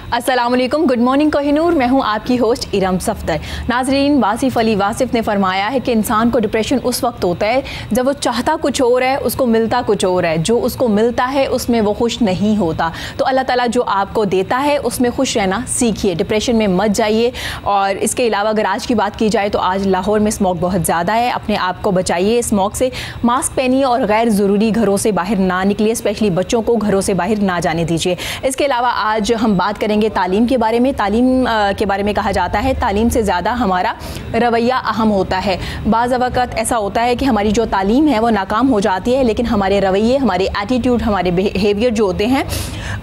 अस्सलाम वालेकुम, good morning Kohinoor. मैं हूं आपकी होस्ट इरम सफ्दर। नाजरीन, वासिफ अली वासिफ ने फरमाया है कि इंसान को डिप्रेशन उस वक्त होता है जब वो चाहता कुछ और है, उसको मिलता कुछ और है। जो उसको मिलता है उसमें वो खुश नहीं होता। तो अल्लाह ताला जो आपको देता है उसमें खुश रहना सीखिए, डिप्रेशन में मत जाइए। और इसके अलावा अगर आज की बात की जाए तो आज लाहौर में स्मॉग बहुत ज़्यादा है, अपने आप को बचाइए स्मॉग से, मास्क पहनिए और गैर ज़रूरी घरों से बाहर ना निकलिए, स्पेशली बच्चों को घरों से बाहर ना जाने दीजिए। इसके अलावा आज हम बात करेंगे तालीम के बारे में। तालीम के बारे में कहा जाता है तालीम से ज़्यादा हमारा रवैया अहम होता है। बाज़ वक़्त ऐसा होता है कि हमारी जो तालीम है वो नाकाम हो जाती है, लेकिन हमारे रवैये, हमारे एटीट्यूड, हमारे बिहेवियर जो होते हैं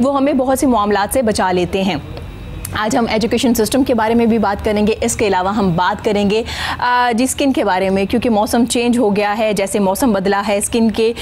वो हमें बहुत से मामलात से बचा लेते हैं। आज हम एजुकेशन सिस्टम के बारे में भी बात करेंगे। इसके अलावा हम बात करेंगे जी स्किन के बारे में, क्योंकि मौसम चेंज हो गया है। जैसे मौसम बदला है, स्किन के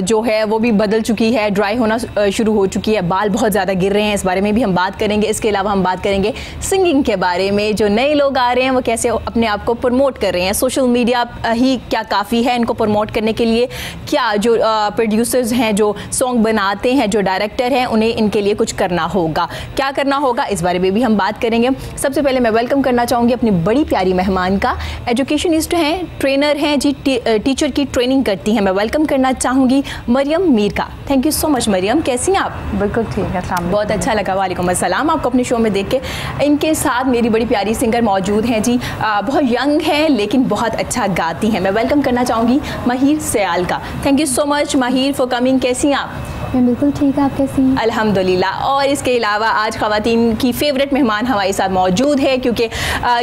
जो है वो भी बदल चुकी है, ड्राई होना शुरू हो चुकी है, बाल बहुत ज़्यादा गिर रहे हैं, इस बारे में भी हम बात करेंगे। इसके अलावा हम बात करेंगे सिंगिंग के बारे में। जो नए लोग आ रहे हैं वो कैसे अपने आप को प्रमोट कर रहे हैं, सोशल मीडिया ही क्या काफ़ी है इनको प्रमोट करने के लिए, क्या जो प्रोड्यूसर्स हैं, जो सॉन्ग बनाते हैं, जो डायरेक्टर हैं, उन्हें इनके लिए कुछ करना होगा। क्या करना होगा इस बारे में भी हम बात करेंगे। सबसे पहले मैं वेलकम करना चाहूँगी अपनी बड़ी प्यारी मेहमान का। एजुकेशनिस्ट हैं, ट्रेनर हैं जी, टीचर की ट्रेनिंग करती हैं। मैं वेलकम करना चाहूँगी मरियम मीर का। Thank you so much Mariam, कैसी हैं आप? बिल्कुल ठीक है, बहुत अच्छा लगा। वालेकुम अस्सलाम, आपको अपने शो में देख के। इनके साथ मेरी बड़ी प्यारी सिंगर मौजूद हैं जी, बहुत यंग हैं लेकिन बहुत अच्छा गाती हैं। मैं वेलकम करना चाहूँगी माहिर सयाल का। थैंक यू सो मच माहिर फॉर कमिंग। कैसी हैं आप? मैं बिल्कुल ठीक है, आप कैसी हैं? अल्हम्दुलिल्लाह। और इसके अलावा आज ख़वातीन की फेवरेट मेहमान हमारे साथ मौजूद है, क्योंकि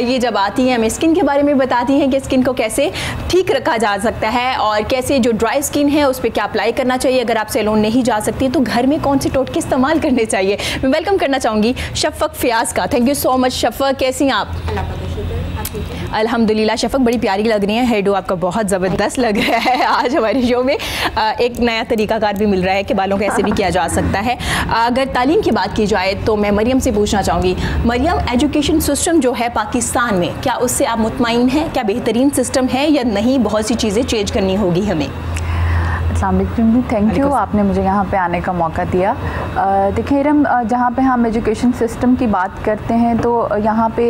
ये जब आती हैं हमें स्किन के बारे में बताती हैं कि स्किन को कैसे ठीक रखा जा सकता है और कैसे जो ड्राई स्किन है उस पर क्या अप्लाई करना चाहिए। अगर आप सैलून नहीं जा सकती तो घर में कौन से टोटके इस्तेमाल करने चाहिए। मैं वेलकम करना चाहूँगी शफ़क़ फ़ियाज़ का। थैंक यू सो मच शफ़क़, कैसी हैं आप? अल्हम्दुलिल्लाह। शफ़क़ बड़ी प्यारी लग रही हैं, हेयर डो आपका बहुत ज़बरदस्त लग रहा है। आज हमारे शो में एक नया तरीकाकार भी मिल रहा है कि बालों को ऐसे भी किया जा सकता है। अगर तालीम की बात की जाए तो मैं मरियम से पूछना चाहूँगी, मरियम एजुकेशन सिस्टम जो है पाकिस्तान में, क्या उससे आप मुतमईन हैं? क्या बेहतरीन सिस्टम है या नहीं, बहुत सी चीज़ें चेंज करनी होगी हमें? थैंक यू, आपने मुझे यहाँ पे आने का मौका दिया। देखिए इरम, जहाँ पे हम एजुकेशन सिस्टम की बात करते हैं तो यहाँ पे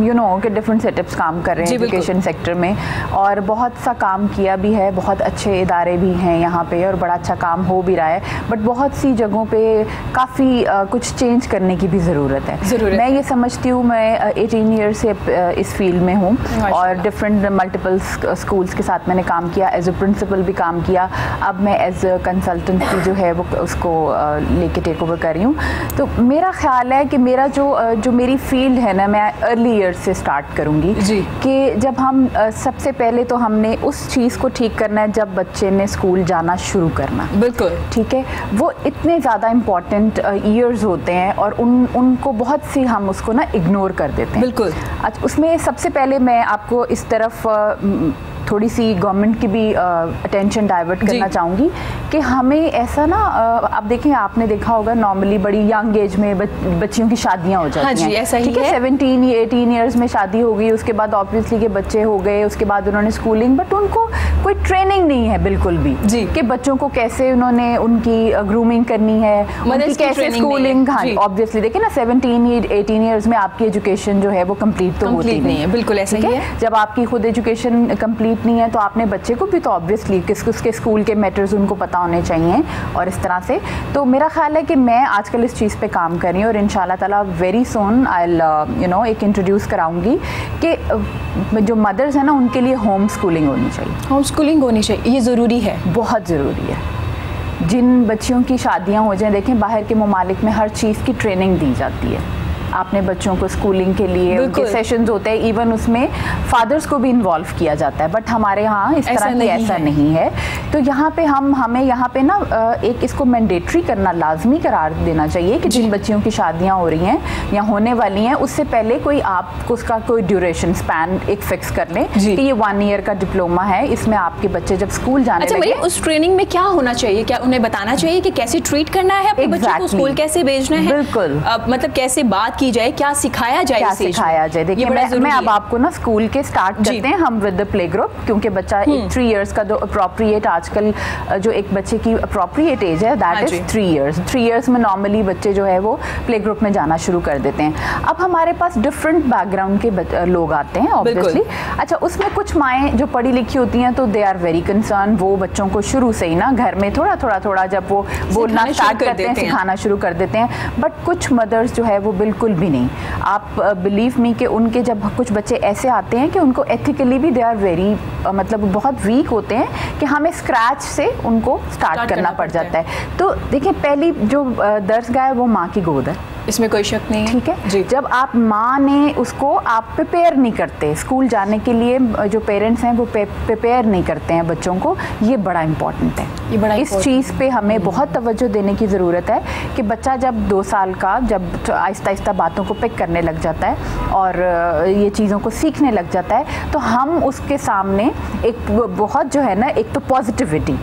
यू नो कि डिफरेंट सेटअप्स काम कर रहे हैं एजुकेशन सेक्टर में, और बहुत सा काम किया भी है, बहुत अच्छे इदारे भी हैं यहाँ पे और बड़ा अच्छा काम हो भी रहा है। बट बहुत सी जगहों पे काफ़ी कुछ चेंज करने की भी ज़रूरत है। मैं ये समझती हूँ, मैं 18 ईयर से इस फील्ड में हूँ और डिफरेंट मल्टीपल स्कूल्स के साथ मैंने काम किया, एज ए प्रिंसिपल भी काम किया। अब मैं एज अ कंसल्टेंट की जो है वो उसको लेके टेक ओवर कर रही हूँ। तो मेरा ख्याल है कि मेरा जो मेरी फील्ड है ना, मैं अर्ली ईयर से स्टार्ट करूँगी कि जब हम सबसे पहले तो हमने उस चीज़ को ठीक करना है जब बच्चे ने स्कूल जाना शुरू करना। बिल्कुल ठीक है, वो इतने ज़्यादा इम्पॉर्टेंट ईयर्स होते हैं और उनको बहुत सी हम उसको ना इग्नोर कर देते हैं। बिल्कुल। अच्छा, उसमें सबसे पहले मैं आपको इस तरफ थोड़ी सी गवर्नमेंट की भी अटेंशन डाइवर्ट करना चाहूँगी कि हमें ऐसा ना, आप देखें, आपने देखा होगा नॉर्मली बड़ी यंग एज में बच्चियों की शादियाँ हो जाती हैं। हाँ जी, ऐसा ही है। 17-18 ईयर्स में शादी हो गई, उसके बाद ऑब्वियसली के बच्चे हो गए, उसके बाद उन्होंने स्कूलिंग, बट उनको कोई ट्रेनिंग नहीं है बिल्कुल भी जी कि बच्चों को कैसे उन्होंने उनकी ग्रूमिंग करनी है, उनकी कैसे स्कूलिंग। हाँ, ऑब्वियसली देखिए ना, 17-18 ईयर्स में आपकी एजुकेशन जो है वो कंप्लीट तो होती नहीं है। बिल्कुल ऐसा ही है। जब आपकी खुद एजुकेशन कंप्लीट नहीं है तो आपने बच्चे को भी तो ऑब्वियसली उसके स्कूल के मैटर्स उनको पता होने चाहिए और इस तरह से। तो मेरा ख्याल है कि मैं आजकल इस चीज़ पे काम कर रही हूँ और इंशाल्लाह ताला very soon I you know एक इंट्रोड्यूस कराऊंगी कि जो मदर्स हैं ना उनके लिए होम स्कूलिंग होनी चाहिए। होम स्कूलिंग होनी चाहिए, ये ज़रूरी है, बहुत ज़रूरी है। जिन बच्चियों की शादियाँ हो जाएं, देखें बाहर के ममालिक में हर चीज़ की ट्रेनिंग दी जाती है। आपने बच्चों को स्कूलिंग के लिए उनके सेशंस होते हैं, इवन उसमें फादर्स को भी इन्वॉल्व किया जाता है, बट हमारे यहाँ इस तरह की ऐसा नहीं है। तो यहाँ पे हमें यहाँ पे ना एक इसको मैंडेटरी करना, लाजमी करार देना चाहिए कि जिन बच्चियों की शादियाँ हो रही हैं या होने वाली हैं, उससे पहले कोई आप उसका कोई ड्यूरेशन स्पैन एक फिक्स कर लें कि ये 1 ईयर का डिप्लोमा है, इसमें आपके बच्चे जब स्कूल जाने लगे। उस ट्रेनिंग में क्या होना चाहिए? क्या उन्हें बताना चाहिए कि कैसे ट्रीट करना है अपने बच्चों को, स्कूल कैसे भेजना है? बिल्कुल, मतलब कैसे बात की जाए, क्या सिखाया जाए, क्या सिखाया जाए। देखिए मैं अब आपको ना स्कूल के स्टार्ट करते हैं हम विद द प्ले ग्रुप, क्योंकि बच्चा 3 इयर्स का जो अप्रोप्रिएट आजकल जो एक बच्चे की अप्रोप्रिएट एज है दैट इज 3 इयर्स। 3 इयर्स में नॉर्मली बच्चे जो है वो प्ले ग्रुप में जाना शुरू कर देते हैं। अब हमारे पास डिफरेंट बैकग्राउंड के लोग आते हैं ऑब्वियसली। अच्छा, उसमें कुछ माएँ जो पढ़ी लिखी होती हैं तो दे आर वेरी कंसर्न, वो बच्चों को शुरू से ही ना घर में थोड़ा जब वो बोलना स्टार्ट करते हैं सिखाना शुरू कर देते हैं। बट कुछ मदर्स जो है वो बिल्कुल भी नहीं। आप बिलीव मी कि उनके जब कुछ बच्चे ऐसे आते हैं कि उनको एथिकली भी दे आर वेरी मतलब बहुत वीक होते हैं कि हमें स्क्रैच से उनको स्टार्ट करना पड़ जाता है। तो देखिए पहली जो दर्सगाह है वो माँ की गोद है, इसमें कोई शक नहीं है। ठीक है, जब आप माँ ने उसको आप प्रिपेयर नहीं करते स्कूल जाने के लिए, जो पेरेंट्स हैं वो प्रिपेयर नहीं करते हैं बच्चों को, ये बड़ा इम्पॉर्टेंट है। ये बड़ा इस चीज़ पे हमें बहुत तवज्जो देने की ज़रूरत है कि बच्चा जब 2 साल का जब आहिस्ता आहिस्ता बातों को पिक करने लग जाता है और ये चीज़ों को सीखने लग जाता है, तो हम उसके सामने एक बहुत जो है ना, एक तो पॉजिटिविटी,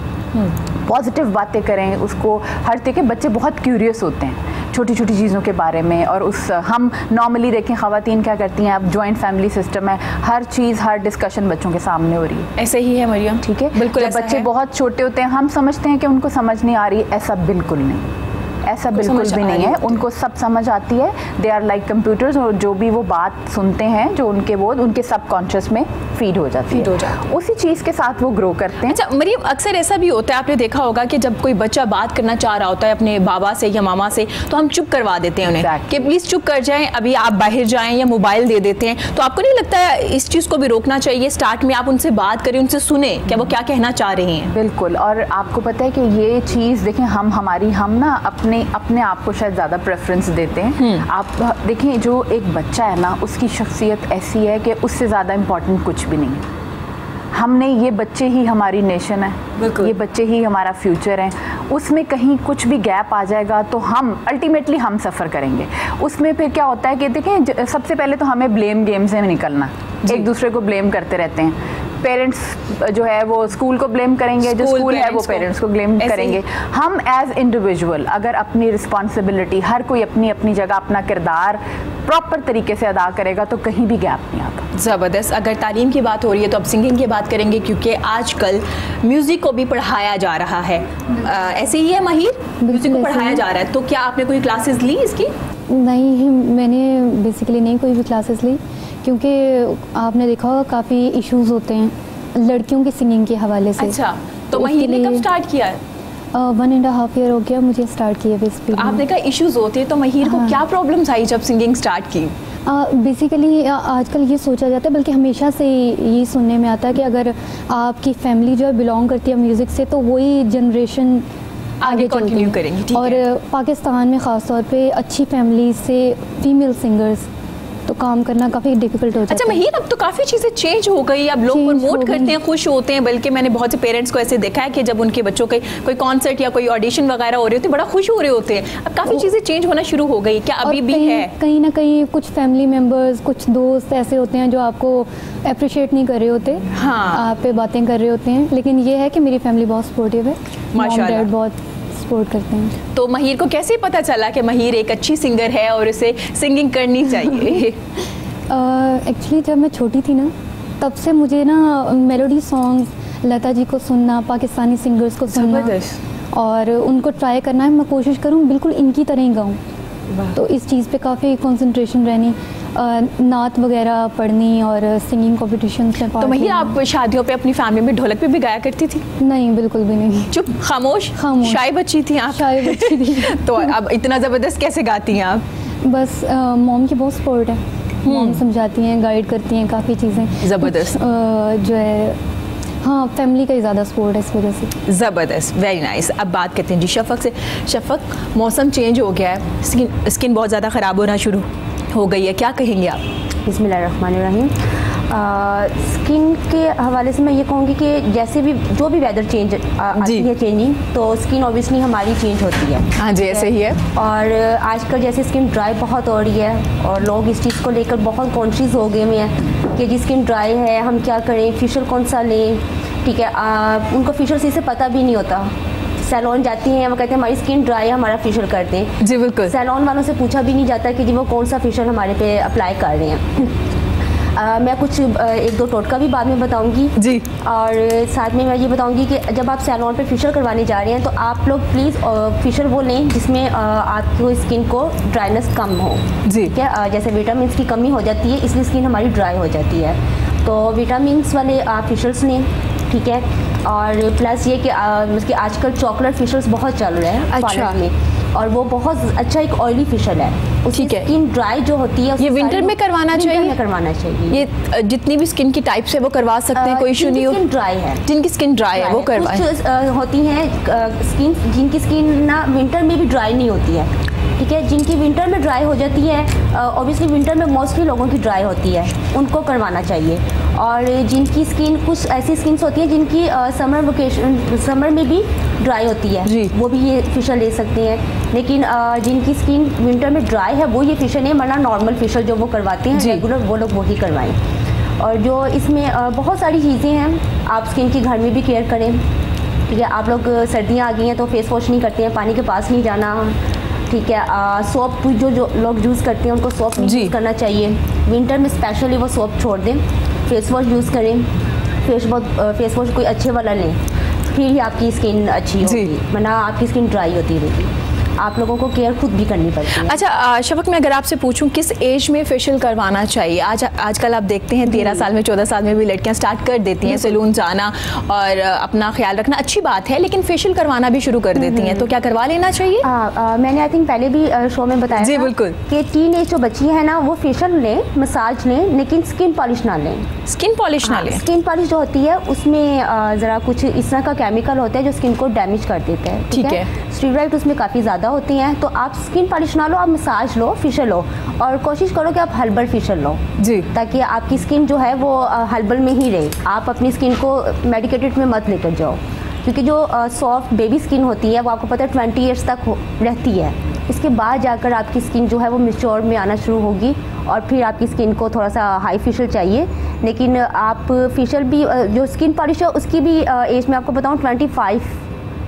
पॉजिटिव बातें करें उसको। हर तरह के बच्चे बहुत क्यूरियस होते हैं छोटी छोटी चीज़ों के बारे में, और हम नॉर्मली देखें ख़वातीन क्या करती हैं, अब जॉइंट फैमिली सिस्टम है, हर चीज़ हर डिस्कशन बच्चों के सामने हो रही है। ऐसे ही है मरियम, ठीक है, बिल्कुल। जब बच्चे बहुत छोटे होते हैं हम समझते हैं कि उनको समझ नहीं आ रही, ऐसा बिल्कुल नहीं, ऐसा बिल्कुल भी नहीं है। उनको सब समझ आती है, दे आर लाइक कंप्यूटर्स, और जो भी वो बात सुनते हैं जो उनके सबकॉन्शियस में फीड हो जाती है, उसी चीज़ के साथ वो ग्रो करते हैं। अच्छा मरियम, अक्सर ऐसा भी होता है, आपने देखा होगा कि जब कोई बच्चा बात करना चाह रहा होता है अपने बाबा से या मामा से, तो हम चुप करवा देते हैं उन्हें कि प्लीज़ चुप कर जाएं, अभी आप बाहर जाएं, या मोबाइल दे देते हैं। तो आपको नहीं लगता है इस चीज़ को भी रोकना चाहिए? स्टार्ट में आप उनसे बात करें, उनसे सुने क्या वो क्या कहना चाह रहे हैं। बिल्कुल, और आपको पता है कि ये चीज़ देखें हम ना अपने आप को शायद ज़्यादा प्रेफरेंस देते हैं। आप देखें जो एक बच्चा है ना, उसकी शख्सियत ऐसी है कि उससे ज़्यादा इम्पोर्टेंट कुछ भी नहीं है। हमने ये बच्चे ही हमारी नेशन है, ये बच्चे ही हमारा फ्यूचर है। उसमें कहीं कुछ भी गैप आ जाएगा तो हम अल्टीमेटली हम सफ़र करेंगे। उसमें फिर क्या होता है कि देखें, सबसे पहले तो हमें ब्लेम गेम से निकलना, एक दूसरे को ब्लेम करते रहते हैं। पेरेंट्स जो है वो स्कूल को ब्लेम करेंगे, जो स्कूल है वो पेरेंट्स को ब्लेम करेंगे। हम एज इंडिविजुअल अगर अपनी रिस्पॉन्सिबिलिटी, हर कोई अपनी अपनी जगह अपना किरदार प्रॉपर तरीके से अदा करेगा तो कहीं भी गैप नहीं आता। ज़बरदस्त। अगर तालीम की बात हो रही है तो अब सिंगिंग की बात करेंगे, क्योंकि आजकल म्यूज़िक को भी पढ़ाया जा रहा है। ऐसे ही है माहिर, म्यूज़िक को पढ़ाया जा रहा है, तो क्या आपने कोई क्लासेस ली इसकी? नहीं, मैंने बेसिकली नहीं कोई भी क्लासेस ली, क्योंकि आपने देखा होगा काफ़ी इश्यूज होते हैं लड़कियों की सिंगिंग के हवाले से। अच्छा, तो माहिर ने कब स्टार्ट किया है? 1.5 ईयर हो गया मुझे स्टार्ट किए हुए। आपने कहा इश्यूज होते हैं, तो माहिर को क्या प्रॉब्लम्स आई जब सिंगिंग स्टार्ट की? बेसिकली आजकल ये सोचा जाता है, बल्कि हमेशा से ये सुनने में आता है कि अगर आपकी फैमिली जो है बिलोंग करती है म्यूज़िक से, तो वही जनरेशन आगे कंटिन्यू करेंगी। और पाकिस्तान में ख़ास तौर पे अच्छी फैमिली से फीमेल सिंगर्स तो काम करना काफ़ी डिफिकल्ट हो जाता है। अच्छा महीन, अब तो काफ़ी चीज़ें चेंज हो गई, अब लोग प्रमोट करते हैं, खुश होते हैं। बल्कि मैंने बहुत से पेरेंट्स को ऐसे देखा है कि जब उनके बच्चों के कोई कॉन्सर्ट या कोई ऑडिशन वगैरह हो रहे होते हैं, बड़ा खुश हो रहे होते हैं। अब काफ़ी चीज़ें चेंज होना शुरू हो गई, क्या अभी भी है? कहीं ना कहीं कुछ फैमिली मेम्बर्स, कुछ दोस्त ऐसे होते हैं जो आपको अप्रिशिएट नहीं कर रहे होते, हाँ, आप पे बातें कर रहे होते हैं। लेकिन ये है कि मेरी फैमिली बहुत सपोर्टिव है, माशाल्लाह, बहुत सपोर्ट करते हैं। तो महीर को कैसे पता चला कि महीर एक अच्छी सिंगर है और उसे सिंगिंग करनी चाहिए? एक्चुअली जब मैं छोटी थी ना, तब से मुझे ना मेलोडी सॉन्ग्स, लता जी को सुनना, पाकिस्तानी सिंगर्स को सुनना और उनको ट्राई करना है। मैं कोशिश करूँ बिल्कुल इनकी तरह ही गाऊँ, तो इस चीज़ पे काफ़ी कंसंट्रेशन रहनी, नात वगैरह पढ़नी और सिंगिंग कॉम्पिटिशन्स में। तो महीर, आप शादियों पे अपनी फैमिली में ढोलक पे भी गाया करती थी? नहीं, बिल्कुल भी नहीं। चुप, खामोश, शाय बच्ची थी आप? शाय बच्ची थी। तो अब इतना ज़बरदस्त कैसे गाती हैं आप? बस मॉम की बहुत सपोर्ट है, मॉम समझाती हैं, गाइड करती हैं काफ़ी चीज़ें। ज़बरदस्त जो है, हाँ, फैमिली का ही ज़्यादा सपोर्ट है इस वजह से। ज़बरदस्त, वेरी नाइस। अब बात करते हैं जी शफ़क़ से। शफ़क़, मौसम चेंज हो गया है, स्किन बहुत ज़्यादा ख़राब होना शुरू हो गई है, क्या कहेंगे आप? बिस्मिल्लाहिर्रहमानिर्रहीम। स्किन के हवाले से मैं ये कहूँगी कि जैसे भी जो भी वेदर चेंज आती है चेंजिंग, तो स्किन ऑब्वियसली हमारी चेंज होती है। हाँ जी, ऐसे ही है। और आजकल जैसे स्किन ड्राई बहुत हो रही है और लोग इस चीज़ को लेकर बहुत कॉन्शियस हो गए हैं कि जी स्किन ड्राई है, हम क्या करें, फेशियल कौन सा लें। ठीक है, उनको फेशियल से पता भी नहीं होता, सैलून जाती हैं, वो कहते हैं हमारी स्किन ड्राई है, हमारा फेशियल करते हैं। जी बिल्कुल। सैलून वालों से पूछा भी नहीं जाता कि जी वो कौन सा फेशियल हमारे पे अप्लाई कर रहे हैं। मैं कुछ एक दो टोटका भी बाद में बताऊंगी जी, और साथ में मैं ये बताऊंगी कि जब आप सैलून पे फेशियल करवाने जा रहे हैं तो आप लोग प्लीज़ फेशियल वो लें जिसमें आपको स्किन को ड्राइनेस कम हो जी। ठीक है, जैसे विटामिन की कमी हो जाती है इसलिए स्किन हमारी ड्राई हो जाती है, तो विटामिन वाले आप फेशियल्स लें। ठीक है, और प्लस ये कि आजकल चॉकलेट फेशियल्स बहुत चल रहे हैं अच्छा में, और वो बहुत अच्छा एक ऑयली फेशियल है। ठीक है, स्किन ड्राई जो होती है ये विंटर में करवाना चाहिए? विंटर में करवाना चाहिए। ये जितनी भी स्किन की टाइप्स है वो करवा सकते हैं, कोई इशू नहीं हो? स्किन ड्राई है, जिनकी स्किन ड्राई है वो करवाएं। कुछ होती हैं स्किन जिनकी स्किन ना विंटर में भी ड्राई नहीं होती है। ठीक है, जिनकी विंटर में ड्राई हो जाती है, ऑब्वियसली विंटर में मोस्टली लोगों की ड्राई होती है, उनको करवाना चाहिए। और जिनकी स्किन कुछ ऐसी स्किन्स होती हैं जिनकी समर में भी ड्राई होती है, वो भी ये फेशियल ले सकते हैं। लेकिन जिनकी स्किन विंटर में ड्राई है वो ये फेशियल नहीं, वरना नॉर्मल फेशियल जो वो करवाते हैं रेगुलर, वो लोग वही करवाएं। और जो इसमें बहुत सारी चीज़ें हैं, आप स्किन की घर में भी केयर करें। ठीक है, आप लोग सर्दियाँ आ गई हैं तो फेस वॉश नहीं करते हैं, पानी के पास नहीं जाना। ठीक है, सोप जो लोग यूज़ करते हैं उनको सोप नहीं यूज़ करना चाहिए। विंटर में स्पेशली वो सोप छोड़ दें, फेस वॉश यूज़ करें। फेस वॉश कोई अच्छे वाला लें, फिर ही आपकी स्किन अच्छी होगी, वरना आपकी स्किन ड्राई होती रहेगी। आप लोगों को केयर खुद भी करनी पड़ती है। अच्छा शफक, मैं अगर आपसे पूछूं किस एज में फेशियल करवाना चाहिए? आजकल आप देखते हैं 13 साल में 14 साल में भी लड़कियां स्टार्ट कर देती हैं सैलून जाना और अपना ख्याल रखना, अच्छी बात है, लेकिन फेशियल करवाना भी शुरू कर देती हैं, तो क्या करवा लेना चाहिए? मैंने आई थिंक पहले भी शो में बताया जी बिल्कुल कि टीन एज जो बच्ची है ना वो फेशियल लें, मसाज लें, लेकिन स्किन पॉलिश ना लें। स्किन पॉलिश ना लें? स्किन पॉलिश जो होती है उसमें ज़रा कुछ इस तरह का केमिकल होता है जो स्किन को डैमेज कर देता है। ठीक है, स्टेरॉइड उसमें काफ़ी ज़्यादा होती हैं, तो आप स्किन पॉलिश ना लो, आप मसाज लो, फेशियल लो, और कोशिश करो कि आप हर्बल फेशियल लो जी, ताकि आपकी स्किन जो है वो हर्बल में ही रहे। आप अपनी स्किन को मेडिकेटेड में मत लेकर जाओ, क्योंकि जो सॉफ्ट बेबी स्किन होती है वो आपको पता है 20 ईयर्स तक रहती है। इसके बाद जाकर आपकी स्किन जो है वो मैच्योर में आना शुरू होगी, और फिर आपकी स्किन को थोड़ा सा हाई फेशियल चाहिए। लेकिन आप फेशियल भी जो स्किन पॉलिश है उसकी भी एज में आपको बताऊँ 25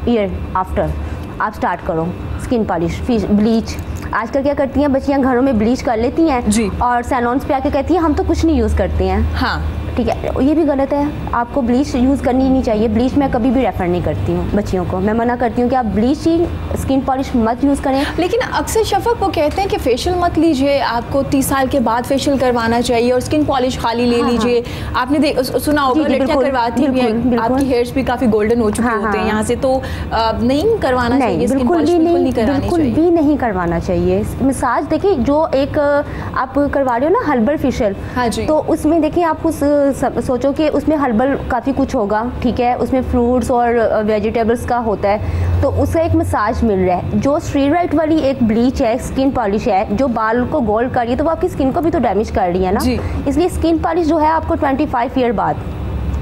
ईयर आफ्टर आप स्टार्ट करो स्किन पॉलिश। ब्लीच आजकल क्या करती हैं बच्चियां, घरों में ब्लीच कर लेती हैं और सैलून्स पे आके कहती हैं हम तो कुछ नहीं यूज़ करते हैं। हाँ ठीक है, ये भी गलत है, आपको ब्लीच यूज़ करनी ही नहीं चाहिए। ब्लीच मैं कभी भी रेफ़र नहीं करती हूँ बच्चियों को, मैं मना करती हूँ कि आप ब्लीच ही स्किन पॉलिश मत यूज़ करें। लेकिन अक्सर शफक वो कहते हैं कि फेशियल मत लीजिए, आपको 30 साल के बाद फेशियल करवाना चाहिए और स्किन पॉलिश खाली ले लीजिए। आपने सुना होगा लड़कियां करवाती हैं, आपकी हेयर्स भी काफ़ी गोल्डन हो चुके होते हैं यहाँ से, तो नहीं करवाना चाहिए, बिल्कुल भी नहीं करवाना चाहिए। मसाज देखिए, जो एक आप करवा रहे हो ना हर्बल फेशियल, तो उसमें देखिए आप उस सोचो कि उसमें हर्बल काफ़ी कुछ होगा, ठीक है, उसमें फ्रूट्स और वेजिटेबल्स का होता है, तो उसका एक मसाज मिल रहा है। जो स्टेरॉइड वाली एक ब्लीच है, स्किन पॉलिश है, जो बाल को गोल्ड कर रही है, तो वो आपकी स्किन को भी तो डैमेज कर रही है ना। इसलिए स्किन पॉलिश जो है आपको 25 ईयर बाद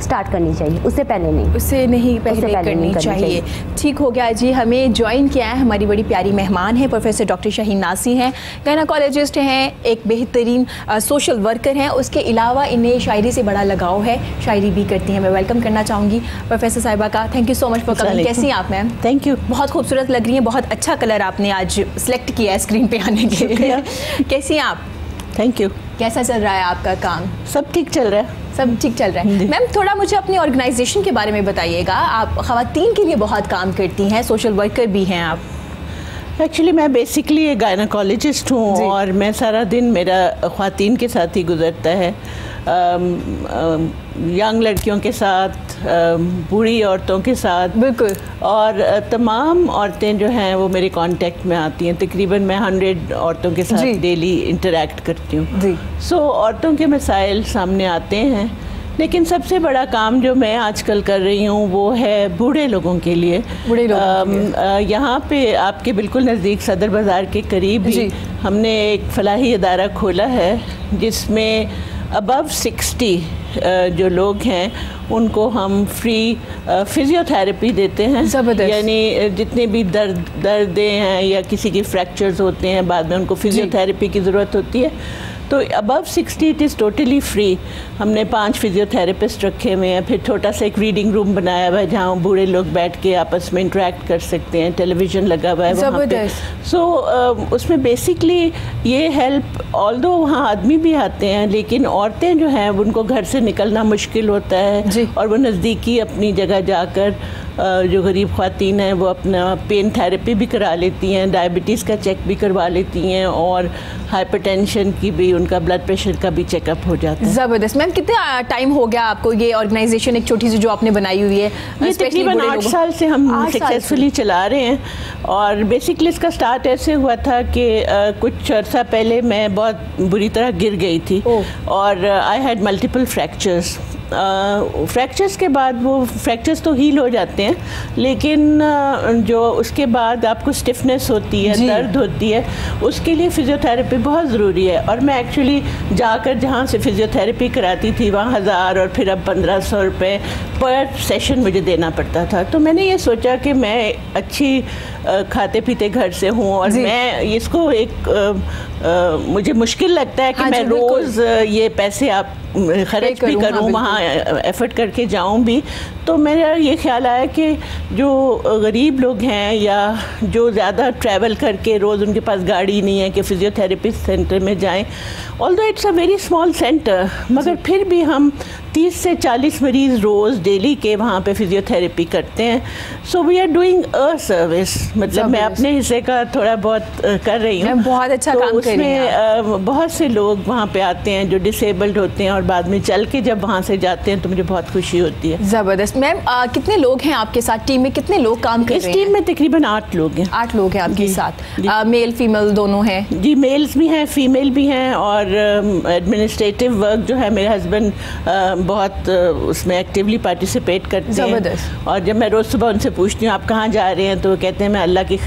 स्टार्ट करनी चाहिए, उससे पहले नहीं, उससे नहीं पहले करनी चाहिए। ठीक हो गया जी। हमें ज्वाइन किया है हमारी बड़ी प्यारी मेहमान है, प्रोफेसर डॉक्टर शाहीन नासी हैं, गायनेकोलॉजिस्ट हैं, एक बेहतरीन सोशल वर्कर हैं, उसके अलावा इन्हें शायरी से बड़ा लगाव है, शायरी भी करती हैं। मैं वेलकम करना चाहूँगी प्रोफेसर साहिबा का। Thank you so much for coming. कैसी हैं आप मैम? थैंक यू, बहुत खूबसूरत लग रही हैं, बहुत अच्छा कलर आपने आज सेलेक्ट किया है स्क्रीन पे आने के लिए। कैसी हैं आप? Thank you. कैसा चल रहा है आपका काम? सब ठीक चल रहा है, सब ठीक चल रहा है। मैम थोड़ा मुझे अपनी ऑर्गेनाइजेशन के बारे में बताइएगा। आप ख़वातीन के लिए बहुत काम करती हैं, सोशल वर्कर भी हैं आप। एक्चुअली मैं बेसिकली एक गायनेकोलॉजिस्ट हूँ और मैं सारा दिन मेरा ख़वातीन के साथ ही गुजरता है, यंग लड़कियों के साथ, बूढ़ी औरतों के साथ। बिल्कुल। और तमाम औरतें जो हैं वो मेरे कांटेक्ट में आती हैं, तकरीबन मैं 100 औरतों के साथ डेली इंटरेक्ट करती हूँ। सो औरतों के मसाइल सामने आते हैं, लेकिन सबसे बड़ा काम जो मैं आजकल कर रही हूँ वो है बूढ़े लोगों के लिए। बूढ़े लोग यहाँ पे आपके बिल्कुल नज़दीक सदर बाज़ार के करीब ही हमने एक फलाही इदारा खोला है जिसमें अबव 60 जो लोग हैं उनको हम फ्री फिजियोथेरेपी देते हैं। यानी जितने भी दर्दें हैं या किसी की फ्रैक्चर्स होते हैं बाद में उनको फिजियोथेरेपी की ज़रूरत होती है, तो above 60 it is totally free. हमने 5 फिजियोथेरेपिस्ट रखे हुए हैं, फिर छोटा सा एक रीडिंग रूम बनाया हुआ है जहाँ बूढ़े लोग बैठ के आपस में इंटरेक्ट कर सकते हैं, टेलीविज़न लगा हुआ है वहाँ पे। सो उसमें बेसिकली ये हेल्प, ऑल्दो वहाँ आदमी भी आते हैं लेकिन औरतें जो हैं उनको घर से निकलना मुश्किल होता है और वो नज़दीकी अपनी जगह जाकर जो गरीब ख़वातीन हैं वो अपना पेन थेरेपी भी करा लेती हैं, डायबिटीज़ का चेक भी करवा लेती हैं और हाइपरटेंशन की भी, उनका ब्लड प्रेशर का भी चेकअप हो जाता है। ज़बरदस्त। मैम कितना टाइम हो गया आपको ये ऑर्गेनाइजेशन एक छोटी सी जो आपने बनाई हुई है? ये तकरीबन 8 साल से हम सक्सेसफुली चला रहे हैं। और बेसिकली इसका स्टार्ट ऐसे हुआ था कि कुछ अर्सा पहले मैं बहुत बुरी तरह गिर गई थी और I had multiple fractures. Fractures के बाद वो फ्रैक्चर्स तो हील हो जाते हैं लेकिन जो उसके बाद आपको स्टिफनेस होती है, दर्द होती है, उसके लिए फ़िज़ियोथेरेपी बहुत ज़रूरी है। और मैं एक्चुअली जाकर जहाँ से फ़िज़ियोथेरेपी कराती थी वहाँ 1000 और फिर अब 1500 रुपये पर सेशन मुझे देना पड़ता था। तो मैंने ये सोचा कि मैं अच्छी खाते पीते घर से हूँ और मैं इसको एक मुझे मुश्किल लगता है कि मैं रोज़ ये पैसे आप खर्च भी करूँ, वहाँ एफ़र्ट करके जाऊँ भी। तो मेरा ये ख्याल आया कि जो गरीब लोग हैं या जो ज़्यादा ट्रैवल करके रोज़ उनके पास गाड़ी नहीं है कि फ़िज़ियोथेरेपी सेंटर में जाएं, although it's a very small centre, मगर फिर भी हम 30 से 40 मरीज़ रोज़ डेली के वहाँ पे फ़िज़ियोथेरेपी करते हैं। So we are doing a service, मतलब मैं अपने हिस्से का थोड़ा बहुत कर रही हूँ। बहुत अच्छा काम कर रही हैं। उसमें बहुत से लोग वहाँ पे आते हैं जो डिसेबल्ड होते हैं और बाद में चल के जब वहाँ से जाते हैं तो मुझे बहुत खुशी होती है। ज़बरदस्त। मैम कितने लोग हैं आपके साथ? टीम में कितने लोग काम कर रहे हैं? इस टीम में तकरीबन 8 लोग हैं। 8 लोग हैं आपके साथ, मेल फीमेल दोनों हैं? जी, मेल्स भी हैं, फीमेल भी हैं। और एडमिनिस्ट्रेटिव वर्क जो है मेरे हस्बैंड बहुत उसमें एक्टिवली पार्टिसिपेट करते हैं। और जब मैं रोज़ सुबह उनसे पूछती हूँ आप कहाँ जा रहे हैं तो वो कहते हैं मैं अल्लाह की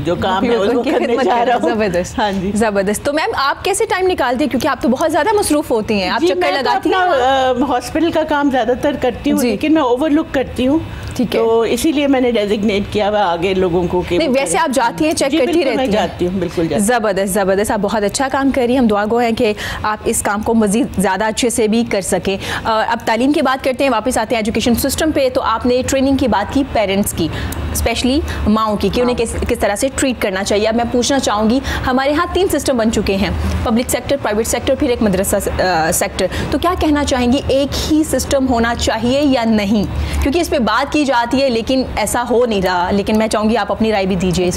जो काम है उसको करने जा रहा हूँ। ज़बरदस्त। हाँ जी, ज़बरदस्त। तो मैम आप कैसे टाइम निकालती हैं, क्योंकि आप तो बहुत ज़्यादा मसरूफ़ होती हैं, आप चक्कर लगाती हैं? हॉस्पिटल का काम ज़्यादातर करती हूँ लेकिन मैं ओवरलुक करती हूँ, ठीक है, तो इसीलिए मैंने डेजिग्नेट किया हुआ आगे लोगों को कि वैसे आप जाती हैं, चेक करती रहती हैं? जाती हूँ, बिल्कुल। ज़बरदस्त ज़बरदस्त, आप बहुत अच्छा काम कर रही हैं। हम दुआ गो हैं कि आप इस काम को मज़ीद ज़्यादा अच्छे से भी कर सकें। अब तालीम की बात करते हैं, वापस आते हैं एजुकेशन सिस्टम पे। तो आपने ट्रेनिंग की बात की पेरेंट्स की, स्पेशली माओं की, कि उन्हें किस तरह से ट्रीट करना चाहिए। अब मैं पूछना चाहूँगी, हमारे यहाँ 3 सिस्टम बन चुके हैं, पब्लिक सेक्टर, प्राइवेट सेक्टर, फिर एक मदरसा सेक्टर। तो क्या कहना चाहेंगी, एक ही सिस्टम होना चाहिए या नहीं? क्योंकि इस पर बात की जाती है लेकिन ऐसा हो नहीं रहा, लेकिन मैं चाहूँगी आप अपनी राय भी दीजिए।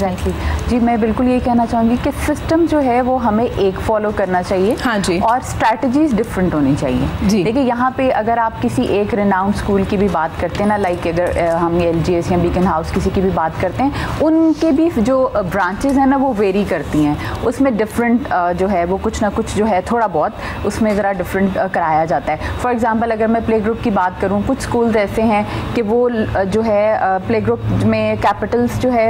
जी, मैं बिल्कुल ये कहना चाहूँगी कि सिस्टम जो है वो हमें एक फॉलो करना चाहिए। हाँ जी। और स्ट्रैटेजीज डिफरेंट होनी चाहिए जी। देखिए यहाँ पे अगर आप किसी एक रिनाउंड स्कूल की भी बात करते हैं ना, लाइक अगर हम LGS या बीकन हाउस किसी की भी बात करते हैं, उनके भी जो ब्रांचेज हैं ना वो वेरी करती हैं, उसमें डिफरेंट जो है वो कुछ ना कुछ जो है थोड़ा बहुत उसमें ज़रा डिफरेंट कराया जाता है। फॉर एग्जांपल अगर मैं प्ले ग्रुप की बात करूँ, कुछ स्कूल्स ऐसे हैं कि वो जो है प्ले ग्रुप में कैपिटल्स जो है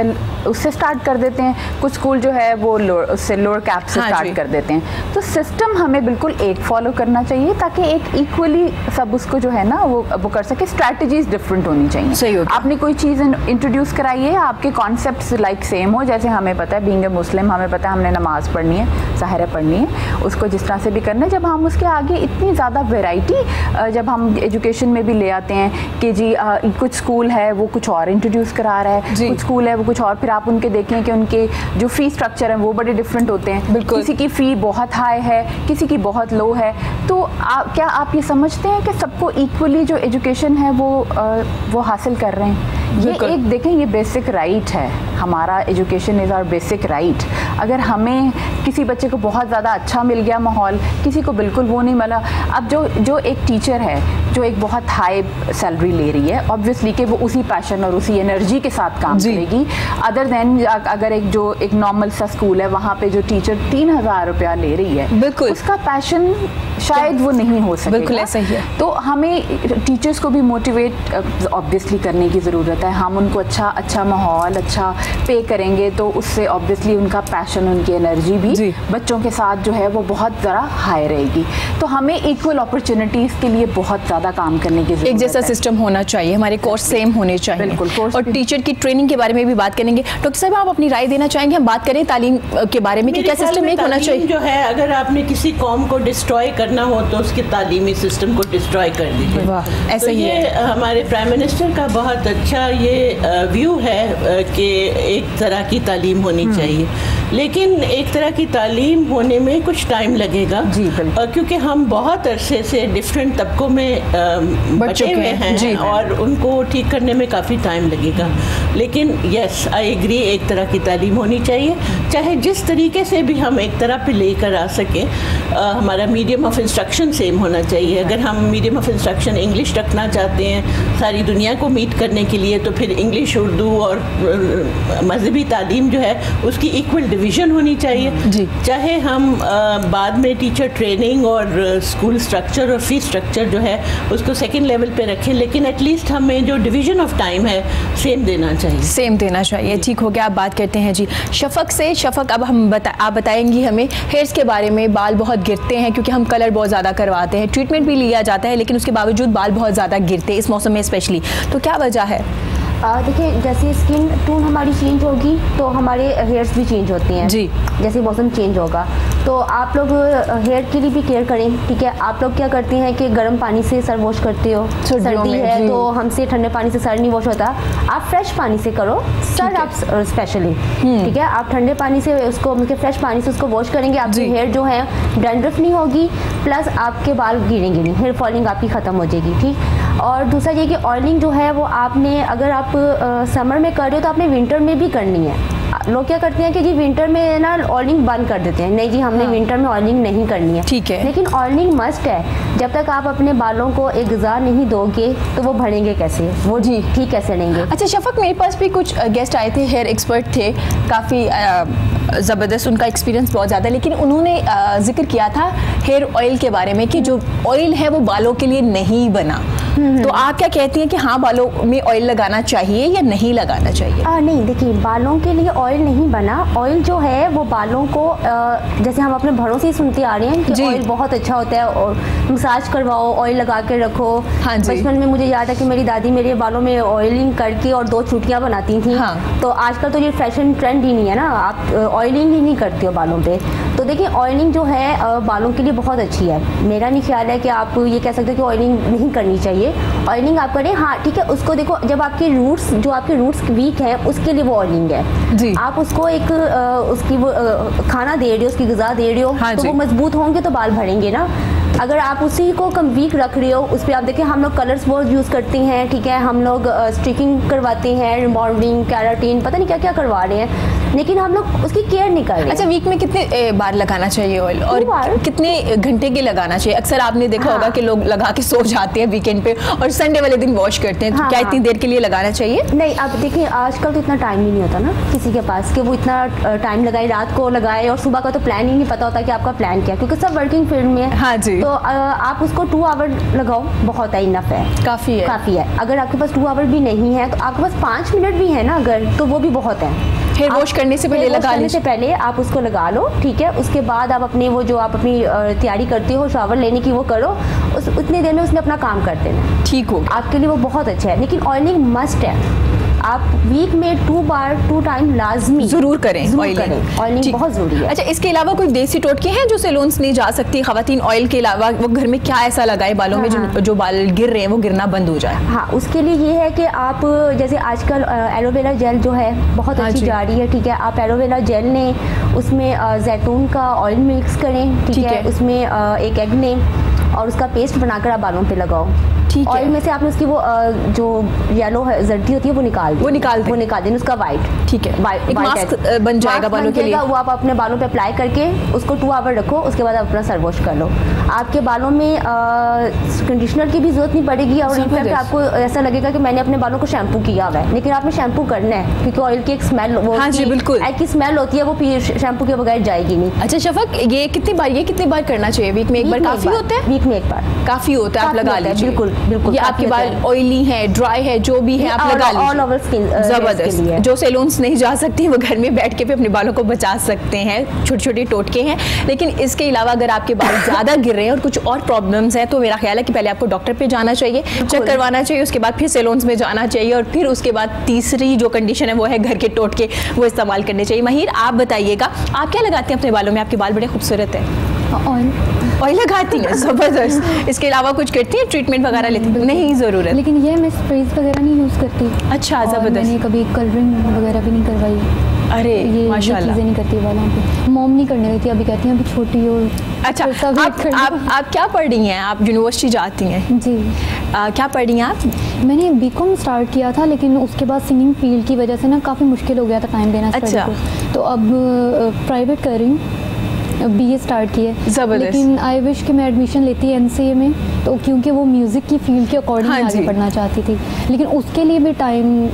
उससे स्टार्ट कर देते हैं, कुछ स्कूल जो है वो उससे लोअर कैप से स्टार्ट कर देते हैं। तो सिस्टम हमें बिल्कुल एक फॉलो करना चाहिए ताकि एक इक्वली सब उसको जो है ना वो कर सके। स्ट्रैटेजीज डिफरेंट होनी चाहिए। आपने कोई चीज़ इंट्रोड्यूस कराई है, आपके कॉन्सेप्ट्स लाइक सेम हो, जैसे हमें पता है बीइंग ए मुस्लिम हमें पता है हमने नमाज़ पढ़नी है, ज़ाहिर है पढ़नी है, उसको जिस तरह से भी करना है। जब हम उसके आगे इतनी ज़्यादा वेराइटी जब हम एजुकेशन में भी ले आते हैं कि जी कुछ स्कूल है वो कुछ और इंट्रोड्यूस करा रहा है, कुछ स्कूल है वो कुछ और, फिर आप उनके देखें कि उनके जो फ़ी स्ट्रक्चर हैं वो बड़े डिफरेंट होते हैं। किसी की फ़ी बहुत हाई है, किसी की बहुत लो है। तो क्या आप ये समझते हैं कि सबको इक्वली जो एजुकेशन है वो हासिल कर रहे हैं? ये एक देखें, ये बेसिक राइट है हमारा, education is our basic right. अगर हमें किसी बच्चे को बहुत ज़्यादा अच्छा मिल गया माहौल, किसी को बिल्कुल वो नहीं मिला। अब जो एक टीचर है जो एक बहुत हाई सैलरी ले रही है, ऑब्वियसली कि वो उसी पैशन और उसी एनर्जी के साथ काम करेगी। अदर देन अगर एक नॉर्मल सा स्कूल है, वहाँ पे जो टीचर 3,000 रुपया ले रही है, बिल्कुल उसका पैशन शायद वो नहीं हो सकेगा। बिल्कुल ऐसा ही है। तो हमें टीचर्स को भी मोटिवेट ऑब्वियसली करने की ज़रूरत है। हम उनको अच्छा माहौल, अच्छा पे करेंगे तो उससे ऑब्वियसली उनका पैशन, उनकी एनर्जी भी बच्चों के साथ जो है वो बहुत ज़रा हाई रहेगी। तो हमें इक्वल अपॉर्चुनिटीज़ के लिए बहुत ज़्यादा काम करने की ज़रूरत है। एक जैसा सिस्टम होना चाहिए, हमारे कोर्स सेम होने चाहिए। बिल्कुल। और टीचर की ट्रेनिंग के बारे में भी बात करेंगे। डॉक्टर साहब, आप अपनी राय देना चाहेंगे? हम बात करें तालीम के बारे में कि क्या सिस्टम एक होना चाहिए? जो है, अगर आपने किसी कौम को डिस्ट्रॉय करना हो तो उसके तालीमी सिस्टम को डिस्ट्रॉय कर दीजिए। ऐसा ही है। हमारे प्राइम मिनिस्टर का बहुत अच्छा ये व्यू है कि एक तरह की तालीम होनी चाहिए, लेकिन एक तरह की तालीम होने में कुछ टाइम लगेगा जी, क्योंकि हम बहुत अरसे से डिफरेंट तबकों में बचे हुए हैं और उनको ठीक करने में काफ़ी टाइम लगेगा। लेकिन यस, आई एग्री, एक तरह की तालीम होनी चाहिए, चाहे जिस तरीके से भी हम एक तरह पे लेकर आ सकें। हमारा मीडियम ऑफ इंस्ट्रक्शन सेम होना चाहिए। अगर हम मीडियम ऑफ इंस्ट्रक्शन इंग्लिश रखना चाहते हैं सारी दुनिया को मीट करने के लिए, तो फिर इंग्लिश, उर्दू और मजहबी तालीम जो है उसकी इक्वल डिवीज़न होनी चाहिए जी। चाहे हम बाद में टीचर ट्रेनिंग और स्कूल स्ट्रक्चर और फीस स्ट्रक्चर जो है उसको सेकेंड लेवल पे रखें, लेकिन एटलीस्ट हमें जो डिवीज़न ऑफ टाइम है सेम देना चाहिए। ठीक हो गया। आप बात करते हैं जी शफक से। शफक, अब आप बताएंगी हमें हेयर्स के बारे में। बाल बहुत गिरते हैं क्योंकि हम कलर बहुत ज़्यादा करवाते हैं, ट्रीटमेंट भी लिया जाता है, लेकिन उसके बावजूद बाल बहुत ज़्यादा गिरते हैं इस मौसम में स्पेशली, तो क्या वजह है? देखिए, जैसे स्किन टोन हमारी चेंज होगी तो हमारे हेयर्स भी चेंज होते हैं जी। जैसे मौसम चेंज होगा तो आप लोग हेयर के लिए भी केयर करें, ठीक है। आप लोग क्या करते हैं कि गर्म पानी से सर वॉश करते हो, सर्दी है तो हमसे ठंडे पानी से सर नहीं वॉश होता। आप फ्रेश पानी से करो सर, आप स्पेशली, ठीक है। आप ठंडे पानी से उसको, मतलब फ्रेश पानी से उसको वॉश करेंगे, आपकी हेयर जो है डैंड्रफ नहीं होगी, प्लस आपके बाल गिरेंगे नहीं, हेयर फॉलिंग आपकी ख़त्म हो जाएगी, ठीक। और दूसरा ये कि ऑयलिंग जो है वो आपने, अगर आप समर में कर रहे हो तो आपने विंटर में भी करनी है। लोग क्या करते हैं कि जी विंटर में ना ऑयलिंग बंद कर देते हैं, नहीं जी हमने विंटर में ऑयलिंग नहीं करनी है, ठीक है। लेकिन ऑयलिंग मस्ट है। जब तक आप अपने बालों को एक ग़िज़ा नहीं दोगे तो वो बढ़ेंगे कैसे, वो जी ठीक कैसे रहेंगे। अच्छा शफक, मेरे पास भी कुछ गेस्ट आए थे, हेयर एक्सपर्ट थे, काफ़ी ज़बरदस्त उनका एक्सपीरियंस बहुत ज़्यादा, लेकिन उन्होंने जिक्र किया था हेयर ऑयल के बारे में कि जो ऑयल है वो बालों के लिए नहीं बना। तो आप क्या कहती हैं कि हाँ बालों में ऑयल लगाना चाहिए या नहीं लगाना चाहिए? नहीं, देखिए बालों के लिए ऑयल नहीं बना। ऑयल जो है वो बालों को जैसे हम अपने बड़ों से ही सुनते आ रहे हैं कि ऑयल बहुत अच्छा होता है और मसाज करवाओ, ऑयल लगा के रखो। हाँ, बचपन में मुझे याद है कि मेरी दादी मेरे बालों में ऑयलिंग करके और 2 छुट्टियाँ बनाती थी। हाँ। तो आजकल तो ये फैशन ट्रेंड ही नहीं है ना, आप ऑयलिंग ही नहीं करते हो बालों पे। तो देखिए ऑयलिंग जो है बालों के लिए बहुत अच्छी है। मेरा नहीं ख्याल है कि आप ये कह सकते हो कि ऑयलिंग नहीं करनी चाहिए। ऑयलिंग आप करें, हाँ ठीक है। उसको देखो, जब आपके रूट्स, जो आपके रूट्स वीक हैं उसके लिए वो ऑयलिंग है जी। आप उसको एक उसकी वो खाना दे रहे हो, उसकी ग़िज़ा दे रहे हो, हाँ तो वो मजबूत होंगे तो बाल भरेंगे ना। अगर आप उसी को कम वीक रख रहे हो, उस पर आप देखिए हम लोग कलर्स बहुत यूज़ करते हैं, ठीक है। हम लोग स्ट्रिकिंग करवाते हैं, रिबॉन्डिंग, केराटिन, पता नहीं क्या क्या करवा रहे हैं, लेकिन हम लोग उसकी केयर नहीं कर रहे। अच्छा, वीक में कितने बार लगाना चाहिए ऑयल और कितने घंटे के लगाना चाहिए? अक्सर आपने देखा होगा कि लोग लगा के सो जाते हैं वीकेंड पे और संडे वाले दिन वॉश करते हैं, तो क्या इतनी देर के लिए लगाना चाहिए? नहीं, अब देखिए आजकल तो इतना टाइम ही नहीं होता ना किसी के पास कि वो इतना टाइम लगाए, रात को लगाए, और सुबह का तो प्लान ही नहीं पता होता कि आपका प्लान क्या है, क्योंकि सब वर्किंग फील्ड में है। हाँ जी। तो आप उसको 2 आवर लगाओ, बहुत है, इनफ है, काफ़ी है। अगर आपके पास 2 आवर भी नहीं है तो आपके पास 5 मिनट भी है ना अगर, तो वो भी बहुत है। हेयर वॉश करने से पहले लगाने से पहले आप उसको लगा लो, ठीक है। उसके बाद आप अपने वो जो आप अपनी तैयारी करते हो शावर लेने की वो करो, उतनी देर में उसने अपना काम कर देना, ठीक हो, आपके लिए वो बहुत अच्छा है। लेकिन ऑयलिंग मस्ट है, आप वीक में 2 टाइम लाजमी जरूर करें ऑयलिंग बहुत जरूरी है। अच्छा, इसके अलावा कोई देसी टोटके हैं जो सैलून्स नहीं जा सकती खवातीन? ऑयल के अलावा वो घर में क्या ऐसा लगाए बालों में जो बाल गिर रहे हैं वो गिरना बंद हो जाए? हाँ, उसके लिए ये है कि आप जैसे आजकल एलोवेरा जेल जो है बहुत अच्छी जा रही है, ठीक है। आप एलोवेरा जेल लें, उसमें जैतून का ऑयल मिक्स करें, ठीक है। उसमें एक एग लें और उसका पेस्ट बनाकर आप बालों पे लगाओ। ऑयल में से आपने उसकी वो जो येलो जर्दी होती है वो निकाल देनी, उसका वाइट। ठीक है, एक मास्क बन जाएगा बालों के लिए। वो आप अपने बालों पे अप्लाई करके उसको 2 आवर रखो, उसके बाद आप अपना सर वॉश कर लो। आपके बालों में कंडीशनर की भी जरूरत नहीं पड़ेगी और इनफैक्ट आपको ऐसा लगेगा कि मैंने अपने बालों को शैम्पू किया हुआ है, लेकिन आपने शैम्पू करना है क्योंकि ऑयल की एक स्मेल, एक स्मेल होती है, वो शैम्पू के बगैर जाएगी नहीं। अच्छा शफक, ये कितनी बार करना चाहिए? वीक में एक बार काफी होता है? वीक में एक बार काफी होता है, आप लगा लीजिए। बिल्कुल। ये आपके बाल ऑयली है, ड्राई है, जो भी है आप लगा लीजिए। ऑल ओवर स्किन जबरदस्त। जो सैलून्स नहीं जा सकती वो घर में बैठ के भी अपने बालों को बचा सकते हैं, छोटे छोटे टोटके हैं। लेकिन इसके अलावा अगर आपके बाल ज्यादा गिर रहे हैं और कुछ और प्रॉब्लम्स हैं तो मेरा ख्याल है कि पहले आपको डॉक्टर पे जाना चाहिए, चेक करवाना चाहिए, उसके बाद फिर सैलून्स में जाना चाहिए और फिर उसके बाद तीसरी जो कंडीशन है वो है घर के टोटके, वो इस्तेमाल करने चाहिए। महिर, आप बताइएगा आप क्या लगाते हैं अपने बालों में? आपके बाल बड़े खूबसूरत है। ऑयल लगाती हैं, जबरदस्त। इसके अलावा कुछ करती हैं, ट्रीटमेंट वगैरह लेती हैं? नहीं ज़रूरत। लेकिन ये मैं स्प्रेज वगैरह नहीं यूज़ करती। अच्छा, जबरदस्त। मैंने कभी कलरिंग वगैरह भी नहीं करवाई। अरे ये माशाल्लाह, चीज़ें नहीं करती बालों पे। मॉम नहीं करने देती, अभी कहती हैं अभी छोटी हो। अच्छा, आप क्या पढ़ रही हैं? आप यूनिवर्सिटी जाती हैं? जी। क्या पढ़ रही हैं आप? मैंने बीकॉम स्टार्ट किया था, लेकिन उसके बाद सिंगिंग फील्ड की वजह से ना काफ़ी मुश्किल हो गया था टाइम देना स्टडी को, तो अब प्राइवेट कर रही हूँ, BA स्टार्ट की है। लेकिन आई विश कि मैं एडमिशन लेती MCA में, तो क्योंकि वो म्यूज़िक की फील्ड के अकॉर्डिंग आगे पढ़ना चाहती थी, लेकिन उसके लिए भी टाइम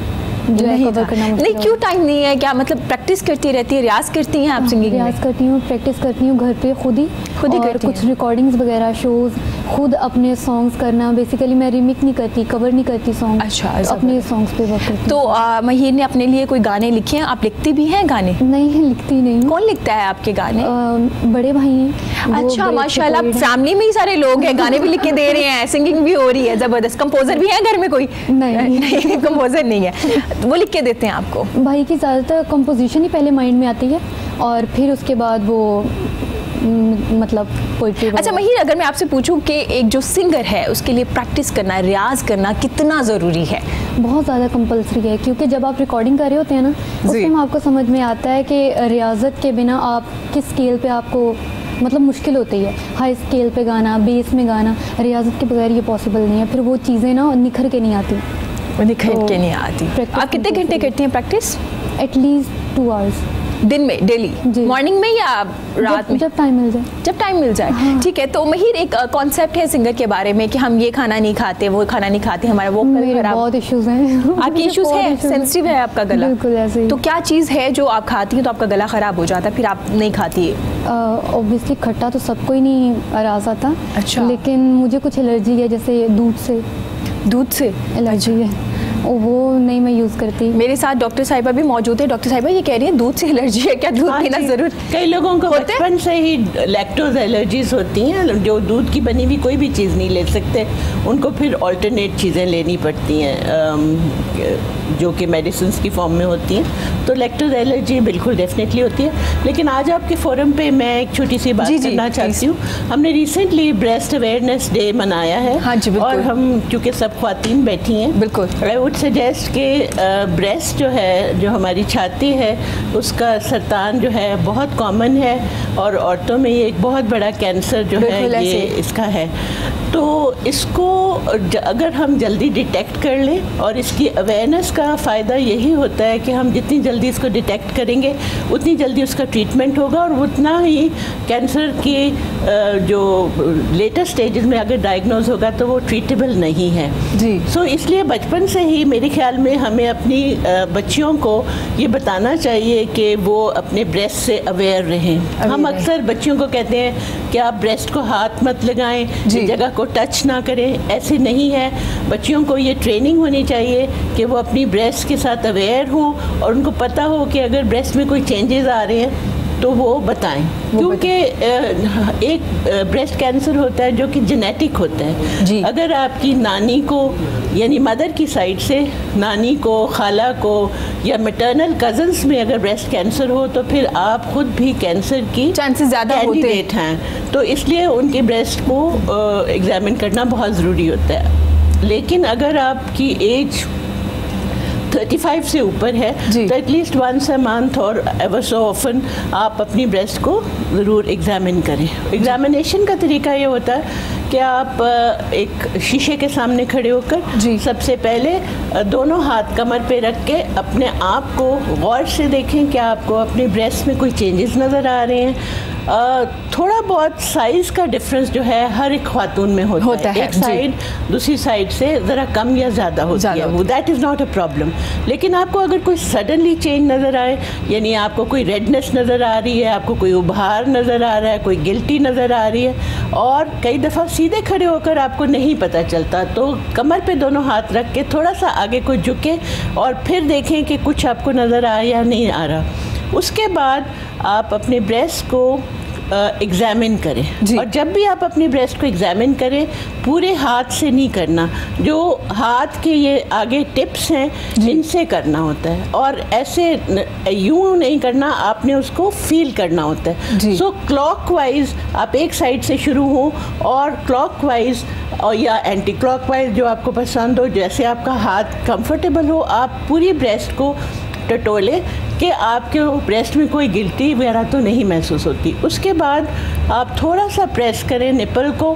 जो है कवर करना मुश्किल। नहीं, क्यों टाइम नहीं है? क्या मतलब प्रैक्टिस करती रहती है, रियाज करती हैं आप सिंगिंग में? रियाज करती हूँ, प्रैक्टिस करती हूँ घर पे खुद ही करती कुछ रिकॉर्डिंग्स वगैरह, शोज़, खुद अपने सॉन्ग्स करना। बेसिकली मैं रिमिक नहीं करती, कवर नहीं करती सॉन्ग। अच्छा, अपने सॉन्ग्स पे वर्क करती। तो महिर ने अपने लिए कोई गाने लिखे हैं? आप लिखती भी हैं गाने? नहीं, लिखती नहीं। कौन लिखता है आपके गाने? बड़े भाई हैं। अच्छा, माशाल्लाह, फैमिली में ही सारे लोग हैं, गाने भी लिख के दे रहे हैं, सिंगिंग भी हो रही है, जबरदस्त। कंपोजर भी है घर में कोई? नहीं, कंपोजर नहीं है, वो लिख के देते हैं आपको? भाई की ज़्यादातर कंपोजिशन ही पहले माइंड में आती है और फिर उसके बाद वो मतलब पोइट्री। अच्छा महिर, अगर मैं आपसे पूछूं कि एक जो सिंगर है उसके लिए प्रैक्टिस करना, रियाज करना कितना ज़रूरी है? बहुत ज़्यादा कंपल्सरी है, क्योंकि जब आप रिकॉर्डिंग कर रहे होते हैं ना, उस टाइम आपको समझ में आता है कि रियाजत के बिना आप किस स्केल पे आपको मतलब मुश्किल होती है। हाई स्केल पे गाना, बेस में गाना, रियाजत के बगैर ये पॉसिबल नहीं है। फिर वो चीज़ें ना निखर के नहीं आती। निखर के नहीं आती। आप कितने घंटे करती हैं प्रैक्टिस? एटलीस्ट 2 आवर्स दिन में, डेली? मॉर्निंग में या रात में? जब टाइम मिल जाए। जब टाइम मिल जाए। हाँ। ठीक है। तो महिर, एक कॉन्सेप्ट है सिंगर के बारे में कि हम ये खाना नहीं खाते, वो खाना नहीं खाते, हमारा वो बहुत इश्यूज हैं। आपके इश्यूज है? सेंसिटिव है आपका गला? बिल्कुल ऐसे ही। तो क्या चीज़ है जो आप खाती हैं तो आपका गला खराब हो जाता है, फिर आप नहीं खाती है? ऑब्वियसली खट्टा तो सबको ही नहीं राज आता। अच्छा। लेकिन मुझे कुछ एलर्जी है, जैसे दूध से एलर्जी है, वो नहीं मैं यूज़ करती। मेरे साथ डॉक्टर साहिबा भी मौजूद है। डॉक्टर साहिबा ये कह रही है दूध से एलर्जी है, क्या दूध पीना ज़रूर? कई लोगों को बचपन से ही लैक्टोज एलर्जीज होती हैं, जो दूध की बनी हुई कोई भी चीज़ नहीं ले सकते, उनको फिर ऑल्टरनेट चीज़ें लेनी पड़ती हैं जो कि मेडिसिन की फॉर्म में होती हैं। तो लैक्टोज एलर्जी बिल्कुल डेफिनेटली होती है। लेकिन आज आपके फोरम पे मैं एक छोटी सी बात करना चाहती हूँ। हमने रिसेंटली ब्रेस्ट अवेयरनेस डे मनाया है। हाँ जी, और हम क्योंकि सब ख्वातीन बैठी हैं, बिल्कुल आई वुड सजेस्ट कि ब्रेस्ट जो है, जो हमारी छाती है, उसका सरतान जो है बहुत कॉमन है और औरतों में ये एक बहुत बड़ा कैंसर जो है ये इसका है। तो इसको अगर हम जल्दी डिटेक्ट कर लें, और इसकी अवेयरनेस का फ़ायदा यही होता है कि हम जितनी जल्दी इसको डिटेक्ट करेंगे उतनी जल्दी उसका ट्रीटमेंट होगा और उतना ही कैंसर की जो लेटर स्टेजेस में अगर डायग्नोज होगा तो वो ट्रीटेबल नहीं है जी। सो इसलिए बचपन से ही मेरे ख्याल में हमें अपनी बच्चियों को ये बताना चाहिए कि वो अपने ब्रेस्ट से अवेयर रहें। हम अक्सर बच्चियों को कहते हैं कि आप ब्रेस्ट को हाथ मत लगाएं, जगह को टच ना करें। ऐसे नहीं है। बच्चियों को ये ट्रेनिंग होनी चाहिए कि वो अपनी ब्रेस्ट के साथ अवेयर हों और उनको पता हो कि अगर ब्रेस्ट में कोई चेंजेस आ रहे हैं तो वो बताएं, क्योंकि एक ब्रेस्ट कैंसर होता है जो कि जेनेटिक होता है जी। अगर आपकी नानी को यानी मदर की साइड से नानी को, खाला को या मैटरनल कजन्स में अगर ब्रेस्ट कैंसर हो तो फिर आप खुद भी कैंसर की चांसेस ज़्यादा होते हैं। तो इसलिए उनके ब्रेस्ट को एग्जामिन करना बहुत ज़रूरी होता है। लेकिन अगर आपकी एज 35 से ऊपर है तो एटलीस्ट वंस अ मंथ और एवर सो ऑफन आप अपनी ब्रेस्ट को ज़रूर एग्जामिन करें। एग्जामिनेशन का तरीका ये होता है कि आप एक शीशे के सामने खड़े होकर सबसे पहले दोनों हाथ कमर पे रख के अपने आप को गौर से देखें क्या आपको अपने ब्रेस्ट में कोई चेंजेस नज़र आ रहे हैं। थोड़ा बहुत साइज़ का डिफरेंस जो है हर एक खातून में होता है। एक साइड दूसरी साइड से ज़रा कम या ज़्यादा होती है, वो that is not a problem. लेकिन आपको अगर कोई सडनली चेंज नज़र आए, यानी आपको कोई रेडनेस नज़र आ रही है, आपको कोई उभार नज़र आ रहा है, कोई गिल्टी नज़र आ रही है और कई दफ़ा सीधे खड़े होकर आपको नहीं पता चलता, तो कमर पे दोनों हाथ रख के थोड़ा सा आगे को झुके और फिर देखें कि कुछ आपको नज़र आ या नहीं आ रहा। उसके बाद आप अपने ब्रेस्ट को एग्ज़ामिन करें और जब भी आप अपने ब्रेस्ट को एग्ज़ामिन करें पूरे हाथ से नहीं करना, जो हाथ के ये आगे टिप्स हैं इनसे करना होता है और ऐसे यूं नहीं करना, आपने उसको फील करना होता है। सो क्लॉकवाइज आप एक साइड से शुरू हो और क्लॉकवाइज और या एंटी क्लॉकवाइज जो आपको पसंद हो, जैसे आपका हाथ कंफर्टेबल हो, आप पूरी ब्रेस्ट को टटोले कि आपके ब्रेस्ट में कोई गिल्टी वगैरह तो नहीं महसूस होती। उसके बाद आप थोड़ा सा प्रेस करें निपल को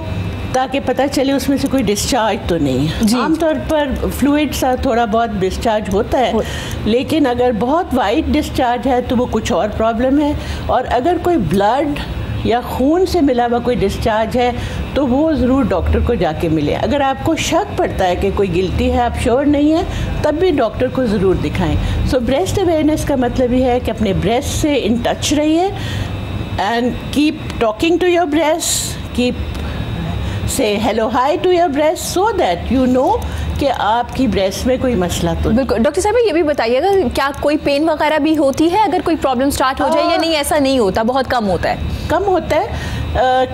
ताकि पता चले उसमें से कोई डिस्चार्ज तो नहीं है। आमतौर पर फ्लूइड सा थोड़ा बहुत डिस्चार्ज होता है, लेकिन अगर बहुत वाइट डिस्चार्ज है तो वो कुछ और प्रॉब्लम है, और अगर कोई ब्लड या खून से मिला हुआ कोई डिस्चार्ज है तो वो ज़रूर डॉक्टर को जाके मिले। अगर आपको शक पड़ता है कि कोई गिल्टी है, आप श्योर नहीं है, तब भी डॉक्टर को ज़रूर दिखाएं। सो ब्रेस्ट अवेयरनेस का मतलब ये है कि अपने ब्रेस्ट से इन टच रहिए and keep talking to your breast, keep say hello hi to your breast so that you know कि आपकी ब्रेस्ट में कोई मसला तो। बिल्कुल डॉक्टर साहब ये भी बताइएगा क्या कोई पेन वगैरह भी होती है अगर कोई प्रॉब्लम स्टार्ट हो जाए, या नहीं ऐसा नहीं होता, बहुत कम होता है? कम होता है।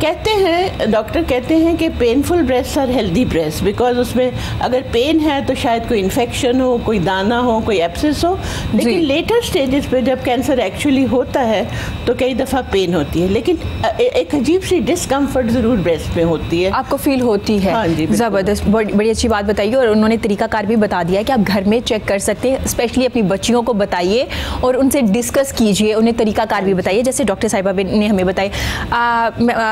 कहते हैं डॉक्टर कहते हैं कि painful breast are healthy breast, because उसमें अगर पेन है तो शायद कोई इन्फेक्शन हो, कोई दाना हो, कोई एब्सेस हो, लेकिन लेटर स्टेजेस पे जब कैंसर एक्चुअली होता है तो कई दफ़ा पेन होती है, लेकिन एक अजीब सी डिस्कम्फर्ट ज़रूर ब्रेस्ट में होती है, आपको फील होती है। हाँ जी, ज़बरदस्त, बड़ी अच्छी बात बताइए। और उन्होंने तरीकाकार भी बता दिया कि आप घर में चेक कर सकते हैं, स्पेशली अपनी बच्चियों को बताइए और उनसे डिस्कस कीजिए, उन्हें तरीकाकार भी बताइए जैसे डॉक्टर साहिबा ने हमें बताया।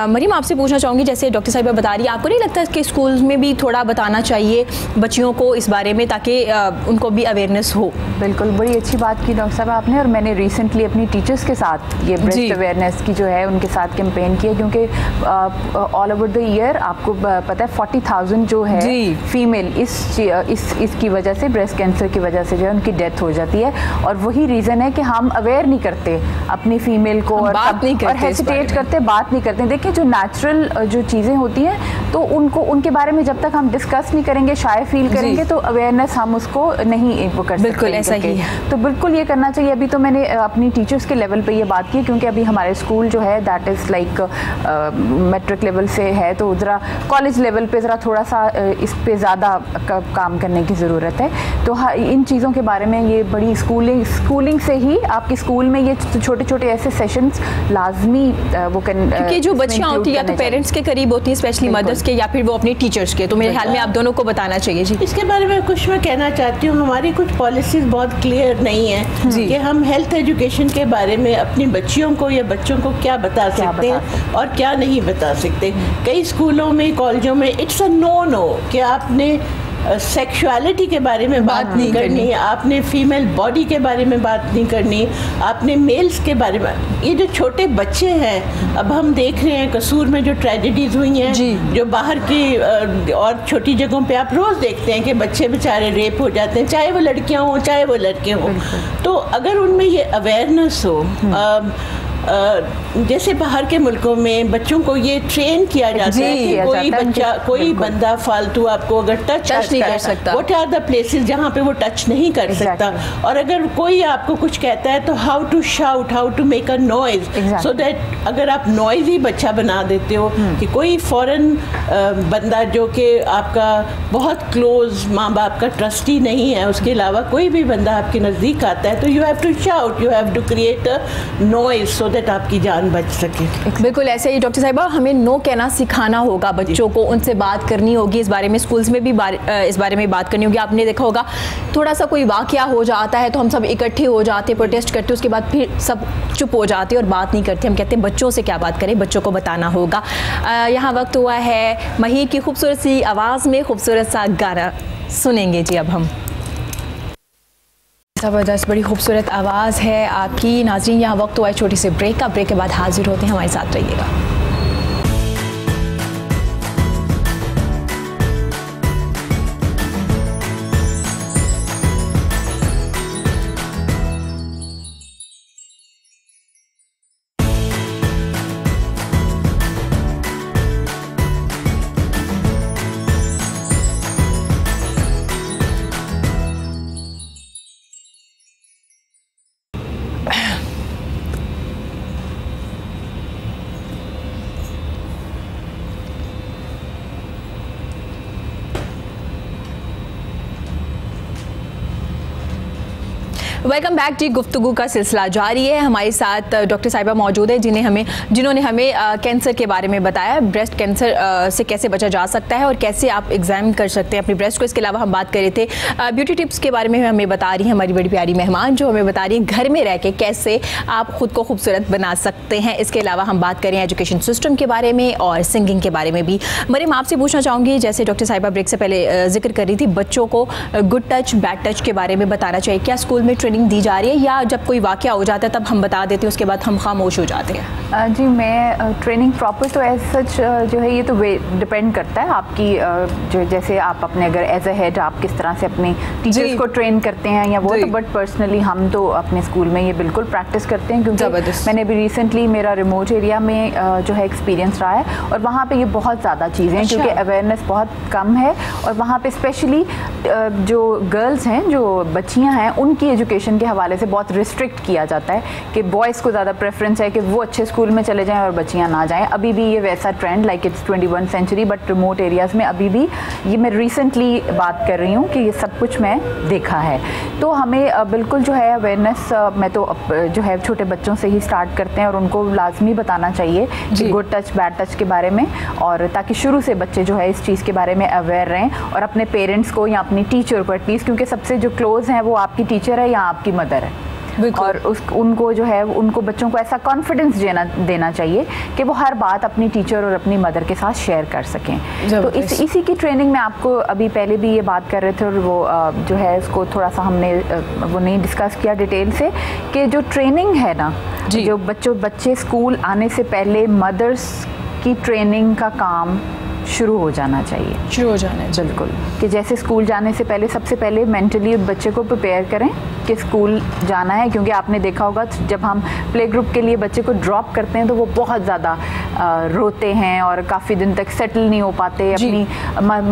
मरीम आपसे पूछना चाहूँगी, जैसे डॉक्टर साहिबा बता रही है, आपको नहीं लगता कि स्कूल में भी थोड़ा बताना चाहिए बच्चियों को इस बारे में ताकि उनको भी अवेयरनेस हो? बिल्कुल, बड़ी अच्छी बात की डॉक्टर साहब आपने, और मैंने रिसेंटली अपनी टीचर्स के साथ ये ब्रेस्ट अवेयरनेस की जो है उनके साथ कैंपेन किया, क्योंकि ऑल ओवर द ईयर आपको पता है 40,000 जो है फीमेल इसकी वजह से, ब्रेस्ट कैंसर की वजह से जो है उनकी डेथ हो जाती है, और वही रीज़न है कि हम अवेयर नहीं करते अपनी फीमेल को और हेसिटेट करते, बात नहीं करते। देखिए जो नेचुरल जो चीज़ें होती हैं तो उनके बारे में जब तक हम डिस्कस नहीं करेंगे, शायद फील करेंगे, तो अवेयरनेस हम उसको नहीं वो कर सकते। बिल्कुल ऐसा ही है, तो बिल्कुल ये करना चाहिए। अभी तो मैंने अपनी टीचर्स के लेवल पे ये बात की, क्योंकि अभी हमारे स्कूल जो है that is like matric level से है, तो ज़रा कॉलेज लेवल पे ज़रा थोड़ा सा इस पे ज़्यादा काम करने की ज़रूरत है। तो इन चीज़ों के बारे में ये बड़ी स्कूलिंग से ही आपके स्कूल में ये छोटे छोटे ऐसे सेशंस लाजमी वो क्योंकि जो बच्चियाँ होती हैं या तो पेरेंट्स के करीब होती हैं, स्पेशली मदर्स के, या फिर वो अपने टीचर्स के, तो मेरे ख्याल में आप दोनों को बताना चाहिए। जी, इसके बारे में कुछ मैं कहना चाहती हूँ। हमारी कुछ पॉलिसीज़ बहुत क्लियर नहीं है कि हम हेल्थ एजुकेशन के बारे में अपनी बच्चियों को या बच्चों को क्या बता सकते हैं और क्या नहीं बता सकते। कई स्कूलों में, कॉलेजों में इट्स अ नो कि आपने सेक्सुअलिटी के बारे में बात नहीं करनी, आपने फीमेल बॉडी के बारे में बात नहीं करनी, आपने मेल्स के बारे में। ये जो छोटे बच्चे हैं, अब हम देख रहे हैं कसूर में जो ट्रेजेडीज़ हुई हैं, जो बाहर की और छोटी जगहों पे आप रोज़ देखते हैं कि बच्चे बेचारे रेप हो जाते हैं, चाहे वो लड़कियां हों चाहे वो लड़के हों। तो अगर उनमें ये अवेयरनेस हो, जैसे बाहर के मुल्कों में बच्चों को ये ट्रेन किया जाता है कि कोई बच्चा, कोई बंदा फालतू आपको अगर टच नहीं कर सकता, व्हाट आर द प्लेसेस जहाँ पे वो टच नहीं कर सकता, और अगर कोई आपको कुछ कहता है तो how to shout, how to make a noise, so that अगर आप नॉइज ही बच्चा बना देते हो कि कोई फॉरेन बंदा जो कि आपका बहुत क्लोज माँ बाप का ट्रस्टी नहीं है, उसके अलावा कोई भी बंदा आपके नज़दीक आता है, तो you have to shout, you have to create a noise so that आपकी जान बच सके। बिल्कुल ऐसे ही डॉक्टर साहिबा, हमें नो कहना सिखाना होगा बच्चों को, उनसे बात करनी होगी इस बारे में, स्कूल्स में भी इस बारे में बात करनी होगी। आपने देखा होगा थोड़ा सा कोई वाकया हो जाता है तो हम सब इकट्ठे हो जाते, प्रोटेस्ट करते, उसके बाद फिर सब चुप हो जाते और बात नहीं करते। हम कहते हैं बच्चों से क्या बात करें, बच्चों को बताना होगा। यहाँ वक्त हुआ है महीर की खूबसूरत सी आवाज़ में खूबसूरत सा गाना सुनेंगे जी। अब हम ज़बरदस्त, बड़ी खूबसूरत आवाज़ है आपकी। नाज़रीन, यहाँ वक्त हुआ है छोटी सी ब्रेक का। ब्रेक के बाद हाजिर होते हैं, हमारे साथ रहिएगा। वेलकम बैक जी। गुफ्तगू का सिलसिला जारी है। हमारे साथ डॉक्टर साहिबा मौजूद है जिन्होंने हमें कैंसर के बारे में बताया, ब्रेस्ट कैंसर से कैसे बचा जा सकता है और कैसे आप एग्जामिन कर सकते हैं अपनी ब्रेस्ट को। इसके अलावा हम बात कर रहे थे ब्यूटी टिप्स के बारे में, हमें बता रही हैं हमारी बड़ी प्यारी मेहमान, जो हमें बता रही हैं घर में रह के कैसे आप खुद को खूबसूरत बना सकते हैं। इसके अलावा हम बात करें एजुकेशन सिस्टम के बारे में और सिंगिंग के बारे में भी। मरियम, आपसे पूछना चाहूँगी, जैसे डॉक्टर साहिबा ब्रेक से पहले जिक्र कर रही थी, बच्चों को गुड टच बैड टच के बारे में बताना चाहिए। क्या स्कूल में ट्रेनिंग दी जा रही है या जब कोई वाकया हो जाता है तब हम बता देते हैं, उसके बाद हम खामोश हो जाते हैं? जी, मैं ट्रेनिंग प्रॉपर तो एज सच जो है ये तो डिपेंड करता है आपकी जो, जैसे आप अपने अगर एज अ हेड आप किस तरह से अपने टीचर्स को ट्रेन करते हैं या वो तो, बट पर्सनली हम तो अपने स्कूल में ये बिल्कुल प्रैक्टिस करते हैं, क्योंकि मैंने भी रिसेंटली मेरा रिमोट एरिया में जो है एक्सपीरियंस रहा है और वहाँ पे ये बहुत ज़्यादा चीज़ें हैं, क्योंकि अवेयरनेस बहुत कम है और वहाँ पे स्पेशली जो गर्ल्स हैं, जो बच्चियाँ हैं, उनकी एजुकेशन के हवाले से बहुत रिस्ट्रिक्ट किया जाता है कि बॉयज़ को ज़्यादा प्रेफरेंस है कि वो अच्छे स्कूल में चले जाएं और बच्चियां ना जाएं। अभी भी ये वैसा trend, like it's 21st century, but remote areas में अभी भी ये, मैं रिसेंटली बात कर रही हूँ कि ये सब कुछ मैं देखा है। तो हमें बिल्कुल जो है अवेयरनेस, मैं तो जो है छोटे बच्चों से ही स्टार्ट करते हैं और उनको लाजमी बताना चाहिए कि गुड टच बैड टच के बारे में, और ताकि शुरू से बच्चे जो है इस चीज़ के बारे में अवेयर रहें और अपने पेरेंट्स को या अपनी टीचर को एटलीस्ट, क्योंकि सबसे जो क्लोज हैं वो आपकी टीचर है या आपकी मदर है, और उनको जो है उनको बच्चों को ऐसा कॉन्फिडेंस देना चाहिए कि वो हर बात अपनी टीचर और अपनी मदर के साथ शेयर कर सकें। तो इसी की ट्रेनिंग में आपको अभी पहले भी ये बात कर रहे थे और वो जो है उसको थोड़ा सा हमने वो नहीं डिस्कस किया डिटेल से, कि जो ट्रेनिंग है ना, जो बच्चे स्कूल आने से पहले मदर्स की ट्रेनिंग का काम शुरू हो जाना चाहिए। बिल्कुल, कि जैसे स्कूल जाने से पहले सबसे पहले मेंटली बच्चे को प्रिपेयर करें कि स्कूल जाना है, क्योंकि आपने देखा होगा जब हम प्ले ग्रुप के लिए बच्चे को ड्रॉप करते हैं तो वो बहुत ज़्यादा रोते हैं और काफ़ी दिन तक सेटल नहीं हो पाते, अपनी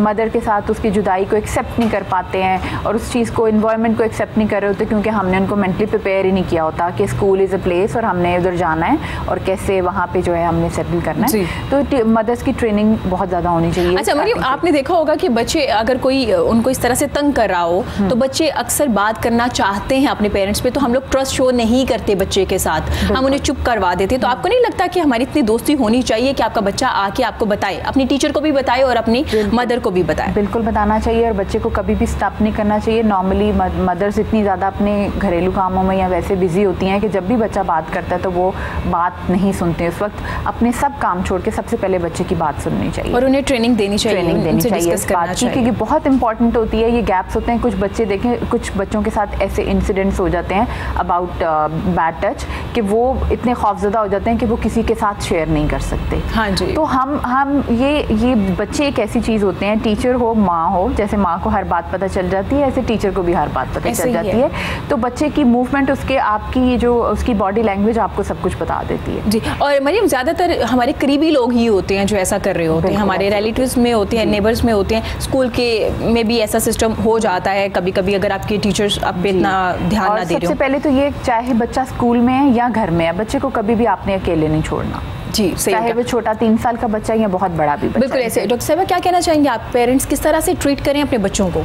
मदर के साथ उसकी जुदाई को एक्सेप्ट नहीं कर पाते हैं और उस चीज़ को, इन्वायरमेंट को एक्सेप्ट नहीं कर रहे होते, क्योंकि हमने उनको मेंटली प्रिपेयर ही नहीं किया होता कि स्कूल इज़ अ प्लेस और हमने उधर जाना है और कैसे वहाँ पे जो है हमने सेटल करना है। तो मदर्स की ट्रेनिंग बहुत ज़्यादा होनी चाहिए। अच्छा मरियम, आपने देखा होगा कि बच्चे अगर कोई उनको इस तरह से तंग कर रहा हो तो बच्चे अक्सर बात करना चाहते हैं अपने पेरेंट्स पे, तो हम लोग ट्रस्ट शो नहीं करते बच्चे के साथ, हम उन्हें चुप करवा देते। तो आपको नहीं लगता कि हमारी इतनी दोस्ती होनी चाहिए कि आपका बच्चा आके आपको बताए, अपनी टीचर को भी बताए और अपनी मदर को भी बताए? बिल्कुल बताना चाहिए और बच्चे को कभी भी स्टॉप नहीं करना चाहिए। नॉर्मली मदर्स इतनी ज़्यादा अपने घरेलू कामों में या वैसे बिजी होती हैं कि जब भी बच्चा बात करता है तो वो बात नहीं सुनते। उस वक्त अपने सब काम छोड़ के सबसे पहले बच्चे की बात सुननी चाहिए और उन्हें ट्रेनिंग देनी चाहिए इस बात की, क्योंकि बहुत इंपॉर्टेंट होती है। ये गैप्स होते हैं, कुछ बच्चे देखें, कुछ बच्चों के साथ ऐसे इंसिडेंट्स हो जाते हैं अबाउट बैड टच कि वो इतने खौफजदा हो जाते हैं कि वो किसी के साथ शेयर नहीं कर सकते। हाँ जी। तो हम ये बच्चे एक ऐसी चीज़ होते हैं, टीचर हो माँ हो, जैसे माँ को हर बात पता चल जाती है ऐसे टीचर को भी हर बात पता चल जाती है। तो बच्चे की मूवमेंट, उसके आपकी जो उसकी बॉडी लैंग्वेज आपको सब कुछ बता देती है जी। और मरियम, ज़्यादातर हमारे करीबी लोग ही होते हैं जो ऐसा कर रहे होते हैं, हमारे रिलेटिव्स में होते हैं, नेबर्स में होते हैं, स्कूल के में भी ऐसा सिस्टम हो जाता है कभी कभी अगर आपके टीचर्स आप पे इतना ध्यान ना दे रहे हो। सबसे पहले तो ये, चाहे बच्चा स्कूल में है या घर में है, बच्चे को कभी भी आपने अकेले नहीं छोड़ना जी, चाहे वो छोटा 3 साल का बच्चा या बहुत बड़ा भी बच्चा। बिल्कुल ऐसे। डॉक्टर साहब क्या कहना चाहेंगे आप, पेरेंट्स किस तरह से ट्रीट करें अपने बच्चों को?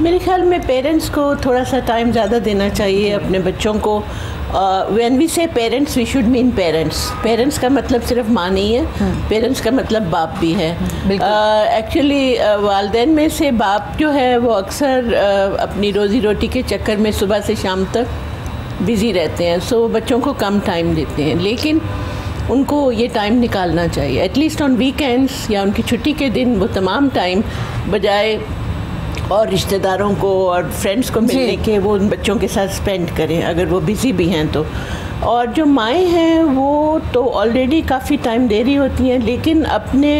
मेरे ख्याल में पेरेंट्स को थोड़ा सा टाइम ज़्यादा देना चाहिए अपने बच्चों को। When we say parents, we should mean parents. Parents का मतलब सिर्फ माँ नहीं है, पेरेंट्स का मतलब बाप भी है। एक्चुअली वालिदैन में से बाप जो है वो अक्सर अपनी रोज़ी रोटी के चक्कर में सुबह से शाम तक बिज़ी रहते हैं, सो बच्चों को कम टाइम देते हैं। लेकिन उनको ये टाइम निकालना चाहिए, एटलीस्ट ऑन वीकेंड्स या उनकी छुट्टी के दिन वो तमाम टाइम बजाय और रिश्तेदारों को और फ्रेंड्स को मिलने के वो उन बच्चों के साथ स्पेंड करें, अगर वो बिज़ी भी हैं तो। और जो माएँ हैं वो तो ऑलरेडी काफ़ी टाइम दे रही होती हैं, लेकिन अपने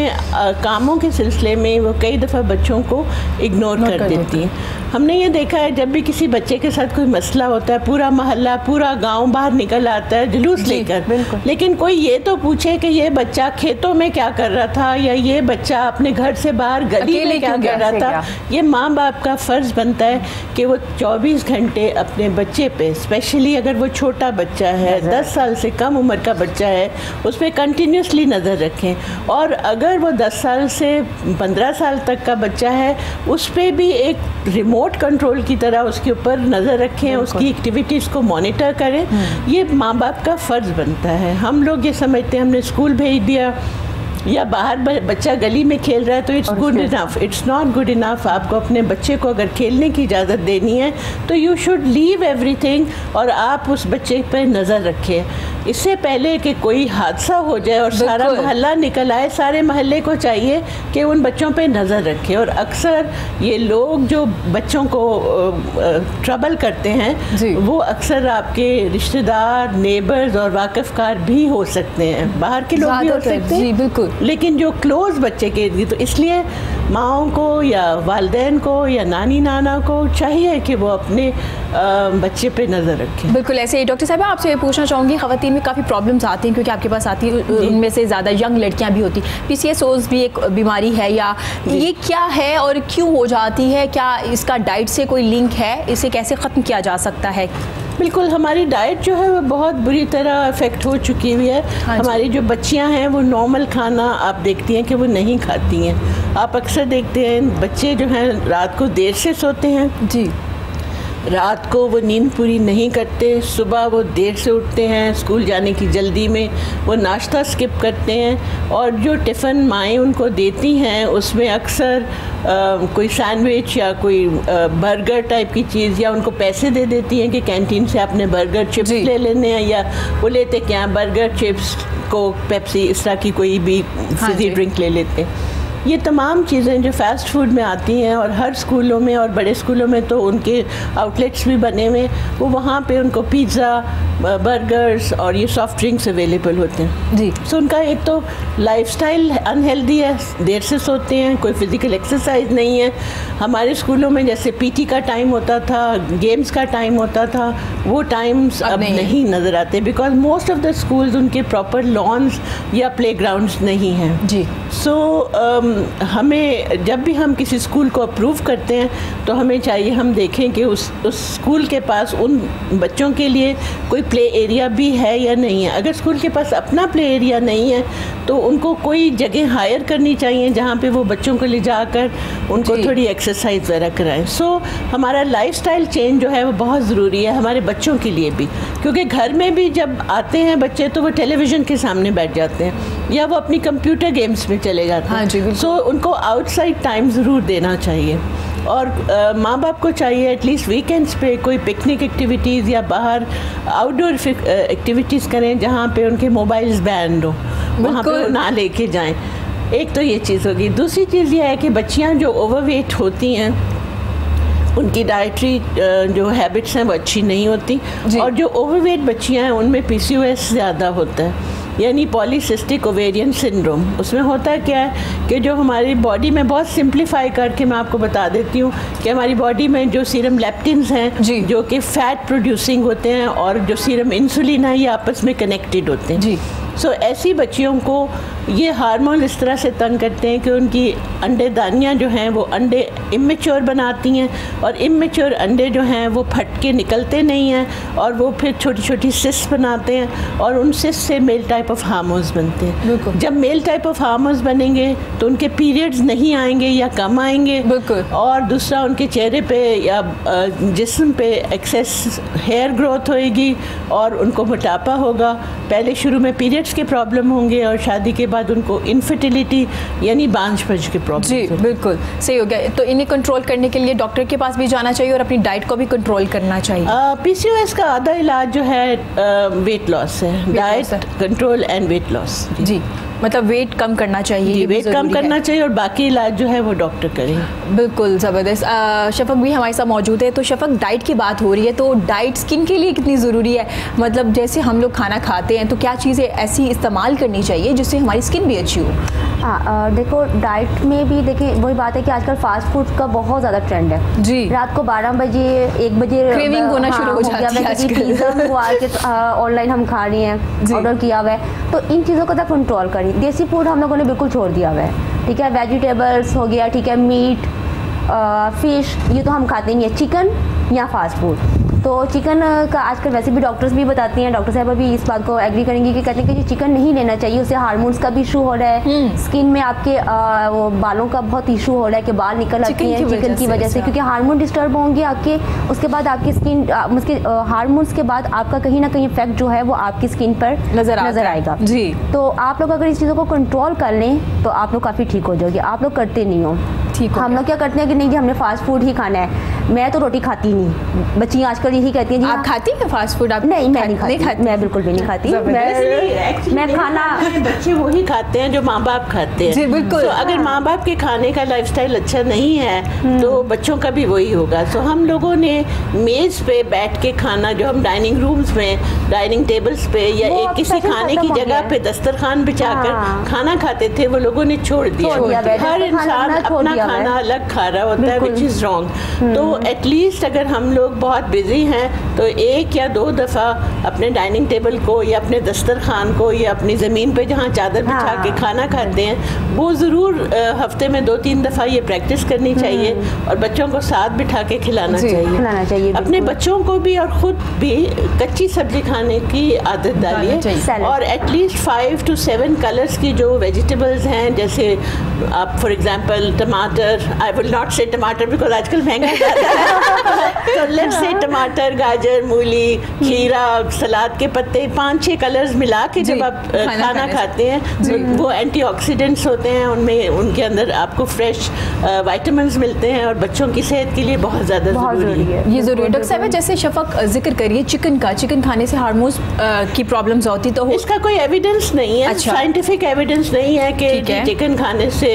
कामों के सिलसिले में वो कई दफ़ा बच्चों को इग्नोर कर देती हैं। हमने ये देखा है, जब भी किसी बच्चे के साथ कोई मसला होता है, पूरा मोहल्ला, पूरा गांव बाहर निकल आता है जुलूस लेकर, लेकिन कोई ये तो पूछे कि ये बच्चा खेतों में क्या कर रहा था, या ये बच्चा अपने घर से बाहर गली में क्या कर रहा था। ये माँ बाप का फ़र्ज़ बनता है कि वो 24 घंटे अपने बच्चे पे, स्पेशली अगर वो छोटा बच्चा है, 10 साल से कम उम्र का बच्चा है, उस पर कंटिन्यूसली नज़र रखें। और अगर वो 10 साल से 15 साल तक का बच्चा है, उस पर भी एक रिमोट कंट्रोल की तरह उसके ऊपर नज़र रखें, उसकी एक्टिविटीज़ को मॉनिटर करें। ये माँ बाप का फ़र्ज़ बनता है। हम लोग ये समझते हैं हमने स्कूल भेज दिया या बाहर बच्चा गली में खेल रहा है तो it's good enough. It's not good enough. आपको अपने बच्चे को अगर खेलने की इजाज़त देनी है तो यू शुड लीव एवरीथिंग और आप उस बच्चे पर नज़र रखें। इससे पहले कि कोई हादसा हो जाए और सारा मोहल्ला निकल आए, सारे मोहल्ले को चाहिए कि उन बच्चों पे नज़र रखें। और अक्सर ये लोग जो बच्चों को ट्रबल करते हैं वो अक्सर आपके रिश्तेदार, नेबर्स और वाकिफ़कार भी हो सकते हैं, बाहर के लोग भी हो सकते हैं। बिल्कुल। लेकिन जो क्लोज़ बच्चे के इर्द, तो इसलिए माओं को या वालिदैन को या नानी नाना को चाहिए कि वो अपने बच्चे पे नज़र रखें। बिल्कुल ऐसे ही। डॉक्टर साहब आपसे पूछना चाहूँगी, ख़वातीन में काफ़ी प्रॉब्लम्स आती हैं क्योंकि आपके पास आती है, उनमें से ज़्यादा यंग लड़कियाँ भी होती। PCOS भी एक बीमारी है, या ये क्या है और क्यों हो जाती है? क्या इसका डाइट से कोई लिंक है? इसे कैसे ख़त्म किया जा सकता है? बिल्कुल, हमारी डाइट जो है वो बहुत बुरी तरह अफेक्ट हो चुकी हुई है। हमारी जो बच्चियां हैं वो नॉर्मल खाना आप देखती हैं कि वो नहीं खाती हैं। आप अक्सर देखते हैं बच्चे जो हैं रात को देर से सोते हैं जी, रात को वो नींद पूरी नहीं करते, सुबह वो देर से उठते हैं, स्कूल जाने की जल्दी में वो नाश्ता स्किप करते हैं, और जो टिफ़िन माएँ उनको देती हैं उसमें अक्सर कोई सैंडविच या कोई बर्गर टाइप की चीज़, या उनको पैसे दे देती हैं कि कैंटीन से आपने बर्गर चिप्स ले लेने हैं, या वो लेते क्या बर्गर चिप्स कोक पेप्सी इस तरह की कोई भी फिज़ी ड्रिंक ले लेते हैं। ये तमाम चीज़ें जो फ़ास्ट फूड में आती हैं, और हर स्कूलों में और बड़े स्कूलों में तो उनके आउटलेट्स भी बने हुए, वो वहाँ पे उनको पिज़्ज़ा, बर्गर्स और ये सॉफ़्ट ड्रिंक्स अवेलेबल होते हैं जी। सो उनका एक तो लाइफस्टाइल अनहेल्दी है, देर से सोते हैं, कोई फ़िज़िकल एक्सरसाइज नहीं है। हमारे स्कूलों में जैसे PT का टाइम होता था, गेम्स का टाइम होता था, वो टाइम्स अब नहीं नज़र आते, because most of the schools उनके प्रॉपर लॉन्स या प्ले ग्राउंड्स नहीं हैं जी। सो हमें जब भी हम किसी स्कूल को अप्रूव करते हैं तो हमें चाहिए हम देखें कि उस स्कूल के पास उन बच्चों के लिए कोई प्ले एरिया भी है या नहीं है। अगर स्कूल के पास अपना प्ले एरिया नहीं है तो उनको कोई जगह हायर करनी चाहिए जहाँ पे वो बच्चों को ले जाकर उनको थोड़ी एक्सरसाइज वगैरह कराएं। सो हमारा लाइफस्टाइल चेंज जो है वो बहुत ज़रूरी है हमारे बच्चों के लिए भी, क्योंकि घर में भी जब आते हैं बच्चे तो वो टेलीविज़न के सामने बैठ जाते हैं या वो अपनी कंप्यूटर गेम्स में चले जाते हैं। सो उनको आउटसाइड टाइम ज़रूर देना चाहिए, और माँ बाप को चाहिए एटलीस्ट वीकेंड्स पे कोई पिकनिक एक्टिविटीज़ या बाहर आउटडोर एक्टिविटीज़ करें जहाँ पे उनके मोबाइल्स बैन हो, वहाँ पे ना लेके जाएं। एक तो ये चीज़ होगी। दूसरी चीज़ ये है कि बच्चियाँ जो ओवरवेट होती हैं उनकी डाइटरी जो हैबिट्स हैं वो अच्छी नहीं होती, और जो ओवरवेट बच्चियाँ हैं उनमें PCOS ज़्यादा होता है, यानी पॉलीसिस्टिक ओवेरियन सिंड्रोम। उसमें होता क्या है कि जो हमारी बॉडी में, बहुत सिंप्लीफाई करके मैं आपको बता देती हूँ कि हमारी बॉडी में जो सीरम लेप्टिन्स हैं जो कि फ़ैट प्रोड्यूसिंग होते हैं और जो सीरम इंसुलिन है ये आपस में कनेक्टेड होते हैं जी। सो ऐसी बच्चियों को ये हार्मोन इस तरह से तंग करते हैं कि उनकी अंडेदानियाँ जो हैं वो अंडे इमेच्योर बनाती हैं, और इमेच्योर अंडे जो हैं वो फट के निकलते नहीं हैं, और वो फिर छोटी छोटी सिस्ट बनाते हैं, और उन सिस्ट से मेल टाइप ऑफ हार्मोन्स बनते हैं। जब मेल टाइप ऑफ हार्मोन्स बनेंगे तो उनके पीरियड्स नहीं आएंगे या कम आएंगे, और दूसरा उनके चेहरे पे या जिस्म पे एक्सेस हेयर ग्रोथ होएगी, और उनको मोटापा होगा। पहले शुरू में पीरियड्स के प्रॉब्लम होंगे, और शादी के बाद उनको इनफर्टिलिटी यानी बांझपन के प्रॉब्लम। जी बिल्कुल सही हो गया। तो इन्हें कंट्रोल करने के लिए डॉक्टर के पास भी जाना चाहिए और अपनी डाइट को भी कंट्रोल करना चाहिए। PCOS का आधा इलाज जो है वेट लॉस है, diet control and weight loss. जी मतलब वेट कम करना चाहिए, वेट कम करना चाहिए, और बाकी इलाज जो है वो डॉक्टर करें। बिल्कुल ज़बरदस्त। शफक भी हमारे साथ मौजूद है। तो शफक, डाइट की बात हो रही है, तो डाइट स्किन के लिए कितनी ज़रूरी है? मतलब जैसे हम लोग खाना खाते हैं तो क्या चीज़ें ऐसी इस्तेमाल करनी चाहिए जिससे हमारी स्किन भी अच्छी हो? हाँ, देखो डाइट में भी देखिए वही बात है कि आजकल फास्ट फूड का बहुत ज़्यादा ट्रेंड है जी। रात को 12 बजे 1 बजे क्रेविंग होना शुरू हो जाती है। पिज़्ज़ा मंगवा के ऑनलाइन हम खा रही हैं, ऑर्डर किया हुआ है, तो इन चीज़ों का कंट्रोल करें। देसी फूड हम लोगों ने बिल्कुल छोड़ दिया हुआ है, ठीक है। वेजिटेबल्स हो गया, ठीक है, मीट, फिश, ये तो हम खाते नहीं है, चिकन या फास्ट फूड। तो चिकन का आजकल वैसे भी डॉक्टर्स भी बताती हैं, डॉक्टर साहब भी इस बात को एग्री करेंगी कि कहते हैं कि चिकन नहीं लेना चाहिए, उससे हार्मोन्स का भी इशू हो रहा है, स्किन में आपके वो बालों का बहुत इशू हो रहा है कि बाल निकल आती हैं चिकन की वजह से, क्योंकि हार्मोन डिस्टर्ब होंगे आपके, उसके बाद आपकी स्किन उसके हार्मोन्स के बाद आपका कहीं ना कहीं इफेक्ट जो है वो आपकी स्किन पर नजर आएगा जी। तो आप लोग अगर इस चीज़ों को कंट्रोल कर लें तो आप लोग काफ़ी ठीक हो जाओगे। आप लोग करते नहीं हो, ठीक हो। हम लोग क्या करते हैं कि नहीं जी हमने फास्ट फूड ही खाना है, मैं तो रोटी खाती नहीं, बच्चियाँ आजकल यही कहती हैं जी। आप खाती हैं फास्ट फूड? आप नहीं, मैं नहीं खाती, मैं बिल्कुल भी नहीं खाती। मैं खाना बच्चे वही खाते हैं जो माँ बाप खाते हैं जी बिल्कुल। तो अगर माँ बाप के खाने का लाइफस्टाइल अच्छा नहीं है तो बच्चों का भी वही होगा। तो हम लोगों ने मेज पे बैठ के खाना, जो हम डाइनिंग रूम्स में डाइनिंग टेबल्स पे या एक किसी खाने की जगह पे दस्तरखान बिछाकर खाना खाते थे, वो लोगों ने छोड़ दिया। हर इंसान अपना खाना अलग खा रहा होता है, विच इज़ रॉन्ग। तो एटलीस्ट अगर हम लोग बहुत बिजी हैं तो 1 या 2 दफ़ा अपने डाइनिंग टेबल को या अपने दस्तरखान को या अपनी ज़मीन पे जहाँ चादर बिछा के खाना खाते हैं वो ज़रूर हफ्ते में 2-3 दफ़ा ये प्रैक्टिस करनी चाहिए, और बच्चों को साथ बिठा के खिलाना चाहिए। अपने बच्चों को भी और ख़ुद भी कच्ची सब्जी खाने की आदत डालिए, और एटलीस्ट 5 to 7 कलर्स की जो वेजिटेबल्स हैं, जैसे आप फॉर एग्जांपल टमाटर, आई विल नॉट से टमाटर बिकॉज आजकल महंगा ज़्यादा है, तो लेट्स से टमाटर, गाजर, मूली, खीरा, सलाद के पत्ते, 5-6 कलर्स मिला के जब आप खाना खाते हैं तो वो एंटीऑक्सीडेंट्स होते हैं, उनमें उनके अंदर आपको फ्रेश विटामिन्स मिलते हैं, और बच्चों की सेहत के लिए बहुत ज़्यादा ज़रूरी है। ये ज़रूरी है। डॉक्टर साहब जैसे शफक जिक्र करिए चिकन का, चिकन खाने से हार्मोन्स की प्रॉब्लम्स होती, तो इसका कोई एविडेंस नहीं है, साइंटिफिक एविडेंस नहीं है कि चिकन खाने से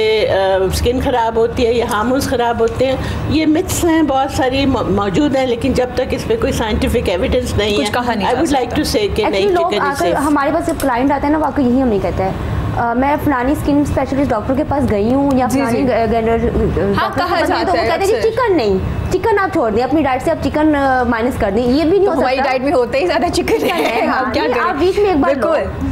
स्किन खराब होती है या हार्मोन्स खराब होते हैं। ये मिथ्स हैं, बहुत सारी मौजूद हैं, लेकिन जब तक इस पे कोई साइंटिफिक एविडेंस नहीं है, आई वुड लाइक टू से कि नहीं चिकन इज सेफ। हमारे पास जब क्लाइंट आते हैं ना, वाकई यही हमें कहता है मैं फलानी स्किन स्पेशलिस्ट डॉक्टर के पास गई हूँ या फलानी कहते हैं चिकन नहीं, चिकन आप छोड़ दें अपनी डाइट से, आप चिकन माइनस कर दें, ये भी नहीं हो सकता। हमारी डाइट में होता ही ज़्यादा चिकन है, आप बीच में एक बार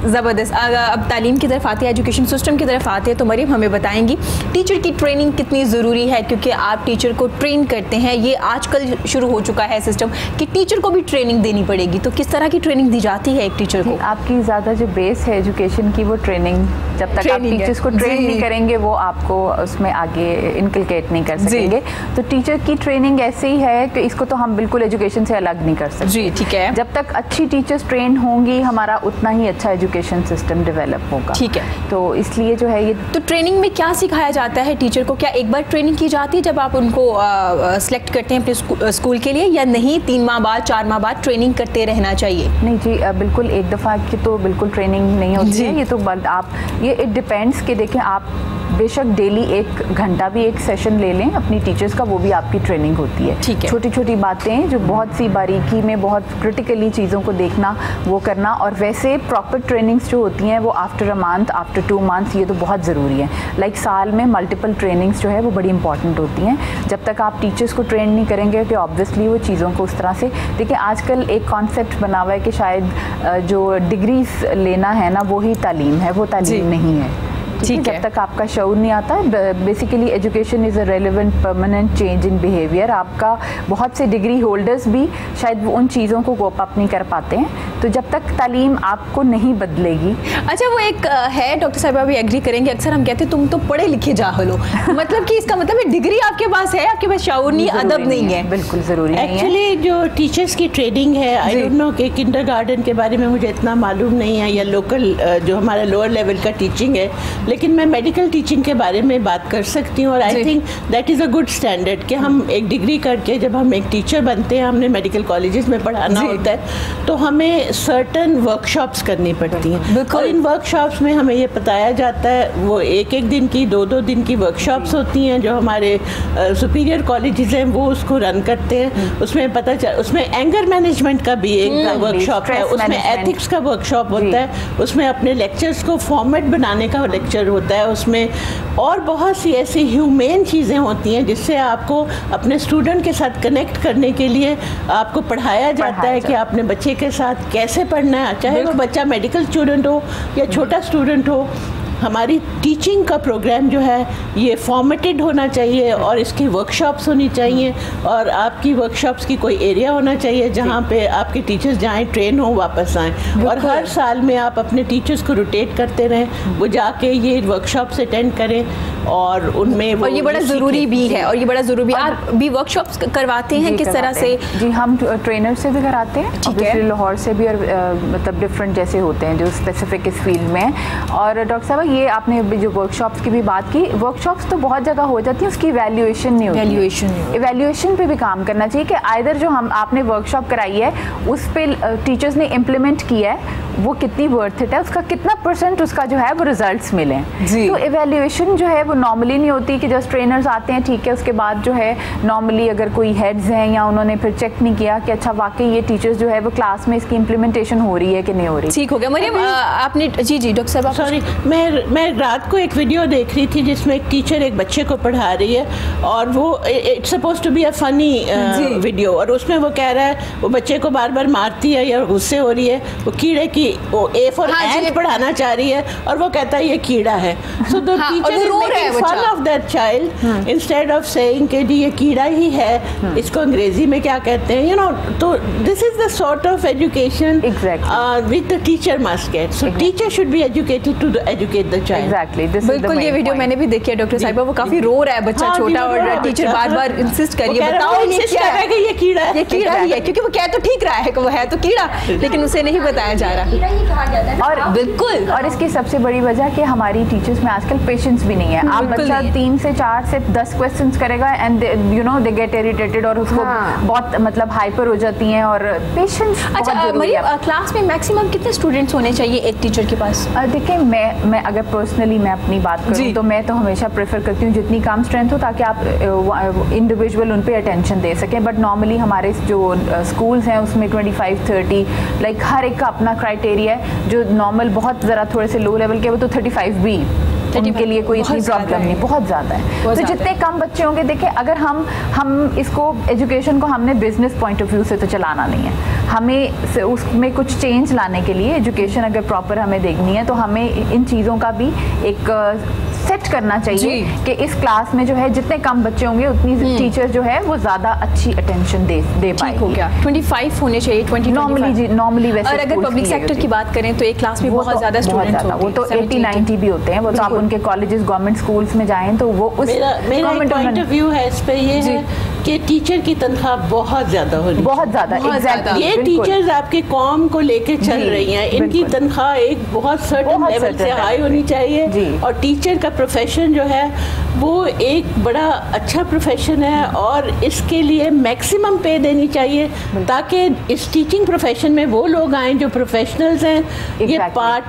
ज़बरदस्त। अब तालीम की तरफ आते हैं, एजुकेशन सिस्टम की तरफ आते हैं, तो मरीम हमें बताएंगी टीचर की ट्रेनिंग कितनी ज़रूरी है, क्योंकि आप टीचर को ट्रेन करते हैं, ये आजकल शुरू हो चुका है सिस्टम कि टीचर को भी ट्रेनिंग देनी पड़ेगी, तो किस तरह की ट्रेनिंग दी जाती है एक टीचर को? आपकी ज़्यादा जो बेस है एजुकेशन की वो ट्रेनिंग, जब तक आप टीचर्स को ट्रेन नहीं करेंगे वो आपको उसमें आगे इनकलकेट नहीं कर सकेंगे। तो टीचर की ट्रेनिंग ऐसे ही है कि इसको तो हम बिल्कुल एजुकेशन से अलग नहीं कर सकते। जी ठीक है। जब तक अच्छी टीचर्स ट्रेन होंगी हमारा उतना ही अच्छा एजुकेशन सिस्टम डेवलप होगा। ठीक है। तो इसलिए जो है ये, तो ट्रेनिंग में क्या सिखाया जाता है टीचर को? क्या एक बार ट्रेनिंग की जाती है जब आप उनको सेलेक्ट करते हैं अपने स्कूल के लिए, या नहीं 3 माह बाद 4 माह बाद ट्रेनिंग करते रहना चाहिए? नहीं जी, बिल्कुल एक दफ़ा की तो बिल्कुल ट्रेनिंग नहीं होती है, ये तो आप ये इट डिपेंड्स कि देखें आप बेशक डेली 1 घंटा भी एक सेशन ले लें अपनी टीचर्स का, वो भी आपकी ट्रेनिंग होती है। ठीक है। छोटी छोटी बातें जो बहुत सी बारीकी में बहुत क्रिटिकली चीज़ों को देखना, वो करना। और वैसे प्रॉपर ट्रेनिंग्स जो होती हैं वो after a month, after 2 months, ये तो बहुत ज़रूरी है। लाइक साल में मल्टीपल ट्रेनिंग्स जो है वो बड़ी इंपॉर्टेंट होती हैं। जब तक आप टीचर्स को ट्रेन नहीं करेंगे कि ऑब्वियसली वो चीज़ों को उस तरह से देखिए। आजकल एक कॉन्सेप्ट बना हुआ है कि शायद जो डिग्रीज लेना है ना वो ही तालीम है, वो तालीम नहीं है। ठीक है, जब तक आपका शऊर नहीं आता। Basically education is a relevant permanent change in behaviour. आपका बहुत से डिग्री होल्डर्स भी शायद वो उन चीज़ों को कोप अप नहीं कर पाते हैं। तो जब तक तालीम आपको नहीं बदलेगी। अच्छा, वो एक है डॉक्टर साहिबा भी एग्री करेंगे, अक्सर हम कहते हैं तुम तो पढ़े लिखे जाहिल हो। मतलब कि इसका मतलब है डिग्री आपके पास है, आपके पास शऊर नहीं, अदब नहीं है। बिल्कुल ज़रूरी नहीं है। एक्चुअली जो टीचर्स की ट्रेनिंग है, आई डोंट नो कि किंडरगार्टन के बारे में मुझे इतना मालूम नहीं है, या लोकल जो हमारा लोअर लेवल का टीचिंग है, लेकिन मैं मेडिकल टीचिंग के बारे में बात कर सकती हूँ। और I think that is a good standard कि हम एक डिग्री करके जब हम एक टीचर बनते हैं, हमने मेडिकल कॉलेजेस में पढ़ाना होता है, तो हमें सर्टन वर्कशॉप्स करनी पड़ती हैं। और इन वर्कशॉप्स में हमें ये बताया जाता है, वो 1-1 दिन की 2-2 दिन की वर्कशॉप्स होती हैं जो हमारे सुपीरियर कॉलेजेस हैं वो उसको रन करते हैं। उसमें पता चल, उसमें एंगर मैनेजमेंट का भी एक वर्कशॉप है, उसमें एथिक्स का वर्कशॉप होता है, उसमें अपने लेक्चर्स को फॉर्मेट बनाने का लेक्चर होता है, उसमें और बहुत सी ऐसी ह्यूमेन चीज़ें होती हैं जिससे आपको अपने स्टूडेंट के साथ कनेक्ट करने के लिए आपको पढ़ाया जाता है कि आपने बच्चे के साथ कैसे पढ़ना है, चाहे वो बच्चा मेडिकल स्टूडेंट हो या छोटा स्टूडेंट हो। हमारी टीचिंग का प्रोग्राम जो है ये फॉर्मेटेड होना चाहिए और इसकी वर्कशॉप्स होनी चाहिए, और आपकी वर्कशॉप्स की कोई एरिया होना चाहिए जहाँ पे आपके टीचर्स जाएं, ट्रेन हो, वापस आएँ। और हर साल में आप अपने टीचर्स को रोटेट करते रहें, वो जाके ये वर्कशॉप्स अटेंड करें और उनमें और ये बड़ा ज़रूरी भी है, और ये बड़ा ज़रूरी। आप भी वर्कशॉप्स करवाते हैं किस तरह से? जी, हम ट्रेनर से भी कराते हैं, ऑब्वियसली लाहौर से भी, और मतलब डिफरेंट जैसे होते हैं जो स्पेसिफिक इस फील्ड में हैं। और डॉक्टर साहब, ये आपने जो वर्कशॉप्स की भी बात की, वर्कशॉप्स तो बहुत जगह हो जाती है, उसकी इवैल्यूएशन नहीं होती। इवैल्यूएशन पे भी काम करना चाहिए कि आइदर जो आपने वर्कशॉप कराई है उस पे टीचर्स ने इम्प्लीमेंट किया है, वो कितनी वर्थ इट है, उसका कितना % उसका जो है वो रिजल्ट्स मिले। तो इवैल्यूएशन जो है वो नॉर्मली नहीं होती कि जस्ट ट्रेनर्स आते हैं, ठीक है, उसके बाद जो है नॉर्मली अगर कोई हेड्स हैं या उन्होंने फिर चेक नहीं किया कि अच्छा वाकई ये टीचर्स जो है वो क्लास में इसकी इम्प्लीमेंटेशन हो रही है कि नहीं हो रही। ठीक हो गया मरियम, आपने जी डॉक्टर साहब सॉरी, मैं रात को एक वीडियो देख रही थी जिसमें एक टीचर एक बच्चे को पढ़ा रही है, और वो it's supposed to be a funny video, और उसमें वो कह रहा है वो बच्चे को बार बार मारती है या गुस्से हो रही है, वो कीड़े की वो ए फॉर एंट पढ़ाना चाह रही है और वो कहता है ये कीड़ा है। So the teacher is making fun of that child instead of saying कि जी ये कीड़ा ही है, इसको अंग्रेजी में क्या कहते हैं, यू नो। तो this is the sort of education which the teacher must get. So teacher should be educated to educate the child. बिल्कुल, ये वीडियो मैंने भी देखी है डॉक्टर साहिबा, वो काफी रो रहा है बच्चा छोटा, और टीचर बार-बार इंसिस्ट कर रही है बताओ ये क्या है, कि ये कीड़ा है, ये कीड़ा ही है, क्योंकि वो कह तो ठीक रहा है कि वो है तो कीड़ा, लेकिन उसे नहीं बताया जा रहा। और बिल्कुल, और इसकी सबसे बड़ी वजह कि हमारी टीचर्स में आजकल पेशेंस भी नहीं है। आप बच्चा 3 से 4 से 10 क्वेश्चंस करेगा and you know they get irritated, और उसको बहुत मतलब हाइपर हो जाती हैं, और पेशेंस। अच्छा मरियम, क्लास में मैक्सिमम कितने स्टूडेंट्स होने चाहिए एक टीचर के पास? देखिए, मैं अगर पर्सनली मैं अपनी बात करूँ तो मैं तो हमेशा प्रेफर करती हूँ जितनी कम स्ट्रेंथ हो, ताकि आप इंडिविजुअल उन पे अटेंशन दे सकें। बट नॉर्मली हमारे जो स्कूल्स हैं उसमें 25-30 लाइक हर एक का अपना क्राइटेरिया है। जो नॉर्मल बहुत ज़रा थोड़े से लो लेवल के वो तो 35 भी उनके लिए कोई इतनी प्रॉब्लम नहीं, बहुत ज़्यादा है। तो जितने कम बच्चे होंगे, देखिए अगर हम इसको एजुकेशन को हमने बिजनेस पॉइंट ऑफ व्यू से तो चलाना नहीं है, हमें उसमें कुछ चेंज लाने के लिए एजुकेशन अगर प्रॉपर हमें देखनी है तो हमें इन चीज़ों का भी एक सेट करना चाहिए कि इस क्लास में जो है जितने कम बच्चे होंगे उतनी टीचर जो है वो ज़्यादा अच्छी अटेंशन दे पाएगी। हो गया 25 होने चाहिए, 20 नॉर्मली वैसे। और अगर पब्लिक सेक्टर की बात करें तो एक क्लास में बहुत ज़्यादा स्टूडेंट्स होते हैं, वो तो 80-90 भी होते हैं। वो तो आप उनके कॉलेजेस गवर्नमेंट स्कूल्स में जाएं तो वो उस मेरा पॉइंट ऑफ व्यू है इस पे ये है कि टीचर की तनख्वाह बहुत ज़्यादा होनी, बहुत ज़्यादा, एग्जैक्टली। ये टीचर्स आपके कॉम को लेके चल रही हैं, इनकी तनख्वाह एक बहुत सर्टेन लेवल से हाई होनी चाहिए। और टीचर का प्रोफेशन जो है वो एक बड़ा अच्छा प्रोफेशन है और इसके लिए मैक्सिमम पे देनी चाहिए ताकि इस टीचिंग प्रोफेशन में वो लोग आएँ जो प्रोफेशनल्स हैं। ये पार्ट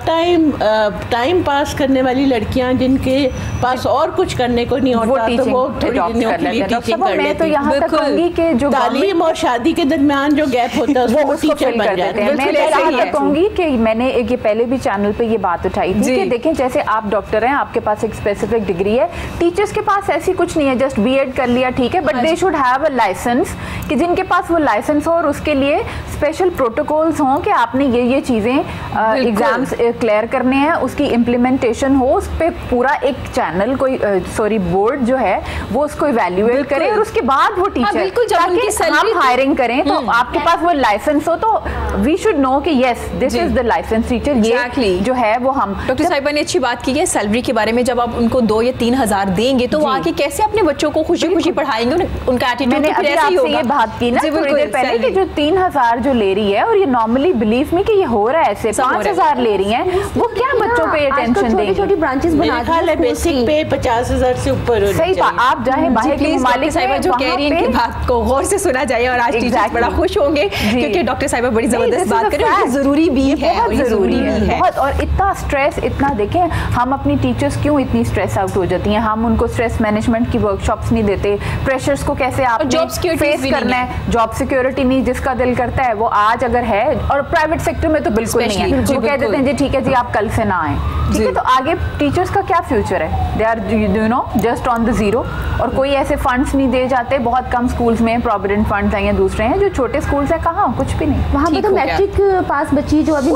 टाइम पास करने वाली लड़कियां जिनके पास और कुछ करने को नहीं होता तो वो थोड़ी दिनों के लिए टीचिंग कर लेती हैं। तो यहाँ तक कहूँगी कि जो तालीम और शादी के दरमियान जो गैप होता है वो टीचर बन जाते हैं। मैं यहाँ तक कहूँगी कि मैंने एक ये पहले भी चैनल पे ये बात उठाई थी कि देखें जैसे आप डॉक्टर हैं, आपके पास एक स्पेसिफिक डिग्री है, टीचर्स के पास ऐसी कुछ नहीं है जस्ट बीएड कर लिया ठीक है, but they should have a licence कि जिनके पास वो लाइसेंस हो और उसके लिए स्पेशल प्रोटोकॉल्स हों कि आपने ये चीज़ें एग्जाम्स क्लियर करने हैं, उसकी इम्प्लीमेंटेशन हो, उस पर पूरा एक चैनल कोई बोर्ड जो है वो उसको इवैल्यूएट करे और उसके बाद वो टीचर ताकि हम हायरिंग करें तो आपके पास वो लाइसेंस हो तो वी शुड नो कि yes this is the licence teacher. ये जो है वो हम डॉक्टर साहिबा ने अच्छी बात की है सैलरी के बारे में। जब आप उनको 2 या 3 हज़ार देंगे तो वो आके कैसे अपने बच्चों को खुशी खुशी पढ़ाएंगे, उनका एटीट्यूड मैंने अभी आपसे ये बात की ना थोड़ी देर पहले कि जो 3,000 जो ले रही है और ये नॉर्मली बिलीव में कि ये हो रहा है ऐसे 5,000 ले रही हैं, वो क्या बच्चों पे अटेंशन देंगी। छोटी ब्रांचेस बना दी, बेसिक पे 50,000 से ऊपर होनी चाहिए। सही बात, आप चाहे बाहर के ममालिक साहिबा जो कह रही हैं कि बात को गौर से सुना जाए और आज टीचर्स बड़ा खुश होंगे क्योंकि डॉक्टर साहिबा बड़ी जबरदस्त बात कर रही है, जरूरी भी है, बहुत जरूरी है बहुत। और इतना स्ट्रेस, इतना देखें हम अपनी टीचर्स क्यों इतनी स्ट्रेस आउट हो जाती हैं, हम उनको स्ट्रेस मैनेजमेंट की वर्कशॉप्स नहीं देते, प्रेशर्स को कैसे आप फेस करना है, जॉब सिक्योरिटी नहीं, जिसका दिल करता है वो आज अगर है, और प्राइवेट सेक्टर में तो बिल्कुल नहीं है, वो कह देते हैं जी ठीक है जी आप कल से ना आए, ठीक है। तो आगे टीचर्स का क्या फ्यूचर है, they are you know just on the zero. और कोई ऐसे फंड्स नहीं दिए जाते, बहुत कम स्कूल्स में प्रोविडेंट फंड्स हैं या दूसरे हैं, जो छोटे स्कूल्स हैं कहाँ कुछ भी नहीं। वहाँ पे तो मैट्रिक पास बच्ची जो अभी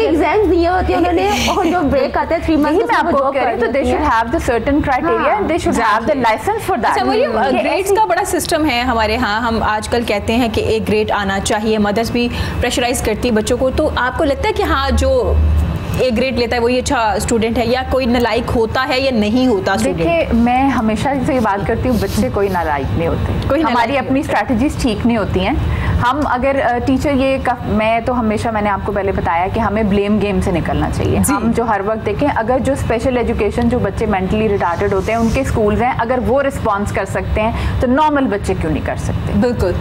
एग्जाम्स दिए होते हैं उन्होंने और जो ब्रेक आता है 3 मंथ में आपको कह रही हूं, तो they should have the certain criteria and they should have the licence for that. Grades का बड़ा सिस्टम है हमारे यहाँ, हम आजकल कहते हैं कि एक ग्रेड आना चाहिए, मदर्स भी प्रेशराइज करती है बच्चों को। तो आपको लगता है कि हाँ जो ए ग्रेड लेता है वही अच्छा स्टूडेंट है, या कोई नालायक होता है या नहीं होता स्टूडेंट? देखिए मैं हमेशा से ये बात करती हूँ, बच्चे कोई नालायक नहीं होते, हमारी अपनी स्ट्रैटेजीज ठीक नहीं होती हैं। हम अगर टीचर मैं तो हमेशा मैंने आपको पहले बताया कि हमें ब्लेम गेम से निकलना चाहिए। हम जो हर वक्त देखें, अगर जो स्पेशल एजुकेशन जो बच्चे मेंटली रिटार्टेड होते हैं उनके स्कूल्स हैं, अगर वो रिस्पॉन्स कर सकते हैं तो नॉर्मल बच्चे क्यों नहीं कर सकते। बिल्कुल,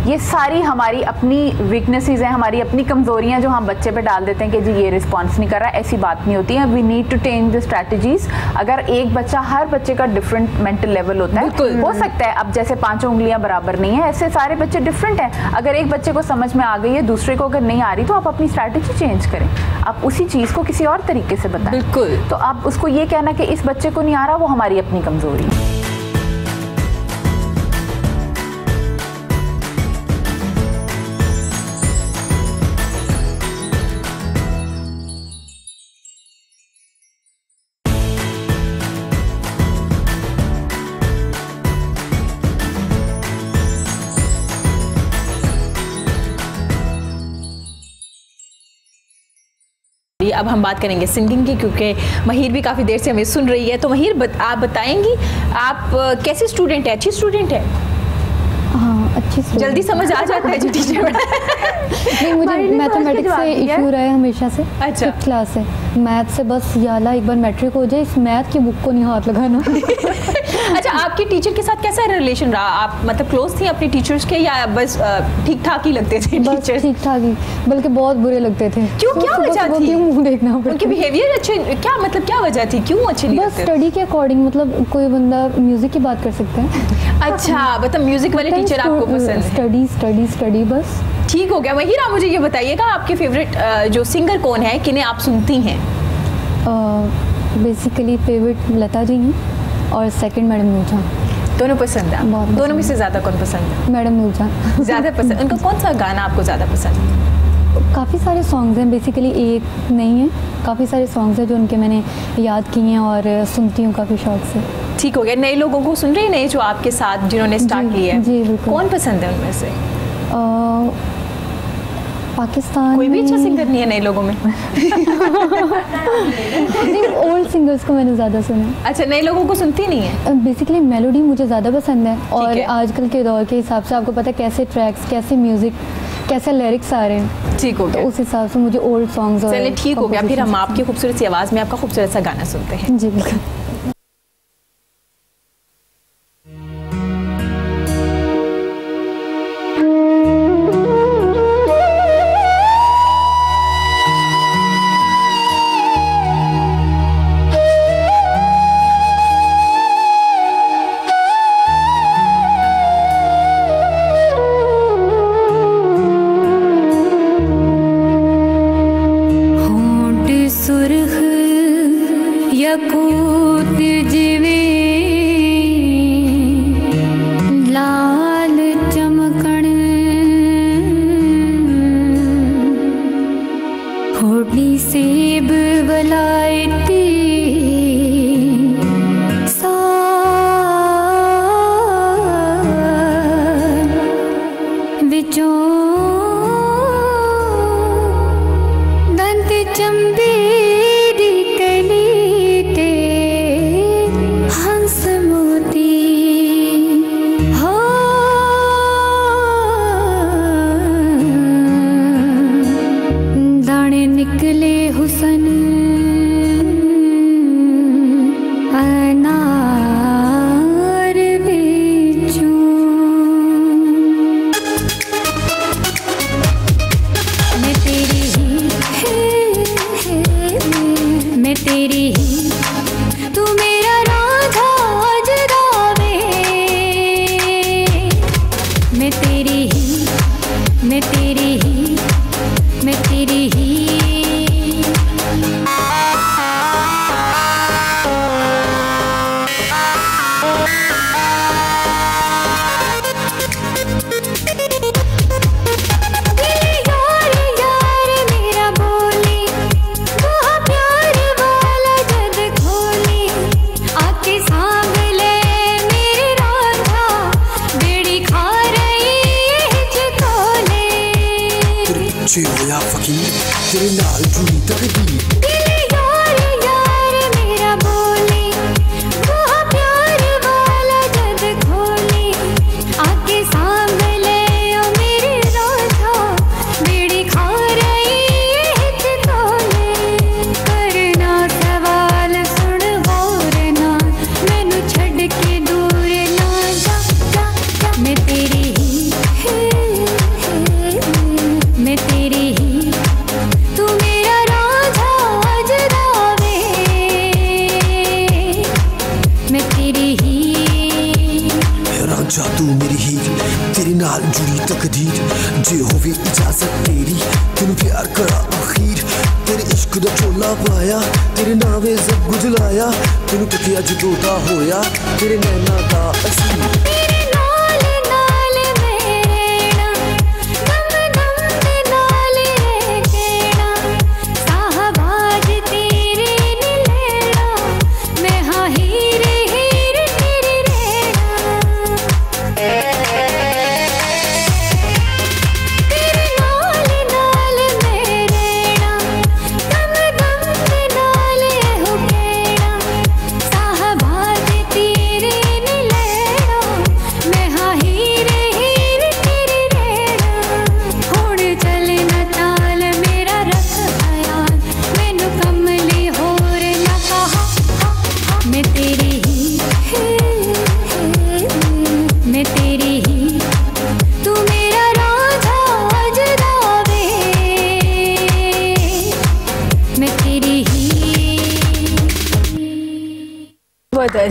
ये सारी हमारी अपनी वीकनेसेस हैं, हमारी अपनी कमजोरियां जो हम बच्चे पे डाल देते हैं कि जी ये रिस्पांस नहीं कर रहा, ऐसी बात नहीं होती है। We need to change the strategies. अगर एक बच्चा, हर बच्चे का डिफरेंट मेंटल लेवल होता है, हो सकता है अब जैसे 5 उंगलियां बराबर नहीं है, ऐसे सारे बच्चे डिफरेंट हैं। अगर एक बच्चे को समझ में आ गई है, दूसरे को अगर नहीं आ रही, तो आप अपनी स्ट्रैटेजी चेंज करें, आप उसी चीज़ को किसी और तरीके से बताएं। बिल्कुल। तो आप उसको ये कहना कि इस बच्चे को नहीं आ रहा, वो हमारी अपनी कमजोरी है। अब हम बात करेंगे सिंगिंग की, क्योंकि महिर भी काफ़ी देर से हमें सुन रही है। तो महिर आप बताएंगी आप कैसे स्टूडेंट है? अच्छी स्टूडेंट है? हाँ अच्छी स्टूडेंट। जल्दी समझ आ जाता है जो टीचर नहीं, मुझे मैथमेटिक्स से इशू रहा है हमेशा से। अच्छा, 5th क्लास से मैथ से बस याला एक बार मैट्रिक हो जाए, इस मैथ की बुक को नहीं हाथ लगाना। अच्छा, आपके टीचर के साथ कैसा रिलेशन रहा? आप मतलब क्लोज थी अपने टीचर्स के या बस ठीक ठाक ही लगते थे? बस ठीक ठाक ही, बल्कि बहुत बुरे लगते थे। क्यों, क्या वजह थी? मुंह देखना पड़ता, उनके बिहेवियर अच्छे, क्या मतलब क्या वजह थी, क्यों अच्छे नहीं लगते? बस स्टडी के अकॉर्डिंग, मतलब कोई बंदा म्यूजिक की बात कर सकते हैं। अच्छा, मतलब म्यूजिक वाले टीचर आपको पसंद है? स्टडी स्टडी स्टडी बस। ठीक हो गया। महिर, आप मुझे ये बताइएगा आपके फेवरेट जो सिंगर कौन है, किन्हें आप सुनती हैं? बेसिकली फेवरेट लता जी हैं और सेकंड मैडम नूरजहां। दोनों पसंद है? दोनों में से ज़्यादा कौन पसंद है? मैडम नूरजहां ज़्यादा पसंद। उनका कौन सा गाना आपको ज़्यादा पसंद है? काफ़ी सारे सॉन्ग्स हैं, बेसिकली एक नहीं है, काफ़ी सारे सॉन्ग्स हैं जो उनके मैंने याद किए हैं और सुनती हूँ काफ़ी शौक से। ठीक हो गया। नए लोगों को सुन रहे हैं, नए जो आपके साथ जिन्होंने स्टार्ट किया है? जी बिल्कुल। कौन पसंद है उनमें से? पाकिस्तान कोई भी अच्छा सिंगर नहीं है नए लोगों में? ओल्ड सिंगर्स को मैंने ज़्यादा सुना। अच्छा, नए लोगों को सुनती नहीं है? बेसिकली मेलोडी मुझे ज़्यादा पसंद है, और आजकल के दौर के हिसाब से आपको पता है कैसे ट्रैक्स, कैसे म्यूज़िक, कैसे लिरिक्स आ रहे हैं। ठीक हो गया, तो उस हिसाब से मुझे ओल्ड सॉन्ग्स। चलिए ठीक हो गया, फिर हम आपकी खूबसूरत सी आवाज़ में आपका खूबसूरत सा गाना सुनते हैं। जी बिल्कुल। तेरे नाल जुड़ी तकदीर तू मेरी हीर, तेरे नाल जुड़ी तकदीर, जे होवे इजाजत तेरी, तेनू प्यार करा आखिर, तेरे इश्क दा चोला पाया, तेरे नावे सब गुजलाया, तेनू तकिया जदों दा होया, तेरे नैना दा असीर।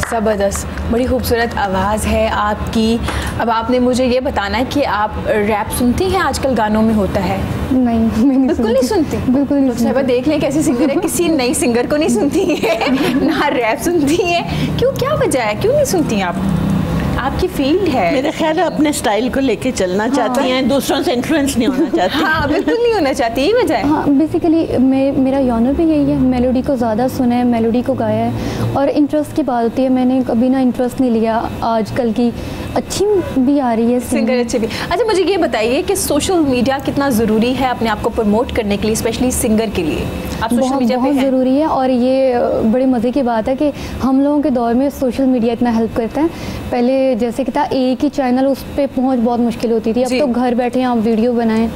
ज़बरदस्त, बड़ी खूबसूरत आवाज़ है आपकी। अब आपने मुझे ये बताना है कि आप रैप सुनती हैं? आजकल गानों में होता है। नहीं, बिल्कुल नहीं सुनती। बिल्कुल नहीं सुनती। देख लें कैसे सिंगर है, किसी नई सिंगर को नहीं सुनती है ना रैप सुनती है। क्यों, क्या वजह है, क्यों नहीं सुनती आप? आपकी फील्ड है। मेरा ख्याल है अपने स्टाइल को लेके चलना चाहती हैं, दूसरों से इन्फ्लुएंस नहीं होना चाहती। हाँ, बिल्कुल नहीं होना चाहती, यही वजह है। हाँ, बेसिकली मेरा जॉनर भी यही है, मेलोडी को ज़्यादा सुना है, मेलोडी को गाया है। और इंटरेस्ट की बात होती है, मैंने कभी ना इंटरेस्ट नहीं लिया आजकल की अच्छी भी आ रही है, सिंगर अच्छी भी। अच्छा मुझे ये बताइए कि सोशल मीडिया कितना ज़रूरी है अपने आप को प्रमोट करने के लिए, स्पेशली सिंगर के लिए? आप सोशल मीडिया पे हैं? बहुत ज़रूरी है, और ये बड़े मज़े की बात है कि हम लोगों के दौर में सोशल मीडिया इतना हेल्प करता है। पहले जैसे कि था एक ही चैनल, उस पर पहुँच बहुत मुश्किल होती थी। अब तो घर बैठे आप वीडियो बनाएं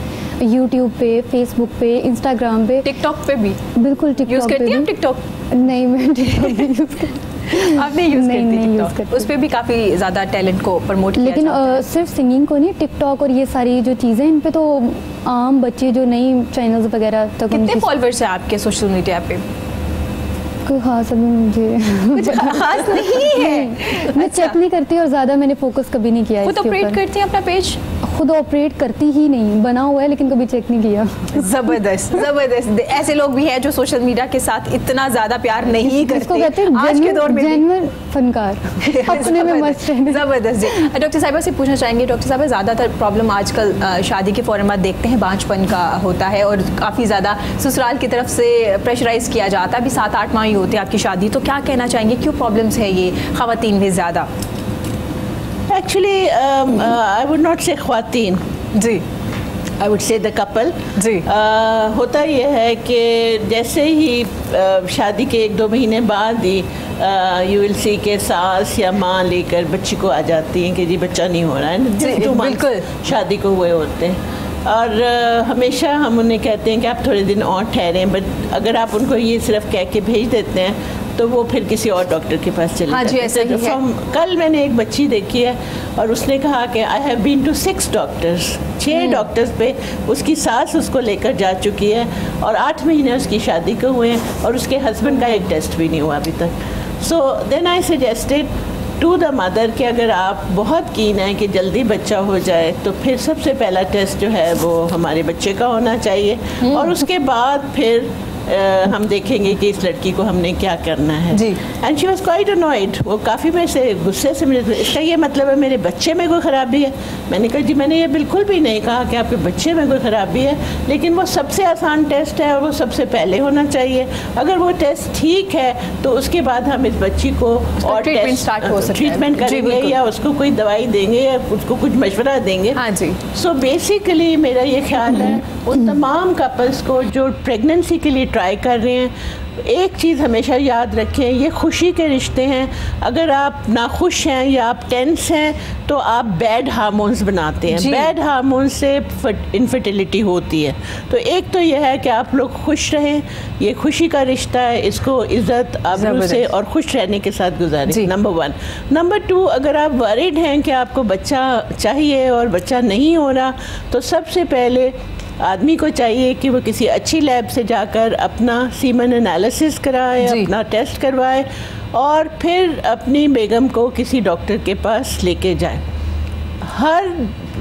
यूट्यूब पे, फेसबुक पे, इंस्टाग्राम पे, टिकटॉक पे भी। बिल्कुल, टिकटॉक पे भी। टिकटॉक नहीं, मैं टिकटॉक नहीं यूज़ करती। आपने यूज़ करती? उस पर भी काफ़ी ज़्यादा टैलेंट को प्रमोट किया लेकिन जाता है। सिर्फ सिंगिंग को नहीं, टिकटॉक और ये सारी जो चीज़ें, इन पे तो आम बच्चे जो नई चैनल्स वगैरह तक। कितने फॉलोअर्स हैं आपके सोशल मीडिया पे? कोई खास अभी मुझे कुछ खास नहीं है। मैं चेक नहीं करती और ज़्यादा मैंने फोकस कभी नहीं किया। खुद ऑपरेट करती हैं अपना पेज? खुद ऑपरेट करती ही नहीं, बना हुआ है लेकिन कभी चेक नहीं किया। ज़बरदस्त ज़बरदस्त। ऐसे लोग भी हैं जो सोशल मीडिया के साथ इतना ज़्यादा प्यार नहीं करते। कहते हैं आज के दौर में जेन्युइन फनकार, अपने में मस्त है। ज़बरदस्त जी। डॉक्टर साहिबा से पूछना चाहेंगे, डॉक्टर साहिबा ज़्यादातर प्रॉब्लम आजकल शादी के फ़ौरन बाद देखते हैं बांझपन का होता है, और काफ़ी ज़्यादा ससुराल की तरफ से प्रेशराइज़ किया जाता है। अभी 7-8 माह ही होती है आपकी शादी, तो क्या कहना चाहेंगे, क्यों प्रॉब्लम्स है ये ख़वातीन में ज़्यादा? Actually, I would not say ख्वातीन ji, I would say the couple जी। होता यह है कि जैसे ही शादी के 1-2 महीने बाद ही यू विल सी के सास या माँ लेकर बच्ची को आ जाती हैं कि जी बच्चा नहीं हो रहा है, 2 मंथ शादी को हुए होते हैं। और हमेशा हम उन्हें कहते हैं कि आप थोड़े दिन और ठहरें, बट अगर आप उनको ये सिर्फ कह के भेज देते हैं तो वो फिर किसी और डॉक्टर के पास चले जाते हैं। ऐसा ही है। कल मैंने एक बच्ची देखी है और उसने कहा कि I have been to 6 doctors, 6 doctors पे उसकी सास उसको लेकर जा चुकी है, और 8 महीने उसकी शादी को हुए हैं और उसके हस्बैंड का एक टेस्ट भी नहीं हुआ अभी तक। So then I suggested to the mother कि अगर आप बहुत कीन हैं कि जल्दी बच्चा हो जाए तो फिर सबसे पहला टेस्ट जो है वो हमारे बच्चे का होना चाहिए, और उसके बाद फिर हम देखेंगे कि इस लड़की को हमने क्या करना है। And she was quite annoyed, वो काफ़ी मेरे से गुस्से से मिले, इसका ये मतलब है मेरे बच्चे में कोई ख़राबी है? मैंने कहा जी मैंने ये बिल्कुल भी नहीं कहा कि आपके बच्चे में कोई ख़राबी है, लेकिन वो सबसे आसान टेस्ट है और वो सबसे पहले होना चाहिए। अगर वो टेस्ट ठीक है तो उसके बाद हम इस बच्ची को और ट्रीटमेंट करेंगे या उसको कोई दवाई देंगे या उसको कुछ मशवरा देंगे। हाँ जी। सो बेसिकली मेरा ये ख्याल है उन तमाम कपल्स को जो प्रेगनेंसी के लिए ट्राई कर रहे हैं, एक चीज़ हमेशा याद रखें, ये खुशी के रिश्ते हैं। अगर आप नाखुश हैं या आप टेंस हैं तो आप बैड हार्मोन्स बनाते हैं, बैड हार्मोन्स से इनफर्टिलिटी होती है। तो एक तो यह है कि आप लोग खुश रहें, ये खुशी का रिश्ता है, इसको इज़्ज़त आबरू से और खुश रहने के साथ गुजारें, नंबर 1। नंबर 2, अगर आप वरीड हैं कि आपको बच्चा चाहिए और बच्चा नहीं हो रहा, तो सबसे पहले आदमी को चाहिए कि वो किसी अच्छी लैब से जाकर अपना सीमन एनालिसिस कराए, अपना टेस्ट करवाए, और फिर अपनी बेगम को किसी डॉक्टर के पास लेके जाए। हर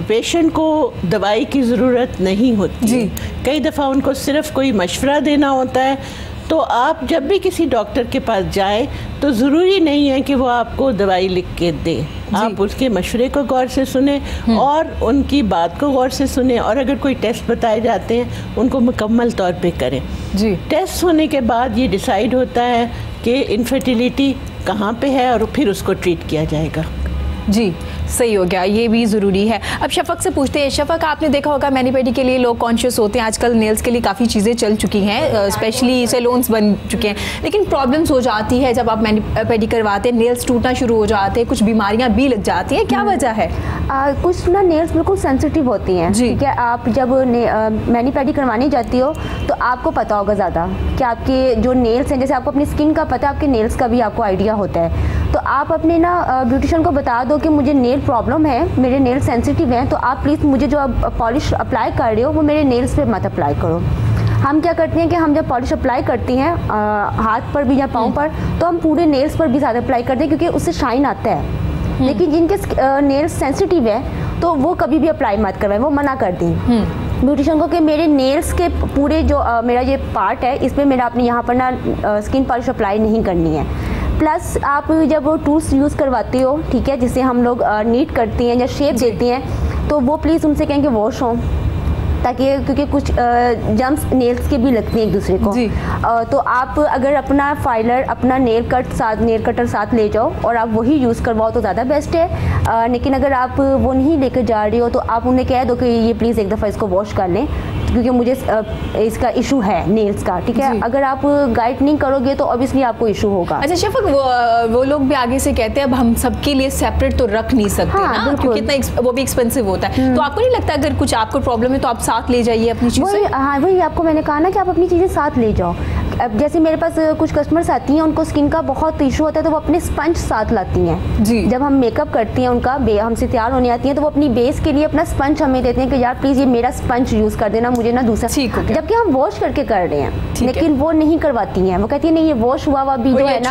पेशेंट को दवाई की ज़रूरत नहीं होती, कई दफ़ा उनको सिर्फ कोई मशवरा देना होता है। तो आप जब भी किसी डॉक्टर के पास जाएं तो ज़रूरी नहीं है कि वो आपको दवाई लिख के दे, आप उसके मशवरे को गौर से सुने और उनकी बात को गौर से सुने, और अगर कोई टेस्ट बताए जाते हैं उनको मुकम्मल तौर पे करें। टेस्ट होने के बाद ये डिसाइड होता है कि इनफर्टिलिटी कहाँ पे है और फिर उसको ट्रीट किया जाएगा। जी, सही हो गया, ये भी ज़रूरी है। अब शफ़क़ से पूछते हैं, शफ़क़ आपने देखा होगा मैनी पेडी के लिए लोग कॉन्शियस होते हैं, आजकल नेल्स के लिए काफ़ी चीज़ें चल चुकी हैं, स्पेशली सैलून्स बन चुके हैं, लेकिन प्रॉब्लम्स हो जाती है जब आप मैनी पेडी करवाते हैं, नेल्स टूटना शुरू हो जाते हैं, कुछ बीमारियाँ भी लग जाती हैं, क्या वजह है? कुछ ना नेल्स बिल्कुल सेंसिटिव होती हैं, ठीक है। आप जब मैनी पेडी करवाने जाती हो तो आपको पता होगा ज़्यादा कि आपके जो नेल्स हैं, जैसे आपको अपनी स्किन का पता है, आपके नेल्स का भी आपको आइडिया होता है, तो आप अपने ना ब्यूटिशियन को बता दो कि मुझे नेल प्रॉब्लम है, मेरे नेल सेंसिटिव हैं, तो आप प्लीज़ मुझे जो पॉलिश अप्लाई कर रहे हो वो मेरे नेल्स पे मत अप्लाई करो। हम क्या करते हैं कि हम जब पॉलिश अप्लाई करती हैं हाथ पर भी या पाँव पर, तो हम पूरे नेल्स पर भी ज़्यादा अप्लाई करते हैं क्योंकि उससे शाइन आता है। लेकिन जिनके नेल्स सेंसिटिव है तो वो कभी भी अप्लाई मत करवाएं, वो मना कर दी ब्यूटिशियन को कि मेरे नेल्स के पूरे जो मेरा ये पार्ट है इसमें मेरा अपने यहाँ पर ना स्किन पॉलिश अप्लाई नहीं करनी है। प्लस आप जब वो टूल्स यूज़ करवाते हो, ठीक है, जिसे हम लोग नीट करती हैं या शेप देती हैं, तो वो प्लीज़ उनसे कहें कि वॉश हो, ताकि क्योंकि कुछ जम्स नेल्स के भी लगते हैं एक दूसरे को। तो आप अगर अपना फाइलर, अपना नेल कटर साथ ले जाओ और आप वही यूज़ करवाओ तो ज़्यादा बेस्ट है। लेकिन अगर आप वो नहीं लेकर जा रही हो तो आप उन्हें कह दो कि ये प्लीज़ एक दफ़ा इसको वॉश कर लें, क्योंकि मुझे इसका इशू है नेल्स का, ठीक है। अगर आप गाइड नहीं करोगे तो ऑब्वियसली आपको इशू होगा। अच्छा शफक, वो लोग भी आगे से कहते हैं अब हम सबके लिए सेपरेट तो रख नहीं सकते ना, क्योंकि इतना वो भी एक्सपेंसिव होता है। तो आपको नहीं लगता अगर कुछ आपको प्रॉब्लम है तो आप साथ ले जाइए अपनी चीज़ें? हाँ, वही आपको मैंने कहा ना कि आप अपनी चीज़ें साथ ले जाओ। अब जैसे मेरे पास कुछ कस्टमर्स आती हैं, उनको स्किन का बहुत इशू होता है तो वो अपने स्पंज साथ लाती हैं जी। जब हम मेकअप करती हैं उनका हमसे तैयार होने आती हैं तो वो अपनी बेस के लिए अपना स्पंज हमें देते हैं कि यार प्लीज़ ये मेरा स्पंज यूज़ कर देना, मुझे ना दूसरा, जबकि हम वॉश करके कर रहे हैं, लेकिन वो नहीं करवाती हैं। वो कहती है नहीं ये वॉश हुआ भी है ना,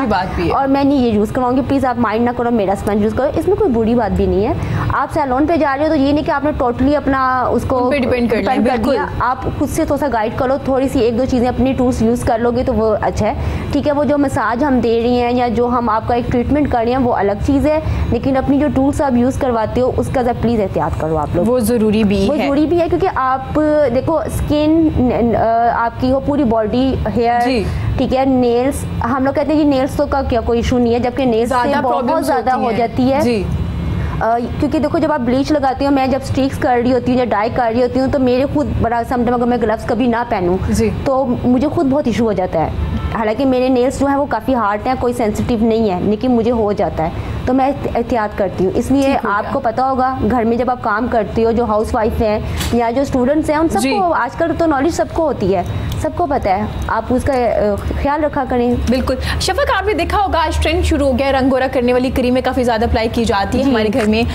और मैं नहीं ये यूज़ करवाऊंगी, प्लीज़ आप माइंड ना करो, मेरा स्पंज यूज़ करो। इसमें कोई बुरी बात भी नहीं है। आप सैलून पे जा रहे हो तो ये नहीं कि आपने टोटली अपना उसको डिपेंड कर दिया। आप खुद से थोड़ा सा गाइड करो, थोड़ी सी एक दो चीज़ें अपनी टूल्स यूज़ कर लोगे तो वो अच्छा है, ठीक है। वो जो मसाज हम दे रही हैं या जो हम आपका एक ट्रीटमेंट कर रहे हैं वो अलग चीज़ है, लेकिन अपनी जो टूल्स आप यूज़ करवाते हो उसका जब प्लीज़ एहतियात करो आप लोग। वो ज़रूरी भी है क्योंकि आप देखो स्किन आपकी हो पूरी बॉडी, हेयर, ठीक है, नेल्स, हम लोग कहते हैं कि नेल्स तो का क्या कोई इशू नहीं है, जबकि नेल्स से बहुत ज़्यादा हो जाती है जी। क्योंकि देखो जब आप ब्लीच लगाती हो, मैं जब स्ट्रीक्स कर रही होती हूँ या डाई कर रही होती हूँ तो मेरे खुद बड़ा समटाइम अगर मैं ग्लव्स कभी ना पहनूँ तो मुझे खुद बहुत इशू हो जाता है। हालांकि मेरे नेल्स जो है वो काफ़ी हार्ड हैं, कोई सेंसिटिव नहीं है, लेकिन मुझे हो जाता है तो मैं एहतियात करती हूँ। इसलिए आपको पता होगा घर में जब आप काम करती हो, जो हाउस वाइफ हैं या जो स्टूडेंट्स हैं, उन सबको आजकल तो नॉलेज सबको होती है, सबको पता है, आप उसका ख्याल रखा करें। बिल्कुल। शफक आपने देखा होगा आज ट्रेंड शुरू हो गया, रंग गोरा करने वाली क्रीमें काफ़ी ज़्यादा अप्लाई की जाती है हमारे घर में।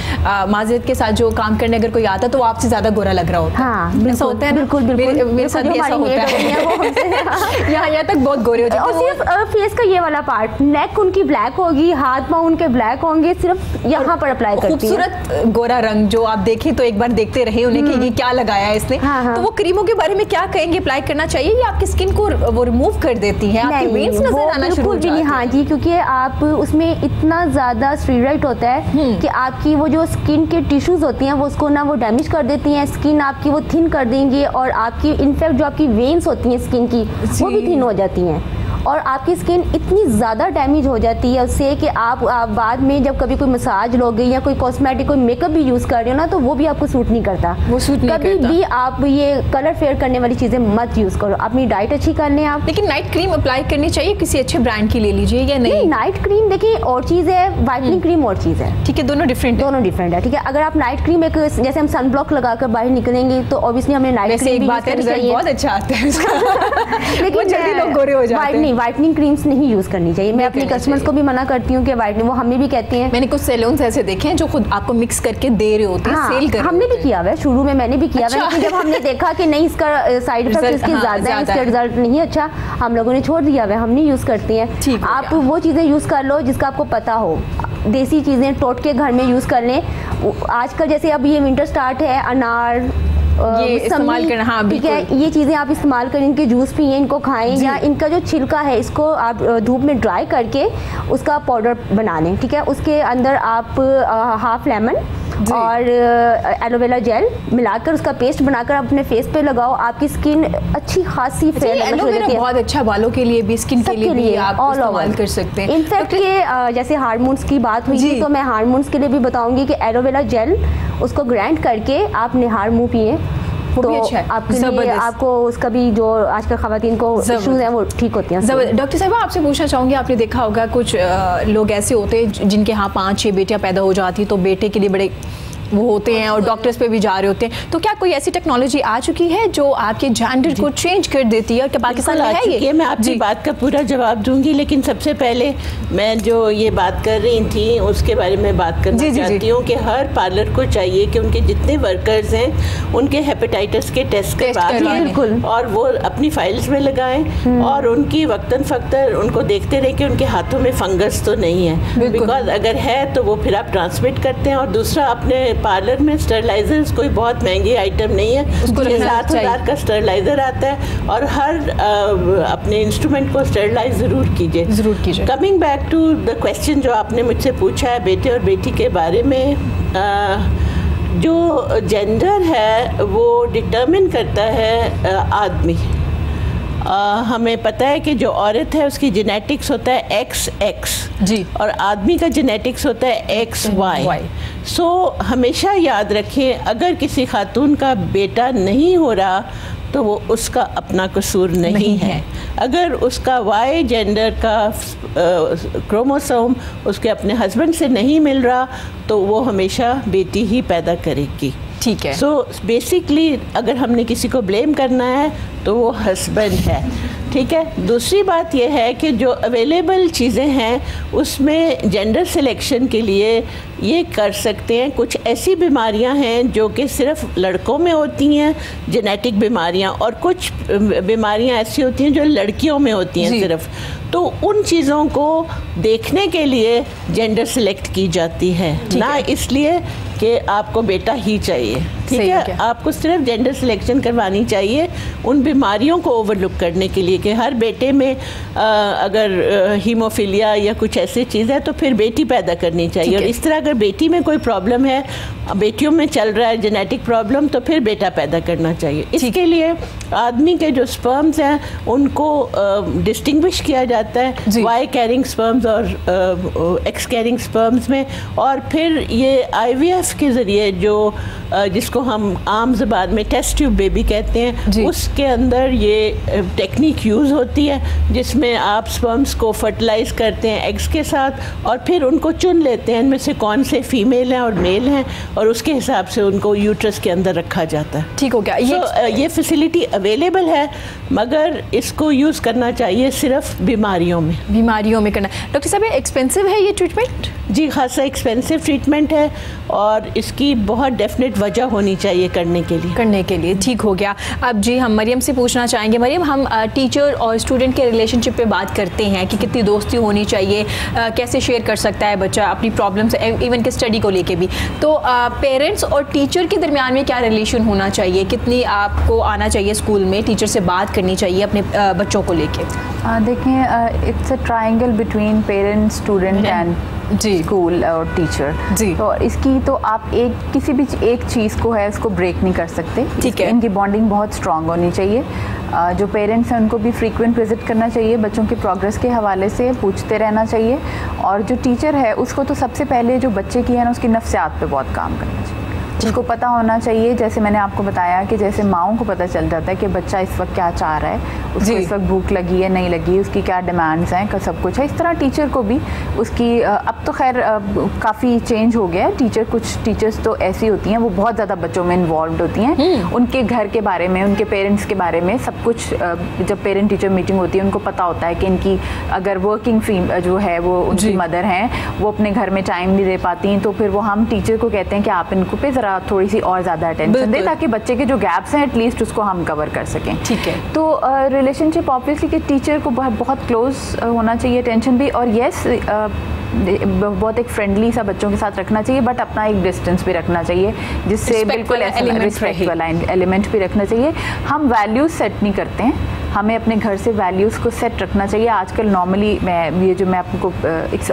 माजिद के साथ जो काम करने अगर कोई आता तो वो आपसे ज़्यादा गोरा लग रहा होता है। हाँ, ऐसा होता है। बिल्कुल मेरे साथ भी ऐसा होता है। यहाँ तक बहुत गोरे हो जाते हैं। और सिर्फ फेस का ये वाला पार्ट, नेक उनकी ब्लैक होगी, हाथ पाँव उनके ब्लैक होंगे, सिर्फ यहाँ पर अप्लाई करती हैं। खूबसूरत गोरा रंग जो आप देखें तो एक बार देखते रहे उन्हें कि ये क्या लगाया है इसने। तो वो क्रीमों के बारे में क्या कहेंगे, अप्लाई करना चाहिए या आपकी स्किन को वो रिमूव कर देती है, आपकी वेन्स नजर आना शुरू हो जाती है? हाँ जी, क्योंकि आप उसमें इतना ज़्यादा स्टेरॉइड होता है कि आपकी वो जो स्किन के टिश्यूज होती हैं वो उसको ना वो डैमेज कर देती हैं, स्किन आपकी वो थिन कर देंगी और आपकी इनफैक्ट जो आपकी वेन्स होती हैं स्किन की वो भी थिन हो जाती हैं और आपकी स्किन इतनी ज़्यादा डैमेज हो जाती है उससे कि आप बाद में जब कभी कोई मसाज लोगे या कोई कॉस्मेटिक कोई मेकअप भी यूज़ कर रहे हो ना तो वो भी आपको सूट नहीं करता। वो सूट नहीं कभी करता। भी आप ये कलर फेयर करने वाली चीज़ें मत यूज़ करो, अपनी डाइट अच्छी कर लें आप। लेकिन नाइट क्रीम अप्लाई करनी चाहिए, किसी अच्छे ब्रांड की ले लीजिए या नहीं? नाइट क्रीम देखिए और चीज़ है, वाइटनिंग क्रीम और चीज़ है, ठीक है, दोनों डिफरेंट है। ठीक है, अगर आप नाइट क्रीम एक जैसे हम सन ब्लॉक लगाकर बाहर निकलेंगे तो ऑब्वियसली हमें नाइट क्रीम बहुत अच्छा आता है लेकिन जल्दी लोग गोरे हो जाते हैं। वाइटनिंग क्रीम्स नहीं यूज़ करनी चाहिए। मैं अपने कस्टमर्स को भी मना करती हूँ कि वाइटनिंग, वो हमें भी कहते हैं। मैंने कुछ सैलून्स ऐसे देखे हैं जो खुद आपको मिक्स करके दे रहे होते हैं, सेल कर रहे हमने भी किया हुआ है, शुरू में मैंने भी किया हुआ है, लेकिन जब हमने देखा कि नहीं इसका साइड इफेक्ट इसके ज़्यादा है, इसका रिजल्ट नहीं अच्छा, हम लोगों ने छोड़ दिया हुआ है, हम नहीं यूज़ करते हैं। आप वो चीज़ें यूज़ कर लो जिसका आपको पता हो, देसी चीज़ें टोट के घर में यूज़ कर लें। आजकल जैसे अब ये विंटर स्टार्ट है, अनार ये इस्तेमाल करना, हाँ ठीक है, ये चीज़ें आप इस्तेमाल करें, इनके जूस पिए, इनको खाएं, या इनका जो छिलका है इसको आप धूप में ड्राई करके उसका पाउडर बना लें, ठीक है। उसके अंदर आप हाफ लेमन और एलोवेरा जेल मिलाकर उसका पेस्ट बनाकर अपने फेस पे लगाओ, आपकी स्किन अच्छी खासी फेयर हो जाती है। बहुत अच्छा बालों के लिए भी, स्किन के लिए भी आप इस्तेमाल कर सकते हैं। इनफैक्ट ये जैसे हार्मोन्स की बात हुई थी तो मैं हार्मोन्स के लिए भी बताऊंगी कि एलोवेरा जेल उसको ग्राइंड करके आप निहार मुँह पिए तो अच्छा है। आपके लिए आपको उसका भी जो आजकल खवातीन को इश्यूज हैं वो ठीक होती हैं। डॉक्टर साहब आपसे पूछना चाहूँगी, आपने देखा होगा कुछ लोग ऐसे होते हैं जिनके यहाँ 5-6 बेटियाँ पैदा हो जाती तो बेटे के लिए बड़े वो होते हैं और डॉक्टर्स पे भी जा रहे होते हैं, तो क्या कोई ऐसी टेक्नोलॉजी आ चुकी है जो आपके जेंडर को चेंज कर देती है? और क्या पाकिस्तान में है ये? मैं आपकी बात का पूरा जवाब दूंगी, लेकिन सबसे पहले मैं जो ये बात कर रही थी उसके बारे में बात करना चाहती हूँ कि हर पार्लर को चाहिए कि उनके जितने वर्कर्स हैं उनके हेपेटाइटिस के टेस्ट करवाएं और वो अपनी फाइल्स में लगाएं और उनकी वक्तन फ़क्तर उनको देखते रहे कि उनके हाथों में फंगस तो नहीं है, बिकॉज अगर है तो वो फिर आप ट्रांसमिट करते हैं। और दूसरा, अपने पार्लर में स्टरलाइजर्स कोई बहुत महंगी आइटम नहीं है, उसको 7,000 का स्टरलाइजर आता है और हर अपने इंस्ट्रूमेंट को स्टरलाइज ज़रूर कीजिए। Coming back to the question जो आपने मुझसे पूछा है बेटे और बेटी के बारे में, जो जेंडर है वो डिटर्मिन करता है आदमी। हमें पता है कि जो औरत है उसकी जेनेटिक्स होता है XX जी, और आदमी का जेनेटिक्स होता है XY। सो हमेशा याद रखें, अगर किसी खातून का बेटा नहीं हो रहा तो वो उसका अपना कसूर नहीं है। अगर उसका Y जेंडर का क्रोमोसोम उसके अपने हस्बैंड से नहीं मिल रहा तो वो हमेशा बेटी ही पैदा करेगी। ठीक है। सो बेसिकली अगर हमने किसी को ब्लेम करना है तो वो हस्बैंड है। ठीक है। दूसरी बात यह है कि जो अवेलेबल चीज़ें हैं उसमें जेंडर सिलेक्शन के लिए ये कर सकते हैं। कुछ ऐसी बीमारियां हैं जो कि सिर्फ लड़कों में होती हैं, जेनेटिक बीमारियां, और कुछ बीमारियां ऐसी होती हैं जो लड़कियों में होती हैं सिर्फ। तो उन चीज़ों को देखने के लिए जेंडर सिलेक्ट की जाती है, ना इसलिए कि आपको बेटा ही चाहिए। ठीक है। आपको सिर्फ जेंडर सिलेक्शन करवानी चाहिए उन बीमारियों को ओवरलुक करने के लिए कि हर बेटे में अगर हीमोफीलिया या कुछ ऐसी चीज़ है तो फिर बेटी पैदा करनी चाहिए, और इस तरह अगर बेटी में कोई प्रॉब्लम है, बेटियों में चल रहा है जेनेटिक प्रॉब्लम, तो फिर बेटा पैदा करना चाहिए। इसके लिए आदमी के जो स्पर्म्स हैं उनको डिस्टिंग्विश किया जाता है वाई कैरिंग स्पर्म्स और एक्स कैरिंग स्पर्म्स में, और फिर ये IVF के ज़रिए जो जिसको हम आम ज़बान में टेस्ट ट्यूब बेबी कहते हैं, उसके अंदर ये टेक्निक यूज़ होती है जिसमें आप स्पर्म्स को फर्टिलाइज़ करते हैं एग्स के साथ और फिर उनको चुन लेते हैं इनमें से कौन से फीमेल हैं और मेल हैं, और उसके हिसाब से उनको यूट्रस के अंदर रखा जाता है। ठीक हो गया। ये फैसिलिटी अवेलेबल है, मगर इसको यूज़ करना चाहिए सिर्फ बीमारियों में करना। डॉक्टर साहब, एक्सपेंसिव है ये ट्रीटमेंट? जी, खासा एक्सपेंसिव ट्रीटमेंट है और इसकी बहुत डेफिनेट वजह होनी चाहिए करने के लिए। ठीक हो गया। अब जी हम मरियम से पूछना चाहेंगे। मरियम, हम टीचर और स्टूडेंट के रिलेशनशिप पे बात करते हैं कि कितनी दोस्ती होनी चाहिए, कैसे शेयर कर सकता है बच्चा अपनी प्रॉब्लम्स, इवन कि स्टडी को लेके भी। तो पेरेंट्स और टीचर के दरमियान में क्या रिलेशन होना चाहिए, कितनी आपको आना चाहिए स्कूल में, टीचर से बात करनी चाहिए अपने बच्चों को लेके? देखें, it's a triangle between parents, student and school और टीचर। तो इसकी तो आप किसी भी एक चीज़ को है उसको ब्रेक नहीं कर सकते। ठीक है। इनकी बॉन्डिंग बहुत स्ट्रांग होनी चाहिए। जो पेरेंट्स हैं उनको भी फ्रीक्वेंट विजिट करना चाहिए, बच्चों की प्रोग्रेस के हवाले से पूछते रहना चाहिए, और जो टीचर है उसको तो सबसे पहले जो बच्चे की है ना उसकी नफ्सियात पे बहुत काम करना चाहिए। उसको पता होना चाहिए, जैसे मैंने आपको बताया कि जैसे माँओं को पता चल जाता है कि बच्चा इस वक्त क्या चाह रहा है, उसको इस वक्त भूख लगी है नहीं लगी, उसकी क्या डिमांड्स हैं, सब कुछ है। इस तरह टीचर को भी उसकी अब तो खैर काफ़ी चेंज हो गया है। कुछ टीचर्स तो ऐसी होती हैं वो बहुत ज़्यादा बच्चों में इन्वॉल्व होती हैं, उनके घर के बारे में, उनके पेरेंट्स के बारे में सब कुछ। जब पेरेंट टीचर मीटिंग होती है उनको पता होता है कि इनकी अगर वर्किंग जो है वो उनकी मदर हैं, वो अपने घर में टाइम नहीं दे पाती, तो फिर वो हम टीचर को कहते हैं कि आप इनको पे ज़रा थोड़ी सी और ज़्यादा अटेंशन दें ताकि बच्चे के जो गैप्स हैं एटलीस्ट उसको हम कवर कर सकें। ठीक है। तो रिलेशनशिप ऑब्वियसली कि टीचर को बहुत क्लोज होना चाहिए, अटेंशन भी, और यस बहुत एक फ्रेंडली सा बच्चों के साथ रखना चाहिए, बट अपना एक डिस्टेंस भी रखना चाहिए जिससे बिल्कुल रिस्पेक्ट वाला एलिमेंट भी रखना चाहिए। हम वैल्यूज सेट नहीं करते हैं, हमें अपने घर से वैल्यूज़ को सेट रखना चाहिए। आजकल नॉर्मली मैं आपको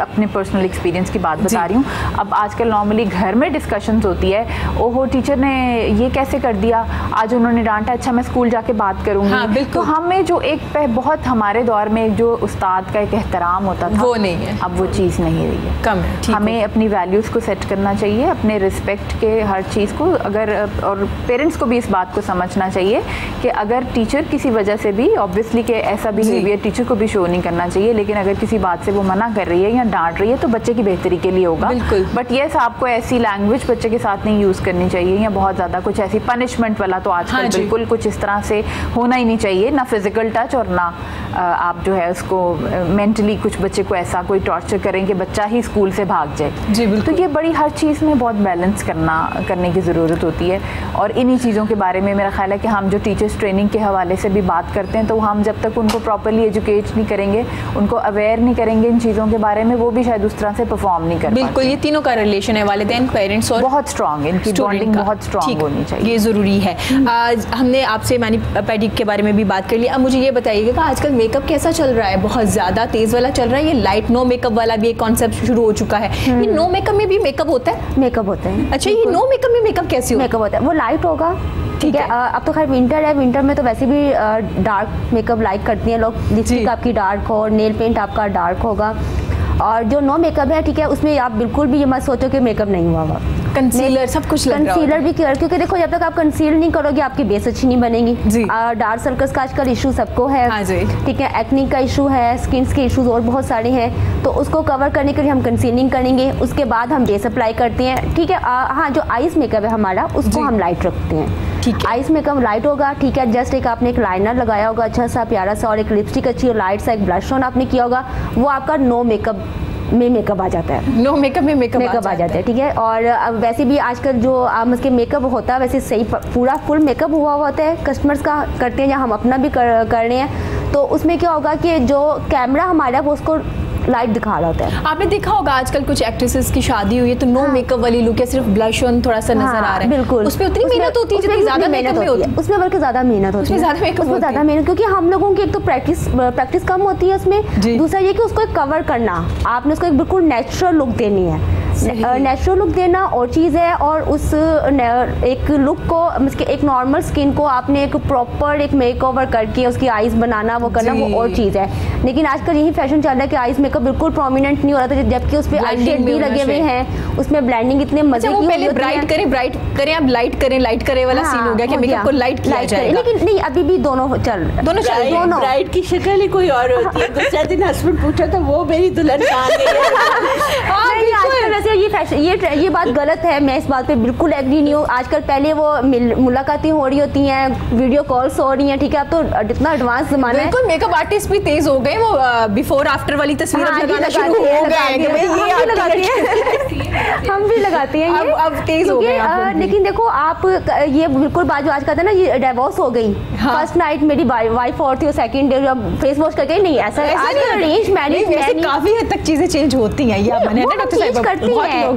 अपने पर्सनल एक्सपीरियंस की बात बता रही हूँ, अब आजकल नॉर्मली घर में डिस्कशंस होती है, ओहो टीचर ने ये कैसे कर दिया, आज उन्होंने डांटा, अच्छा मैं स्कूल जाके बात करूँगी। हाँ, तो हमें जो एक बहुत हमारे दौर में जो उस्ताद का एक एहतराम होता था वो नहीं है, अब वो चीज़ नहीं रही है, कम है। हमें अपनी वैल्यूज़ को सेट करना चाहिए, अपने रिस्पेक्ट के हर चीज़ को। अगर और पेरेंट्स को भी इस बात को समझना चाहिए कि अगर टीचर किसी वजह से भी ऑब्वियसली कि ऐसा बिहेवियर टीचर को भी शो नहीं करना चाहिए, लेकिन अगर किसी बात से वो मना कर रही है या डांट रही है तो बच्चे की बेहतरी के लिए होगा। बट यस, आपको ऐसी लैंग्वेज बच्चे के साथ नहीं यूज़ करनी चाहिए, या बहुत ज़्यादा कुछ ऐसी पनिशमेंट वाला तो आजकल बिल्कुल कुछ इस तरह से होना ही नहीं चाहिए, ना फिजिकल टच और ना आप जो है उसको मेंटली कुछ बच्चे को ऐसा कोई टॉर्चर करें कि बच्चा ही स्कूल से भाग जाए। तो ये बड़ी हर चीज़ में बहुत बैलेंस करने की ज़रूरत होती है, और इन्हीं चीज़ों के बारे में मेरा ख्याल है कि हम जो टीचर्स ट्रेनिंग के हवाले से भी बात करते हैं, तो हम जब तक उनको प्रॉपर्ली एजुकेट नहीं करेंगे, उनको अवेयर नहीं करेंगे इन चीज़ों के बारे में, वो भी शायद उस तरह से परफॉर्म नहीं कर बिल्कुल। ये तीनों का रिलेशन है, वालिदैन, पेरेंट्स और बहुत स्ट्रॉन्ग, इनकी बॉन्डिंग बहुत स्ट्रॉन्ग होनी चाहिए, ये ज़रूरी है। आज हमने आपसे मैनिपेडिक के बारे में भी बात कर ली। अब मुझे ये बताइएगा कि आजकल मेकअप कैसा चल रहा है? बहुत ज़्यादा तेज़ वाला चल रहा है, ये लाइट नो मेकअप वाला भी एक कॉन्सेप्ट शुरू हो चुका है। ये नो मेकअप में भी मेकअप होता है? मेकअप होता है। अच्छा, ये नो मेकअप में मेकअप कैसे होता है? मेकअप होता है, वो लाइट होगा, ठीक है। अब तो खैर विंटर है, विंटर में तो वैसे भी डार्क मेकअप लाइक करती हैं लोग, लिपस्टिक आपकी डार्क हो और नेल पेंट आपका डार्क होगा। और जो नो मेकअप है, ठीक है, उसमें आप बिल्कुल भी ये मत सोचो कि मेकअप नहीं हुआ होगा, कंसीलर सब कुछ लग रहा कंसीलर भी कर, क्योंकि देखो जब तक आप कंसील नहीं करोगे आपकी बेस अच्छी नहीं बनेगी। डार्क सर्कल्स का आजकल इशू सबको है, ठीक है, एक्ने का इशू है, स्किन के इशूज और बहुत सारे हैं, तो उसको कवर करने के लिए हम कंसीलिंग करेंगे, उसके बाद हम बेस अप्लाई करते हैं, ठीक है। हाँ, जो आईज मेकअप है हमारा उसको हम लाइट रखते हैं, ठीक है। आईज मेकअप लाइट होगा, ठीक है। जस्ट एक आपने एक लाइनर लगाया होगा अच्छा सा प्यारा सा, और एक लिपस्टिक अच्छी और लाइट सा एक ब्लश ऑन आपने किया होगा, वो आपका नो मेकअप में मेकअप आ जाता है, नो मेकअप में मेकअप आ जाता है, ठीक है। और अब वैसे भी आजकल जो उसके मेकअप होता है वैसे सही पूरा फुल मेकअप हुआ होता है, कस्टमर्स का करते हैं या हम अपना भी कर रहे हैं, तो उसमें क्या होगा कि जो कैमरा हमारा वो उसको लाइट दिखा रहा होता है। आपने देखा होगा आजकल कुछ एक्ट्रेसेस की शादी हुई है तो नो मेकअप वाली लुक है, सिर्फ ब्लश ऑन थोड़ा सा नजर आ रहा है। बिल्कुल, उसमें उतनी मेहनत होती है जितनी ज्यादा मेकअप में होती है, उसमें बल्कि ज्यादा मेहनत होती है, उसमें ज्यादा मेहनत, क्योंकि हम लोगों की एक तो प्रैक्टिस कम होती है उसमें, दूसरा ये कि उसको कवर करना, आपने उसको एक बिल्कुल नेचुरल लुक देनी है, नेचुरल लुक देना और चीज़ है, और उस एक लुक को एक नॉर्मल स्किन को आपने एक प्रॉपर एक मेकओवर करके उसकी आईज बनाना वो करना वो और चीज़ है। लेकिन आजकल यही फैशन चल रहा है कि आईज मेकअप बिल्कुल प्रोमिनेंट नहीं हो रहा था, जबकि उस पर आई शेड भी लगे हुए हैं, उसमें ब्लेंडिंग इतने मजे की होती है। ब्राइट करें अब लाइट करें वाला सीन हो गया कि मेकअप को लाइट किया जाएगा, लेकिन नहीं अभी भी दोनों चल रहे हैं, दोनों ब्राइड की शक्ल ही कोई और होती है। दूसरे दिन हस्बैंड पूछा तो वो मेरी दुल्हन कहाँ गई है। ये बात गलत है, मैं इस बात पे बिल्कुल एग्री नहीं हूँ। आजकल पहले वो मुलाकातें हो रही होती हैं, वीडियो कॉल्स हो रही हैं, ठीक है, अब तो इतना एडवांस जमाना है। बिल्कुल, मेकअप आर्टिस्ट भी तेज हो गए, वो बिफोर आफ्टर वाली तस्वीर लगाना शुरू हो गए, हम भी लगाते हैं ये, अब तेज हो गए। लेकिन देखो आप ये बिल्कुल बात जो आज का था ना, ये डिवोर्स हो गई, फर्स्ट नाइट मेरी वाइफ और थी, और सेकंड डे जब फेस वॉश करके नहीं, ऐसा अरेंज मैरिज काफी हद तक चीजें चेंज होती हैं,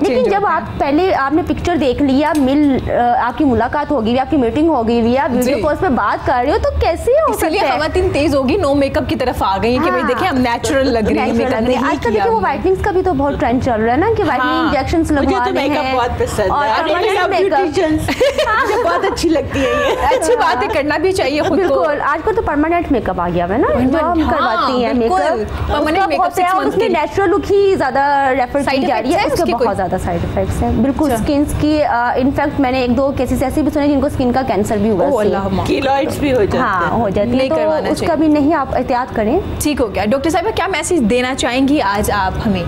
लेकिन जब आप पहले आपने पिक्चर देख लिया, आपकी मुलाकात होगी, आपकी मीटिंग होगी, आप वीडियो कॉल पे बात कर रहे हो, तो कैसे हो सकता है? खवातीन तेज होगी, नो मेकअप की तरफ आ गई कि भाई देखिए हम नेचुरल लग रही है। आजकल देखिए वो व्हाइटनिंग्स का भी तो बहुत ट्रेंड चल रहा है ना, कि व्हाइटनिंग इंजेक्शंस लगवा रहे हैं, बहुत पसंद है, बहुत अच्छी लगती है ये, अच्छी बात है, करना भी चाहिए खुद को। आजकल तो परमानेंट मेकअप आ गया है ना, जो हम करवाती हैं मेकअप, परमानेंट मेकअप, उसमें नेचुरल लुक ही ज्यादा रेफर की जा रही है, उसके बहुत ज्यादा साइड इफेक्ट्स हैं। बिल्कुल, स्किन की इनफैक्ट मैंने 1-2 केसेस ऐसे भी सुने जिनको स्किन का कैंसर भी हुआ है, कीलॉइड्स भी हो जाते हैं। हाँ, हो जाती है, तो उसका भी नहीं, आप एहतियात करें। ठीक हो गया। डॉक्टर साहिबा, क्या मैसेज देना चाहेंगी आज आप हमें?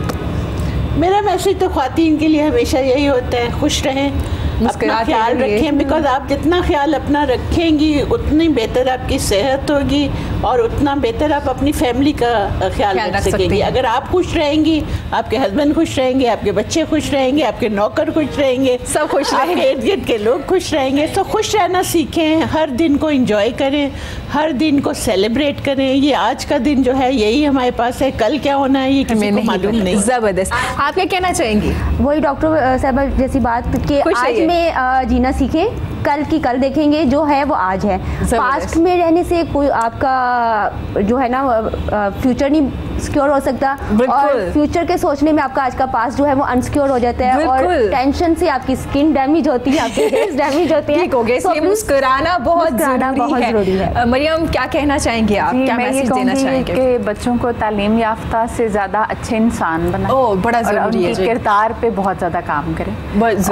मेरा मैसेज तो ख्वातीन के लिए हमेशा यही होता है, खुश रहें, अपना ख्याल रखें, बिकॉज आप जितना ख्याल अपना रखेंगी उतनी बेहतर आपकी सेहत होगी और उतना बेहतर आप अपनी फैमिली का ख्याल रख सकेंगी। अगर आप खुश रहेंगी, आपके हस्बैंड खुश रहेंगे, आपके बच्चे खुश रहेंगे, आपके नौकर खुश रहेंगे, सब खुश रहेंगे, इर्द गिर्द के लोग खुश रहेंगे। तो खुश रहना सीखें, हर दिन को एंजॉय करें, हर दिन को सेलिब्रेट करें। ये आज का दिन जो है यही हमारे पास है, कल क्या होना है ये किसी को मालूम नहीं। ज़बरदस्त। आप क्या कहना चाहेंगी? वही डॉक्टर साहबा जैसी बात कि आज में जीना सीखें, कल की कल देखेंगे, जो है वो आज है। पास्ट में रहने से कोई आपका जो है ना फ्यूचर नहीं सिक्योर हो सकता, और फ्यूचर के सोचने में आपका आज का पास्ट जो है वो अनसिक्योर हो जाता है, और टेंशन से आपकी स्किन डैमेज होती है, आपके हेयर्स डैमेज होते हैं। ठीक हो गया, इसलिए मुस्कुराना बहुत जरूरी है। मरियम, क्या कहना चाहेंगे आप, क्या मैसेज देना चाहेंगे? कि बच्चों को तालीम याफ्ता से ज़्यादा अच्छे इंसान बनाएं, बड़ा जरूरी है, किरदार पे बहुत ज़्यादा काम करें,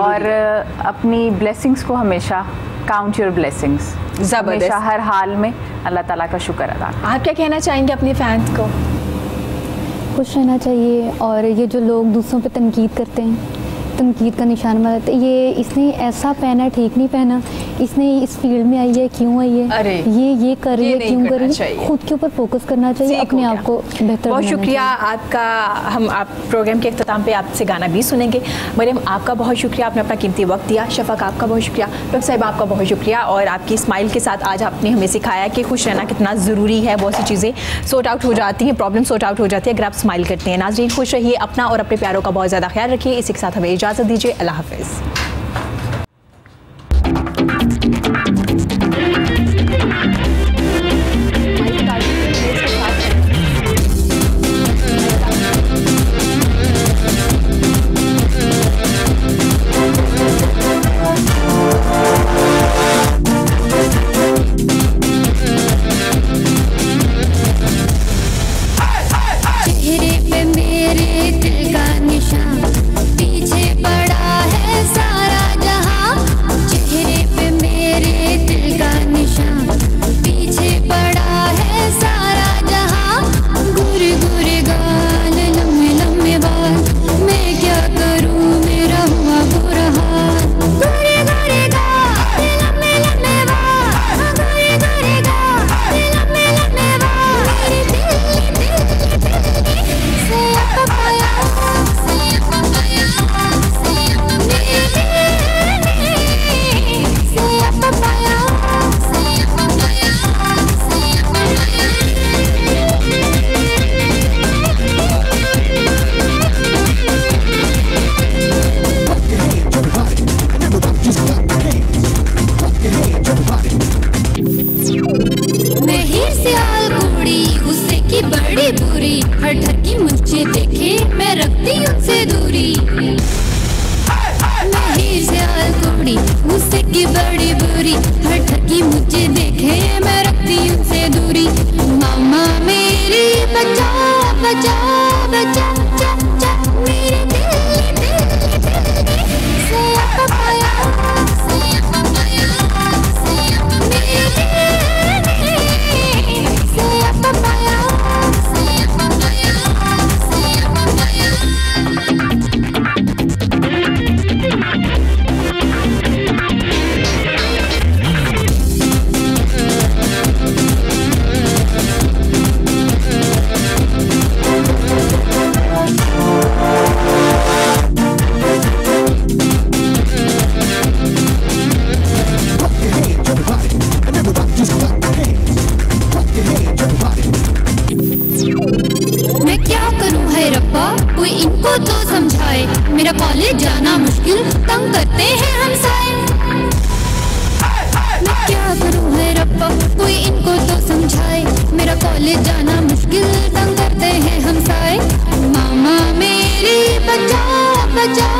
और अपनी ब्लेसिंग्स को हमेशा काउंट योर ब्लेसिंग्स, हमेशा हर हाल में अल्लाह ताला का शुक्र अदा। आप क्या कहना चाहेंगे अपने फैंस को? खुश रहना चाहिए, और ये जो लोग दूसरों पे तनकीद करते हैं, तनकीद का निशान बनाते, ये इसने ऐसा पहना ठीक नहीं पहना, इसने इस फील्ड में आई है क्यों आई है, अरे ये कर रही है क्यों कर रही है, खुद के ऊपर फोकस करना चाहिए, अपने आप को बेहतर। बहुत शुक्रिया आपका। आप प्रोग्राम के अख्ताम पे आपसे गाना भी सुनेंगे। मरियम, आपका बहुत शुक्रिया, आपने अपना कीमती वक्त दिया। शफक, आपका बहुत शुक्रिया। डॉक्टर साहिबा, आपका बहुत शुक्रिया, और आपकी स्माइल के साथ आज आपने हमें सिखाया कि खुश रहना कितना ज़रूरी है। बहुत सी चीज़ें सॉर्ट आउट हो जाती हैं, प्रॉब्लम सॉर्ट आउट हो जाती है अगर आप स्माइल करते हैं। नाज़रीन, खुश रहिए, अपना और अपने प्यारों का बहुत ज़्यादा ख्याल रखिए। इसी के साथ हमें इजाज़त दीजिए। अल्लाह हाफ़िज़। बड़ी बड़ी बुरी, हर ठगी मुझे देखे मैं रखती उनसे दूरी। मामा मेरी बचा बचा बचा चा चा मेरे दिल दिल दिल से पाया से पाया से मेरे दिल से पाया से पाया से पाया। मैं क्या करूं है रब्बा, कोई इनको तो समझाए, मेरा कॉलेज जाना मुश्किल तंग करते हैं हमसाए। मैं क्या करूं है रब्बा, कोई इनको तो समझाए, मेरा कॉलेज जाना मुश्किल तंग करते हैं हमसाए। मामा मेरी बचा बचा